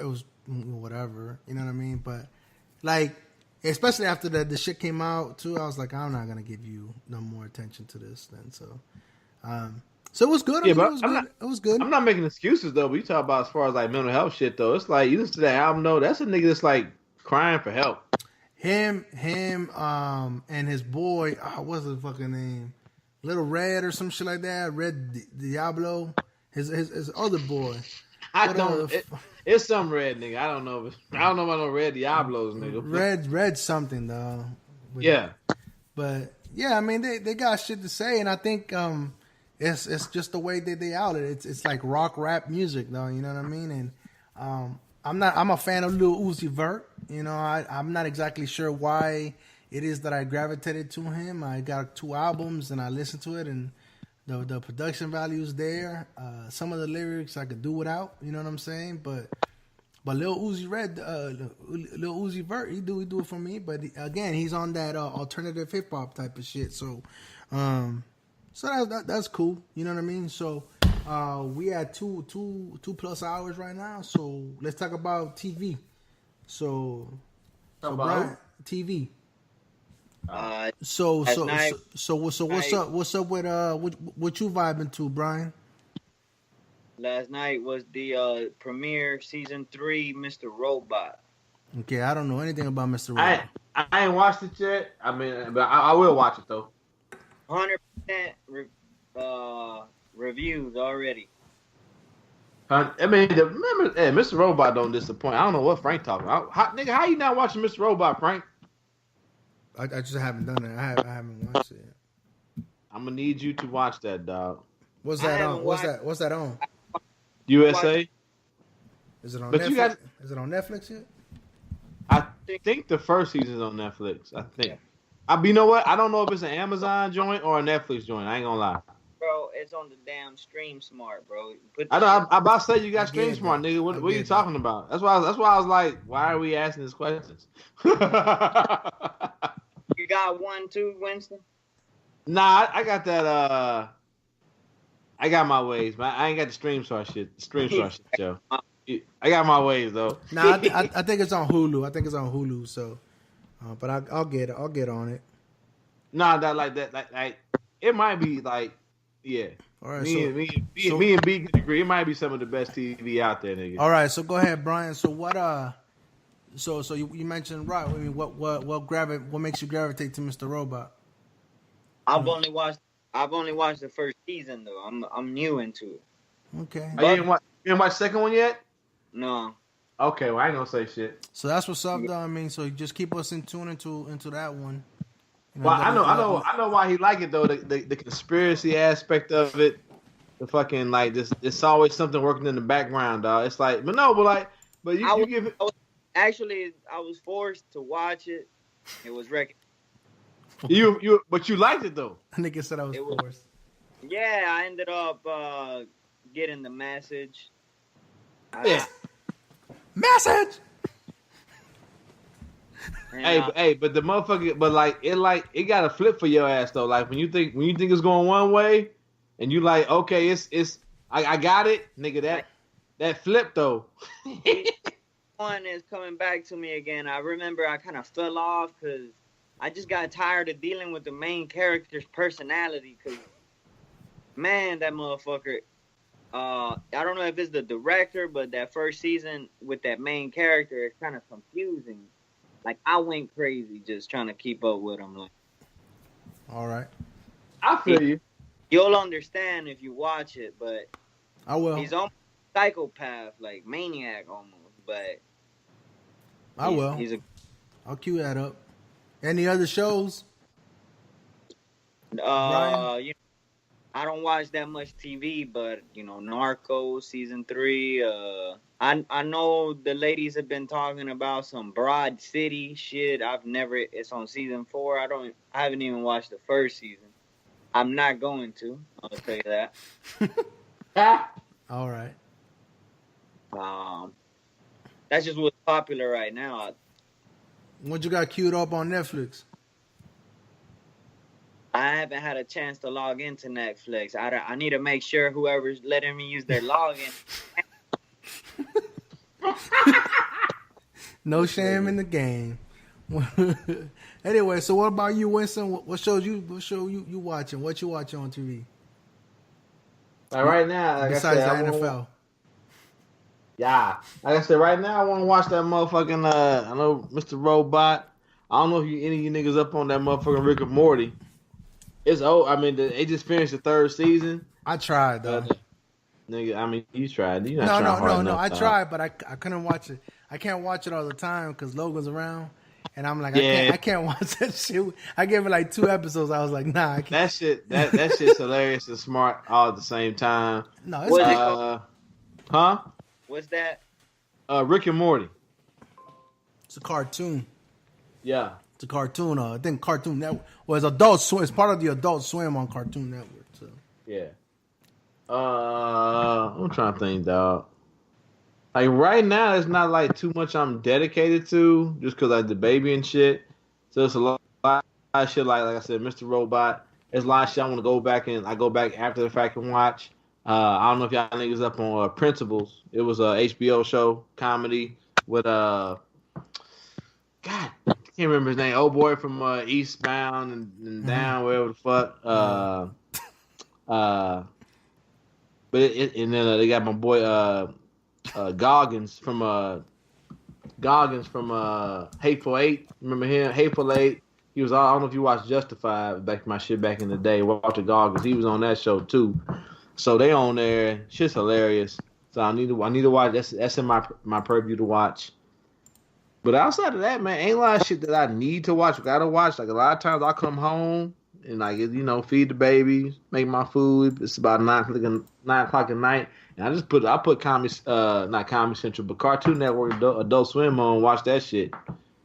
it was whatever, you know what I mean? But like, especially after the shit came out too, I was like, I'm not gonna give you no more attention to this then. So it was good. Yeah, but it was good. I'm not making excuses though. But you talk about as far as like mental health shit though. It's like you listen to that album though. That's a nigga that's like crying for help. Him, and his boy. What's his fucking name? Little Red or some shit like that. Red Diablo. His other boy. It's some red nigga. I don't know. I don't know about no Red Diablos nigga. Red something though. Yeah. But yeah, I mean they got shit to say, and I think it's just the way that they out it. It's like rock rap music though. You know what I mean? And I'm a fan of Lil Uzi Vert. You know, I'm not exactly sure why it is that I gravitated to him. I got 2 albums and I listened to it, and the production value is there. Some of the lyrics I could do without. You know what I'm saying? But Lil Uzi Lil Uzi Vert, he do it for me. But again, he's on that alternative hip hop type of shit. So that's cool. You know what I mean? So we at two plus hours right now. So let's talk about TV. So Brian, TV. So what's up with what you vibing to, Brian? Last night was the premiere season 3, Mr. Robot. Okay, I don't know anything about Mr. Robot. I ain't watched it yet. I mean, but I will watch it though. 100% reviews already. I mean, remember, Mr. Robot don't disappoint. I don't know what Frank talking about. How you not watching Mr. Robot, Frank? I just haven't done it. I haven't watched it yet. I'm gonna need you to watch that, dog. What's that on? What's that on? USA. Is it on Netflix? Is it on Netflix yet? I think the first season's on Netflix. I think. You know what? I don't know if it's an Amazon joint or a Netflix joint. I ain't gonna lie. Bro, it's on the damn Stream Smart, bro. I know. I'm about to say you got Stream Smart, nigga. What are you talking about? That's why I was like, why are we asking these questions? You got one too, Winston? Nah, I got that. I got my ways, man. I ain't got the Stream Smart shit. Joe. I got my ways though. Nah, I think it's on Hulu. So, but I'll get on it. Nah, like it might be like, yeah. All right, me and B can agree. It might be some of the best TV out there, nigga. All right, so go ahead, Brian. So what? So you mentioned right. I mean, what makes you gravitate to Mr. Robot? I've only watched the first season though. I'm new into it. Okay. You didn't watch the second one yet? No. Okay, well I ain't gonna say shit. So that's what's up, though. I mean, so just keep us in tune into that one. You know, Well, I know why he like it though. The conspiracy aspect of it, the fucking like this. It's always something working in the background, dog. It's like, but no, but like, but you give it. I was forced to watch it. It was But you liked it though. Nigga said I was forced. Yeah, I ended up getting the message. Yeah. Message. But the motherfucker, but it got a flip for your ass though. Like when you think it's going one way, and you like, okay, I got it, nigga. That flip though. One is coming back to me again. I remember I kind of fell off because I just got tired of dealing with the main character's personality. Because man, that motherfucker. I don't know if it's the director, but that first season with that main character is kind of confusing. Like I went crazy just trying to keep up with him. Like, all right, I feel you. You'll understand if you watch it, but I will. He's almost a psychopath, like maniac almost. But I will. I'll cue that up. Any other shows? I don't watch that much TV, but Narcos season 3. I know the ladies have been talking about some Broad City shit. It's on season 4. I haven't even watched the first season. I'm not going to. I'll tell you that. All right. That's just what's popular right now. What you got queued up on Netflix? I haven't had a chance to log into Netflix. I need to make sure whoever's letting me use their login. No shame in the game. Anyway, so what about you, Winston? What show you watching? What you watching on TV? Right now, like besides I said, the NFL. Yeah, like I said, right now I want to watch that motherfucking. I know Mr. Robot. I don't know if any of you niggas up on that motherfucking Rick and Morty. It's old. I mean, they just finished the 3rd season. I tried though. Nigga, I mean, you tried. You not no. I tried, but I couldn't watch it. I can't watch it all the time because Logan's around, and I'm like, I can't watch that shit. I gave it like 2 episodes. I was like, nah, I can't. That shit's hilarious and smart all at the same time. No, it's not. Huh? What's that? Rick and Morty. It's a cartoon. Yeah. It's a cartoon. I think Cartoon Network. Well, it's Adult Swim. It's part of the Adult Swim on Cartoon Network. So. Yeah. I'm trying to think, dog. Like right now, it's not like too much I'm dedicated to, just because like the baby and shit. So it's a lot of shit. Like I said, Mr. Robot. There's a lot of shit I want to go back and I go back after the fact and watch. I don't know if y'all niggas up on Principles. It was a HBO show comedy with God, I can't remember his name. Old boy from Eastbound and Down, wherever the fuck. And then they got my boy Goggins from Hateful Eight. Remember him? Hateful Eight. He was. I don't know if you watched Justified back in the day. Walter Goggins. He was on that show too. So they on there. Shit's hilarious. So I need to watch. That's in my purview to watch. But outside of that, man, ain't a lot of shit that I need to watch. Gotta watch. Like a lot of times I come home and feed the baby, make my food. It's about 9 o'clock at night, and I put not Comedy Central, but Cartoon Network, Adult Swim on. Watch that shit.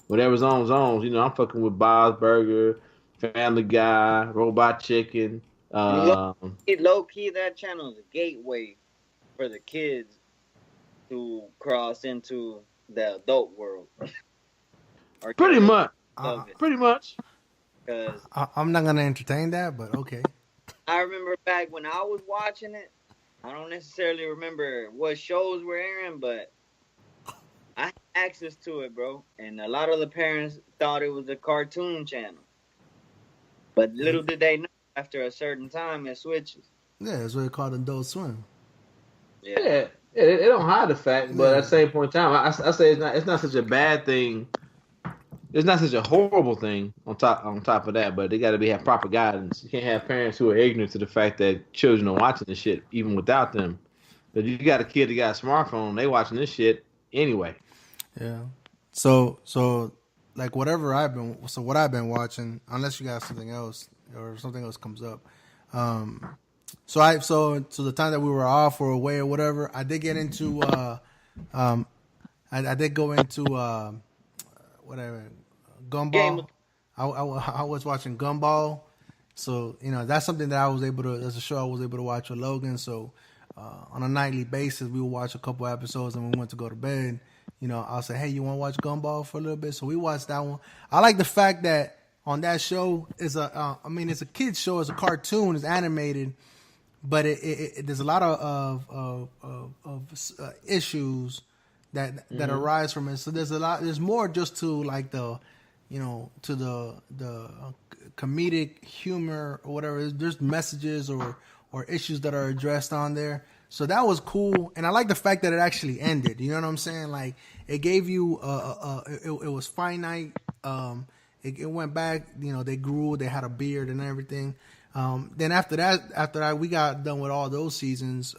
Whatever's on zones. I'm fucking with Bob's Burger, Family Guy, Robot Chicken. Low key, that channel is a gateway for the kids to cross into the adult world. Pretty much. Pretty much. Because I'm not gonna entertain that, but okay. I remember back when I was watching it. I don't necessarily remember what shows were airing, but I had access to it, bro. And a lot of the parents thought it was a cartoon channel. But little did they know, after a certain time, it switches. Yeah, that's what they call Adult Swim. Yeah. It don't hide the fact, but at the same point in time, I say it's not such a bad thing. It's not such a horrible thing on top of that, but they got to have proper guidance. You can't have parents who are ignorant to the fact that children are watching this shit even without them. But you got a kid that got a smartphone, they watching this shit. Anyway. Yeah. So like what I've been watching, unless you got something else or something else comes up. So the time that we were off or away or whatever, I did get into I did go into whatever Gumball. I was watching Gumball. So, that's something that that's a show I was able to watch with Logan. So, on a nightly basis, we would watch a couple episodes and we went to go to bed. I'll say, hey, you want to watch Gumball for a little bit? So we watched that one. I like the fact that on that show, it's a kid's show, it's a cartoon, it's animated, but there's a lot of issues that arise from it. So there's more just to like to the comedic humor or whatever. There's messages or issues that are addressed on there. So that was cool, and I like the fact that it actually ended. You know what I'm saying? Like it gave you it was finite. It went back. They grew. They had a beard and everything. Then after that, we got done with all those seasons.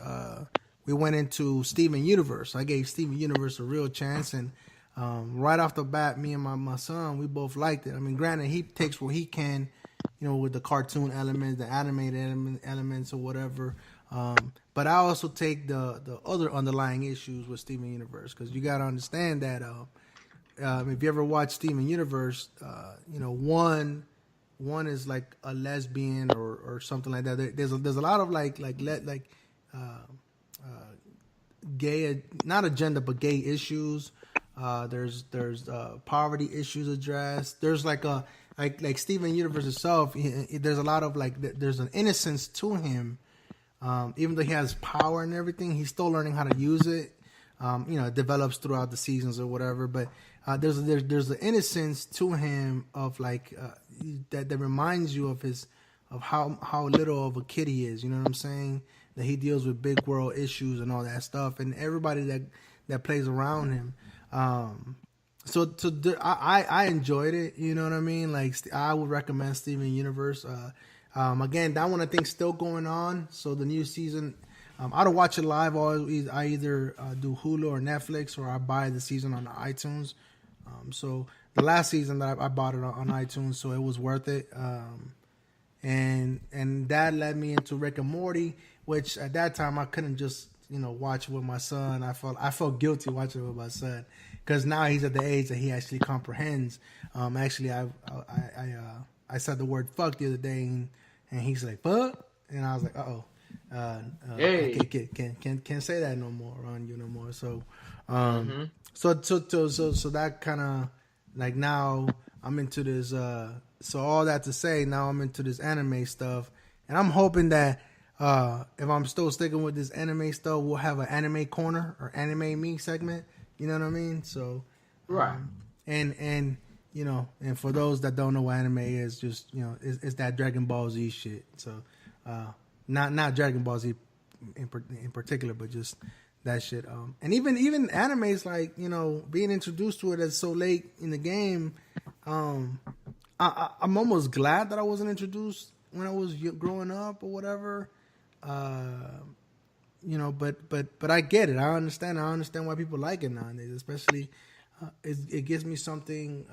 We went into Steven Universe. I gave Steven Universe a real chance, and right off the bat, me and my son, we both liked it. I mean, granted, he takes what he can, with the cartoon elements, the animated elements, or whatever. But I also take the other underlying issues with Steven Universe, because you got to understand that if you ever watch Steven Universe, one is like a lesbian or something like that. There's a lot of gay, not agenda, but gay issues. There's poverty issues addressed. There's like Steven Universe itself. There's a lot of there's an innocence to him. Even though he has power and everything, he's still learning how to use it. It develops throughout the seasons or whatever. But there's the innocence to him of that reminds you of how little of a kid he is. You know what I'm saying? That he deals with big world issues and all that stuff, and everybody that plays around him. I enjoyed it. You know what I mean? I would recommend Steven Universe. Again, that one I think still going on. So the new season, I don't watch it live. I either do Hulu or Netflix, or I buy the season on iTunes. So the last season that I bought it on iTunes, so it was worth it. And that led me into Rick and Morty, which at that time I couldn't just watch it with my son. I felt guilty watching it with my son, because now he's at the age that he actually comprehends. Actually, I said the word fuck the other day, and he's like, fuck, and I was like, hey. I can't say that no more on you no more. So, so that kind of now I'm into this. So all that to say, now I'm into this anime stuff, and I'm hoping that if I'm still sticking with this anime stuff, we'll have an anime corner or anime me segment. You know what I mean? So, right. And and for those that don't know what anime is, just it's that Dragon Ball Z shit. So, not Dragon Ball Z in particular, but just that shit. And even animes being introduced to it as so late in the game. I'm almost glad that I wasn't introduced when I was growing up or whatever. But I get it. I understand why people like it nowadays, especially. It gives me something.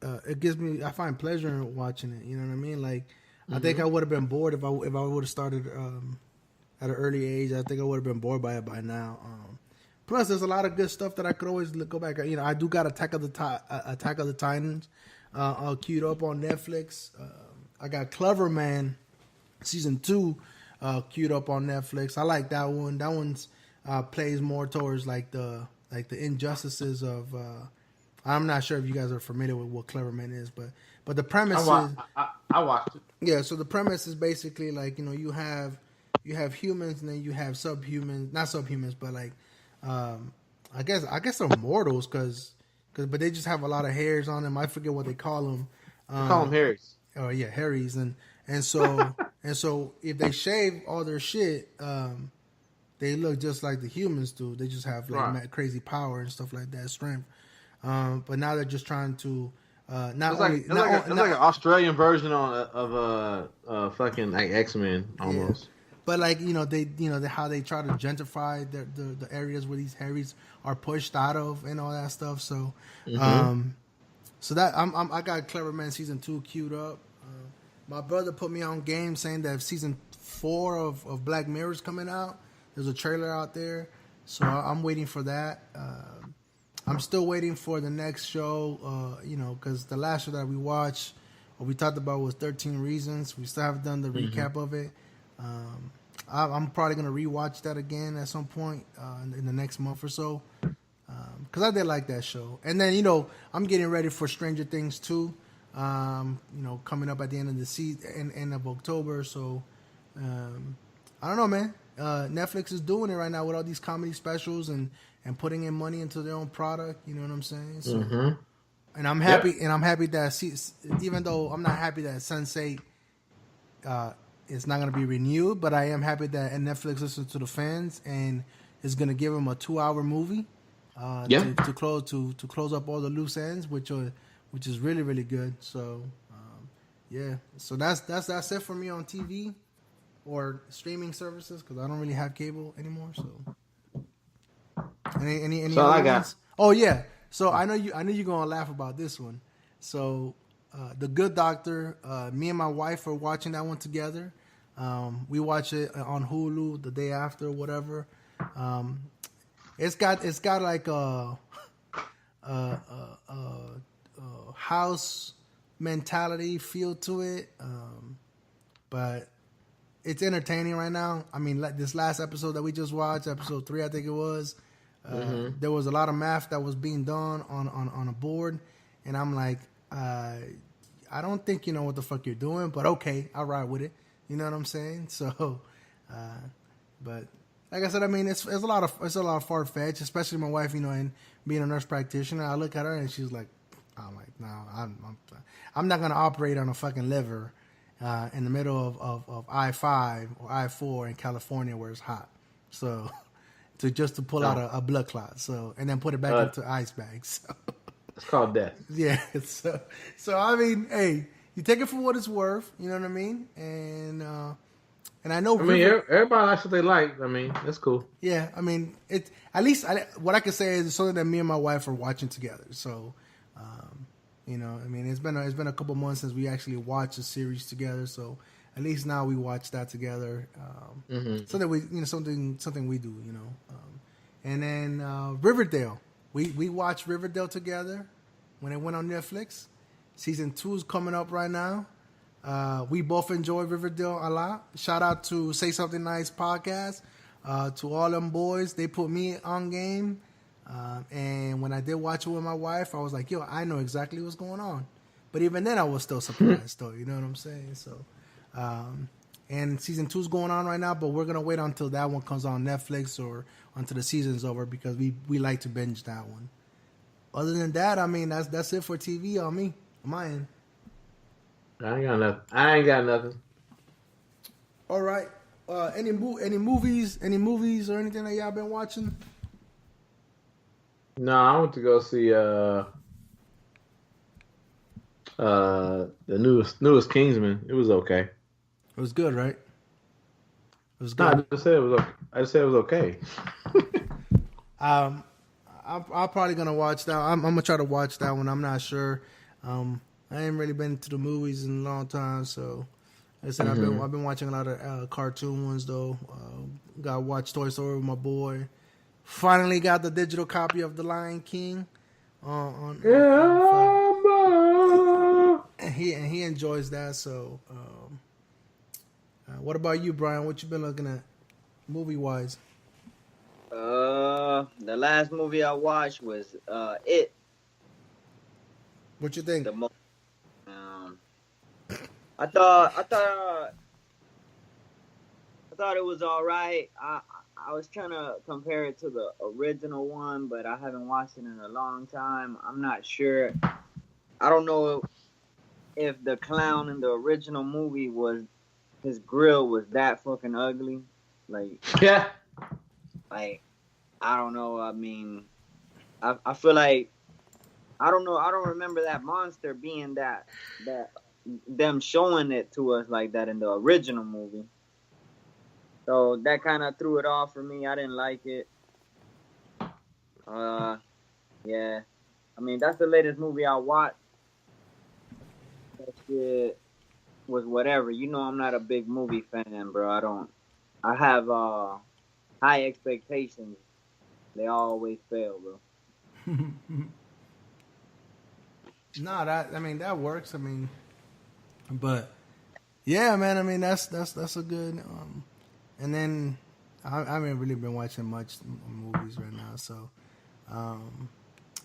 I find pleasure in watching it. You know what I mean? I think I would have been bored if I would have started at an early age. I think I would have been bored by it by now. Plus, there's a lot of good stuff that I could always go back. I do got Attack of the Titans queued up on Netflix. I got Clever Man season 2 queued up on Netflix. I like that one. That one's plays more towards the injustices of. I'm not sure if you guys are familiar with what Clever Man is, but the premise is. I watched it. Yeah, so the premise is basically you have humans and then you have subhumans, not subhumans, but I guess they're mortals but they just have a lot of hairs on them. I forget what they call them. They call them Harrys. Oh yeah, Harrys, and so if they shave all their shit, they look just like the humans do. They just have crazy power and stuff like that, strength. But now they're just trying to it's like an Australian version of fucking X-Men almost. But like how they try to gentrify the areas where these Harrys are pushed out of and all that stuff. So, so that I got Clever Man season 2 queued up. My brother put me on game saying that season 4 of Black Mirror is coming out. There's a trailer out there, so I'm waiting for that. I'm still waiting for the next show, because the last show that we watched, what we talked about was 13 Reasons. We still haven't done the recap of it. I'm probably going to rewatch that again at some point in the next month or so, because I did like that show. And then, I'm getting ready for Stranger Things 2, coming up at the end of the season, end of October. So, I don't know, man. Netflix is doing it right now with all these comedy specials and putting in money into their own product. You know what I'm saying? So, and I'm happy. Yep. And I'm happy that even though I'm not happy that Sense8 is not going to be renewed, but I am happy that Netflix listens to the fans and is going to give them a 2-hour movie to close up all the loose ends, which is really, really good. So so that's it for me on TV or streaming services, because I don't really have cable anymore. So any so other I got ones? Oh yeah. So I know you're gonna laugh about this one. So The Good Doctor, me and my wife are watching that one together. We watch it on Hulu the day after, whatever. It's got like a house mentality feel to it, but it's entertaining right now. I mean, like this last episode that we just watched, episode 3, I think it was. There was a lot of math that was being done on a board, and I'm like, I don't think you know what the fuck you're doing, but okay, I'll ride with it. You know what I'm saying? So, but like I said, I mean, it's a lot of far fetched, especially my wife, and being a nurse practitioner. I look at her and she's like, I'm like, no, I'm not gonna operate on a fucking liver in the middle of I-5 or I-4 in California where it's hot. So to pull out a blood clot, and then put it back into ice bags. So. It's called death. Yeah. So I mean, hey, you take it for what it's worth. You know what I mean? And I know. Everybody likes what they like. I mean, that's cool. Yeah. I mean, it at least what I can say is it's something that me and my wife are watching together. So, I mean, it's been a couple months since we actually watched a series together. So at least now we watch that together. Something we do. And then Riverdale. We watched Riverdale together when it went on Netflix. Season 2 is coming up right now. We both enjoy Riverdale a lot. Shout out to Say Something Nice podcast. To all them boys, they put me on game. And when I did watch it with my wife, I was like, yo, I know exactly what's going on. But even then, I was still surprised, though. You know what I'm saying? So, and season 2 is going on right now, but we're going to wait until that one comes on Netflix or until the season's over, because we like to binge that one. Other than that, I mean, that's it for TV on me, on my end. I ain't got nothing. All right. Any movies or anything that y'all been watching? No, I went to go see the newest Kingsman. It was okay. It was good, right? It was good. No, I just said it was okay. I just said it was okay. I'm probably gonna watch that. I'm gonna try to watch that one. I'm not sure. I ain't really been to the movies in a long time, so like I said, I've been watching a lot of cartoon ones though. Got to watch Toy Story with my boy. Finally got the digital copy of The Lion King. And he enjoys that. So, what about you, Brian? What you been looking at, movie wise? The last movie I watched was It. What you think? I thought it was all right. I was trying to compare it to the original one, but I haven't watched it in a long time. I'm not sure. I don't know if the clown in the original movie his grill was that fucking ugly. Like, yeah. Like, I don't know. I mean, I feel like, I don't know. I don't remember that monster being that them showing it to us like that in the original movie. So that kind of threw it off for me. I didn't like it. Yeah. I mean, that's the latest movie I watched. That shit was whatever. You know, I'm not a big movie fan, bro. I have high expectations. They always fail, bro. No, that works. I mean, but yeah, man. I mean, that's a good. And then I haven't really been watching much movies right now. So,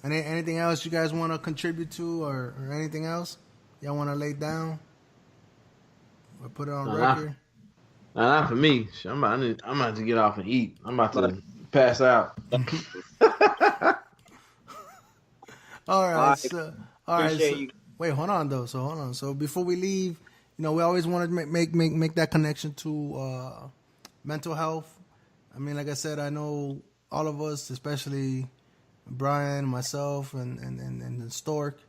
anything else you guys want to contribute to, or anything else y'all want to lay down or put it on record? Not for me. I'm about to get off and eat. I'm about to pass out. All right. So, wait, hold on though. So before we leave, we always want to make that connection to mental health. I mean, like I said, I know all of us, especially Brian, myself, and Stork.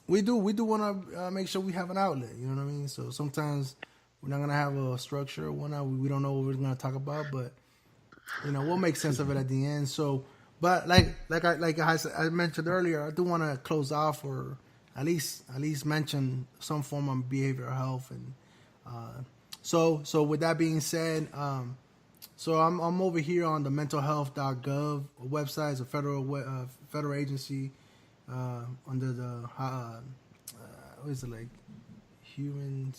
We do want to make sure we have an outlet. You know what I mean? So sometimes we're not gonna have a structure or whatnot. We don't know what we're gonna talk about, but we'll make sense of it at the end. So, but like I mentioned earlier, I do want to close off or at least mention some form of behavioral health. And so with that being said, so I'm over here on the mentalhealth.gov website. It's a federal agency under the what is it, like human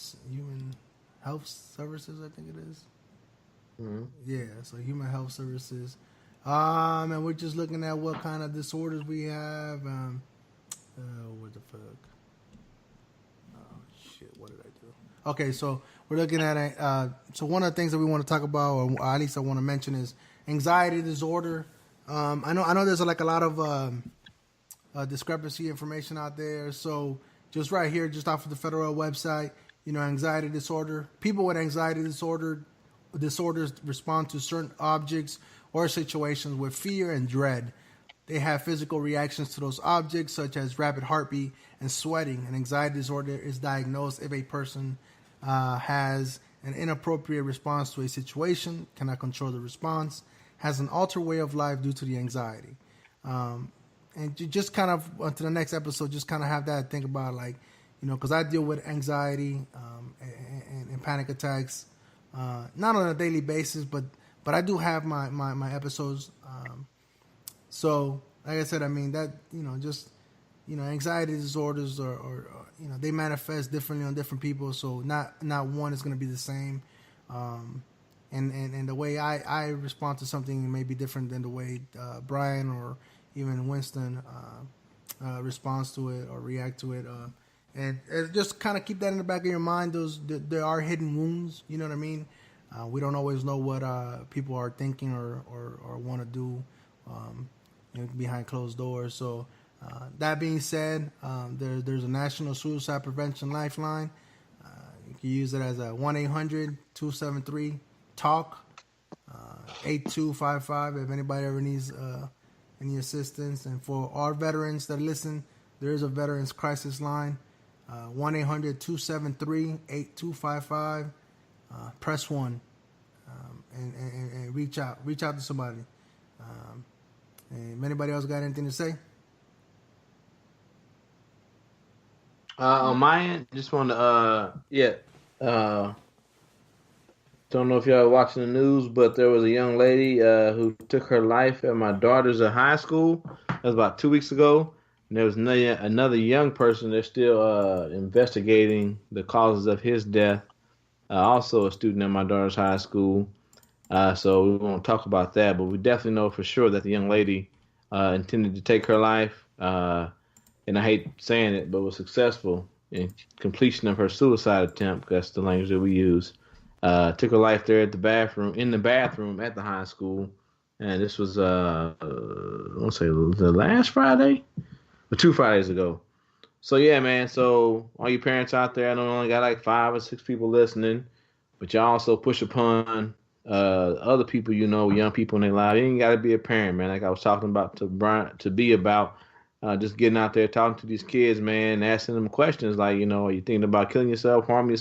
health services, I think it is. Mm-hmm. Yeah, so human health services. And we're just looking at what kind of disorders we have. What the fuck? Oh shit! What did I do? Okay, so we're looking at so one of the things that we want to talk about, or at least I want to mention, is anxiety disorder. I know there's like a lot of discrepancy information out there. So just right here, just off of the federal website, anxiety disorder. People with anxiety disorders respond to certain objects or situations with fear and dread. They have physical reactions to those objects, such as rapid heartbeat and sweating. An anxiety disorder is diagnosed if a person has an inappropriate response to a situation, cannot control the response, has an altered way of life due to the anxiety. And just kind of to the next episode, just kind of have that think about, like, because I deal with anxiety and panic attacks, not on a daily basis, but I do have my episodes. So, like I said, I mean that anxiety disorders or they manifest differently on different people. So not one is going to be the same, and the way I respond to something may be different than the way Brian or even Winston responds to it or react to it. And just kind of keep that in the back of your mind. There are hidden wounds. You know what I mean? We don't always know what people are thinking or want to do behind closed doors. So that being said, there's a National Suicide Prevention Lifeline. You can use it as a 1-800-273-TALK, 8255 if anybody ever needs any assistance. And for our veterans that listen, there is a Veterans Crisis Line, 1-800-273-8255. Press 1 and reach out to somebody. And anybody else got anything to say? On my end, just want to don't know if y'all are watching the news, but there was a young lady who took her life at my daughter's high school. That was about 2 weeks ago. And there was another young person. They're still investigating the causes of his death. Also a student at my daughter's high school. So we won't talk about that, but we definitely know for sure that the young lady intended to take her life. And I hate saying it, but was successful in completion of her suicide attempt. That's the language that we use. Took her life there in the bathroom at the high school. And this was, I want to say the last Friday, or 2 Fridays ago. So yeah, man. So all you parents out there, I know we only got like 5 or 6 people listening, but y'all also push upon other people, young people in their lives. You ain't got to be a parent, man. Like I was talking about to Brian, to be about just getting out there, talking to these kids, man, asking them questions like, are you thinking about killing yourself, harming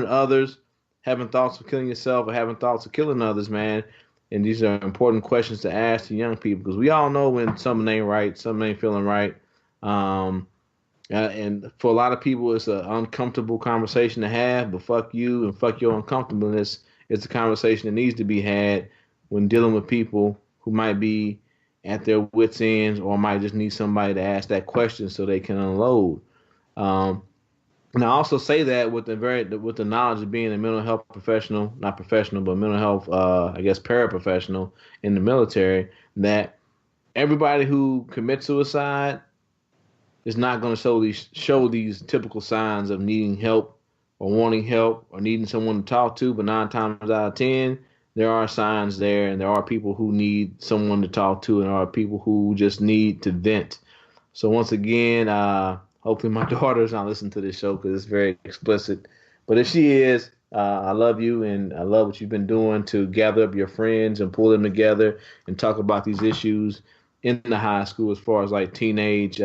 others? having thoughts of killing yourself or having thoughts of killing others, man. And these are important questions to ask to young people because we all know when something ain't right, something ain't feeling right. And for a lot of people, it's an uncomfortable conversation to have, but fuck you and fuck your uncomfortableness. It's a conversation that needs to be had when dealing with people who might be at their wits' ends or might just need somebody to ask that question so they can unload. Um, and I also say that with the knowledge of being a mental health professional, not professional, but mental health, I guess paraprofessional in the military, that everybody who commits suicide is not going to show these typical signs of needing help or wanting help or needing someone to talk to. But 9 times out of 10, there are signs there, and there are people who need someone to talk to, and there are people who just need to vent. So once again, hopefully my daughter's not listening to this show because it's very explicit. But if she is, I love you, and I love what you've been doing to gather up your friends and pull them together and talk about these issues in the high school as far as like teenage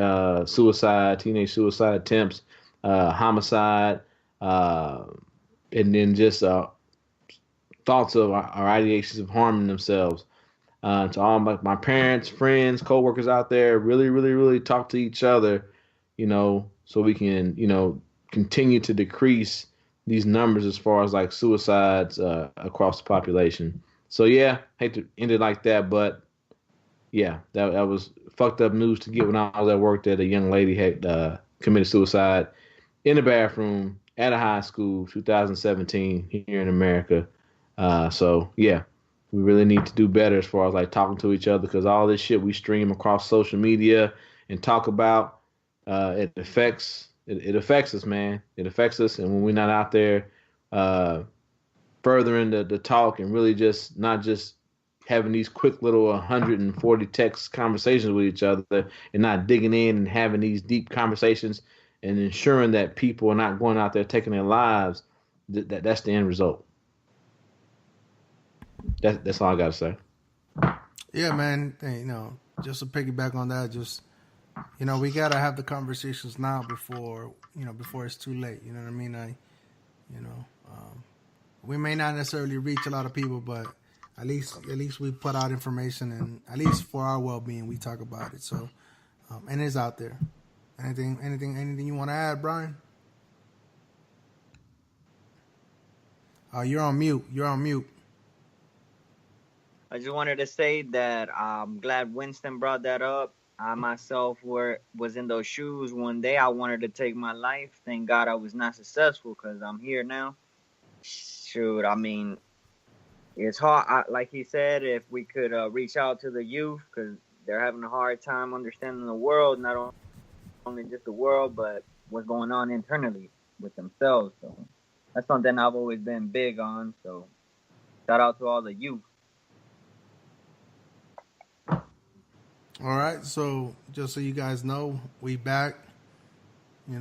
suicide attempts, homicide, and then just thoughts of or ideations of harming themselves. To all my parents, friends, coworkers out there, really, really, really talk to each other, so we can, continue to decrease these numbers as far as like suicides across the population. So yeah, hate to end it like that, but yeah, that was fucked up news to get when I was at work that a young lady had committed suicide in the bathroom at a high school, 2017 here in America. So yeah, we really need to do better as far as like talking to each other because all this shit we stream across social media and talk about, it affects us, man. It affects us, and when we're not out there furthering the talk and really just not just having these quick little 140 text conversations with each other and not digging in and having these deep conversations and ensuring that people are not going out there taking their lives, that's the end result. That's all I got to say. Yeah, man. Just to piggyback on that, we got to have the conversations now before it's too late. You know what I mean? We may not necessarily reach a lot of people, but at least we put out information, and at least for our well-being, we talk about it. So, and it's out there. Anything you want to add, Brian? You're on mute. I just wanted to say that I'm glad Winston brought that up. I myself was in those shoes one day. I wanted to take my life. Thank God I was not successful because I'm here now. Shoot, I mean, it's hard. Like he said, if we could reach out to the youth because they're having a hard time understanding the world, not only just the world, but what's going on internally with themselves. So that's something I've always been big on. So shout out to all the youth. All right, so just so you guys know, we back. We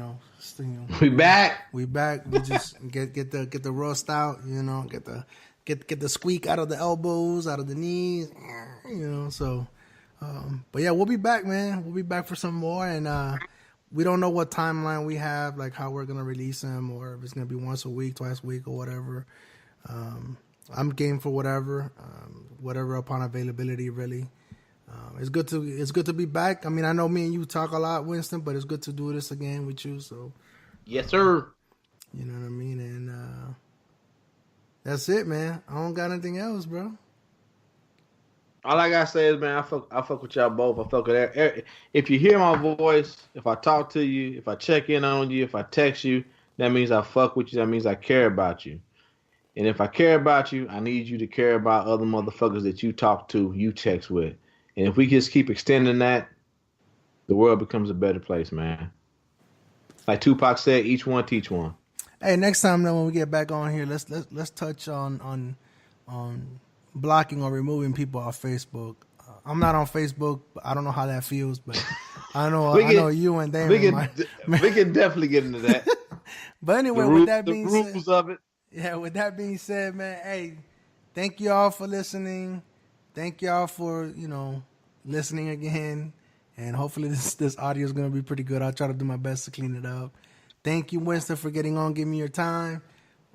back. We just get the rust out. Get the squeak out of the elbows, out of the knees. So, but yeah, we'll be back, man. We'll be back for some more, and we don't know what timeline we have, like how we're gonna release them, or if it's gonna be once a week, twice a week, or whatever. I'm game for whatever upon availability, really. It's good to be back. I mean, I know me and you talk a lot, Winston, but it's good to do this again with you. So, yes, sir. You know what I mean, and that's it, man. I don't got anything else, bro. All I gotta say is, man, I fuck with y'all both. I fuck with if you hear my voice, if I talk to you, if I check in on you, if I text you, that means I fuck with you. That means I care about you. And if I care about you, I need you to care about other motherfuckers that you talk to, you text with. And if we just keep extending that, the world becomes a better place, man. Like Tupac said, each one teach one. Hey, next time then when we get back on here, let's touch on blocking or removing people off Facebook. I'm not on Facebook. But I don't know how that feels, but I know you and Damon. We can definitely get into that. But anyway, with that being said, the rules of it. Yeah, with that being said, man, hey, thank y'all for listening. Thank y'all for, listening again. And hopefully this audio is going to be pretty good. I'll try to do my best to clean it up. Thank you, Winston, for getting on, giving me your time.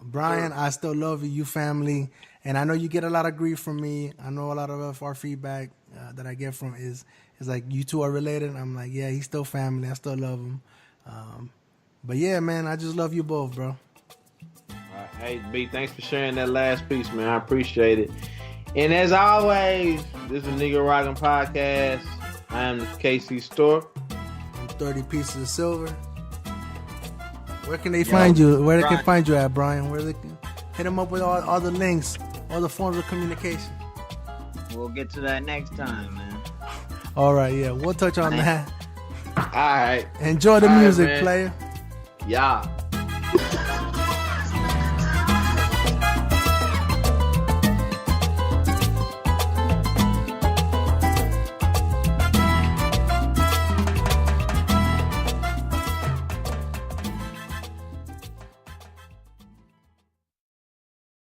Brian, I still love you. You family. And I know you get a lot of grief from me. I know a lot of our feedback that I get from is like, you two are related. I'm like, yeah, he's still family. I still love him. But yeah, man, I just love you both, bro. Hey, B, thanks for sharing that last piece, man. I appreciate it. And as always, this is Nigga Rockin' Podcast. I am the KC Store. 30 pieces of silver. Where can they find you? Where they can find you at, Brian? Where they can hit them up with all the links, all the forms of communication. We'll get to that next time, man. All right, yeah, we'll touch on that. All right. Enjoy the music, player. Yeah.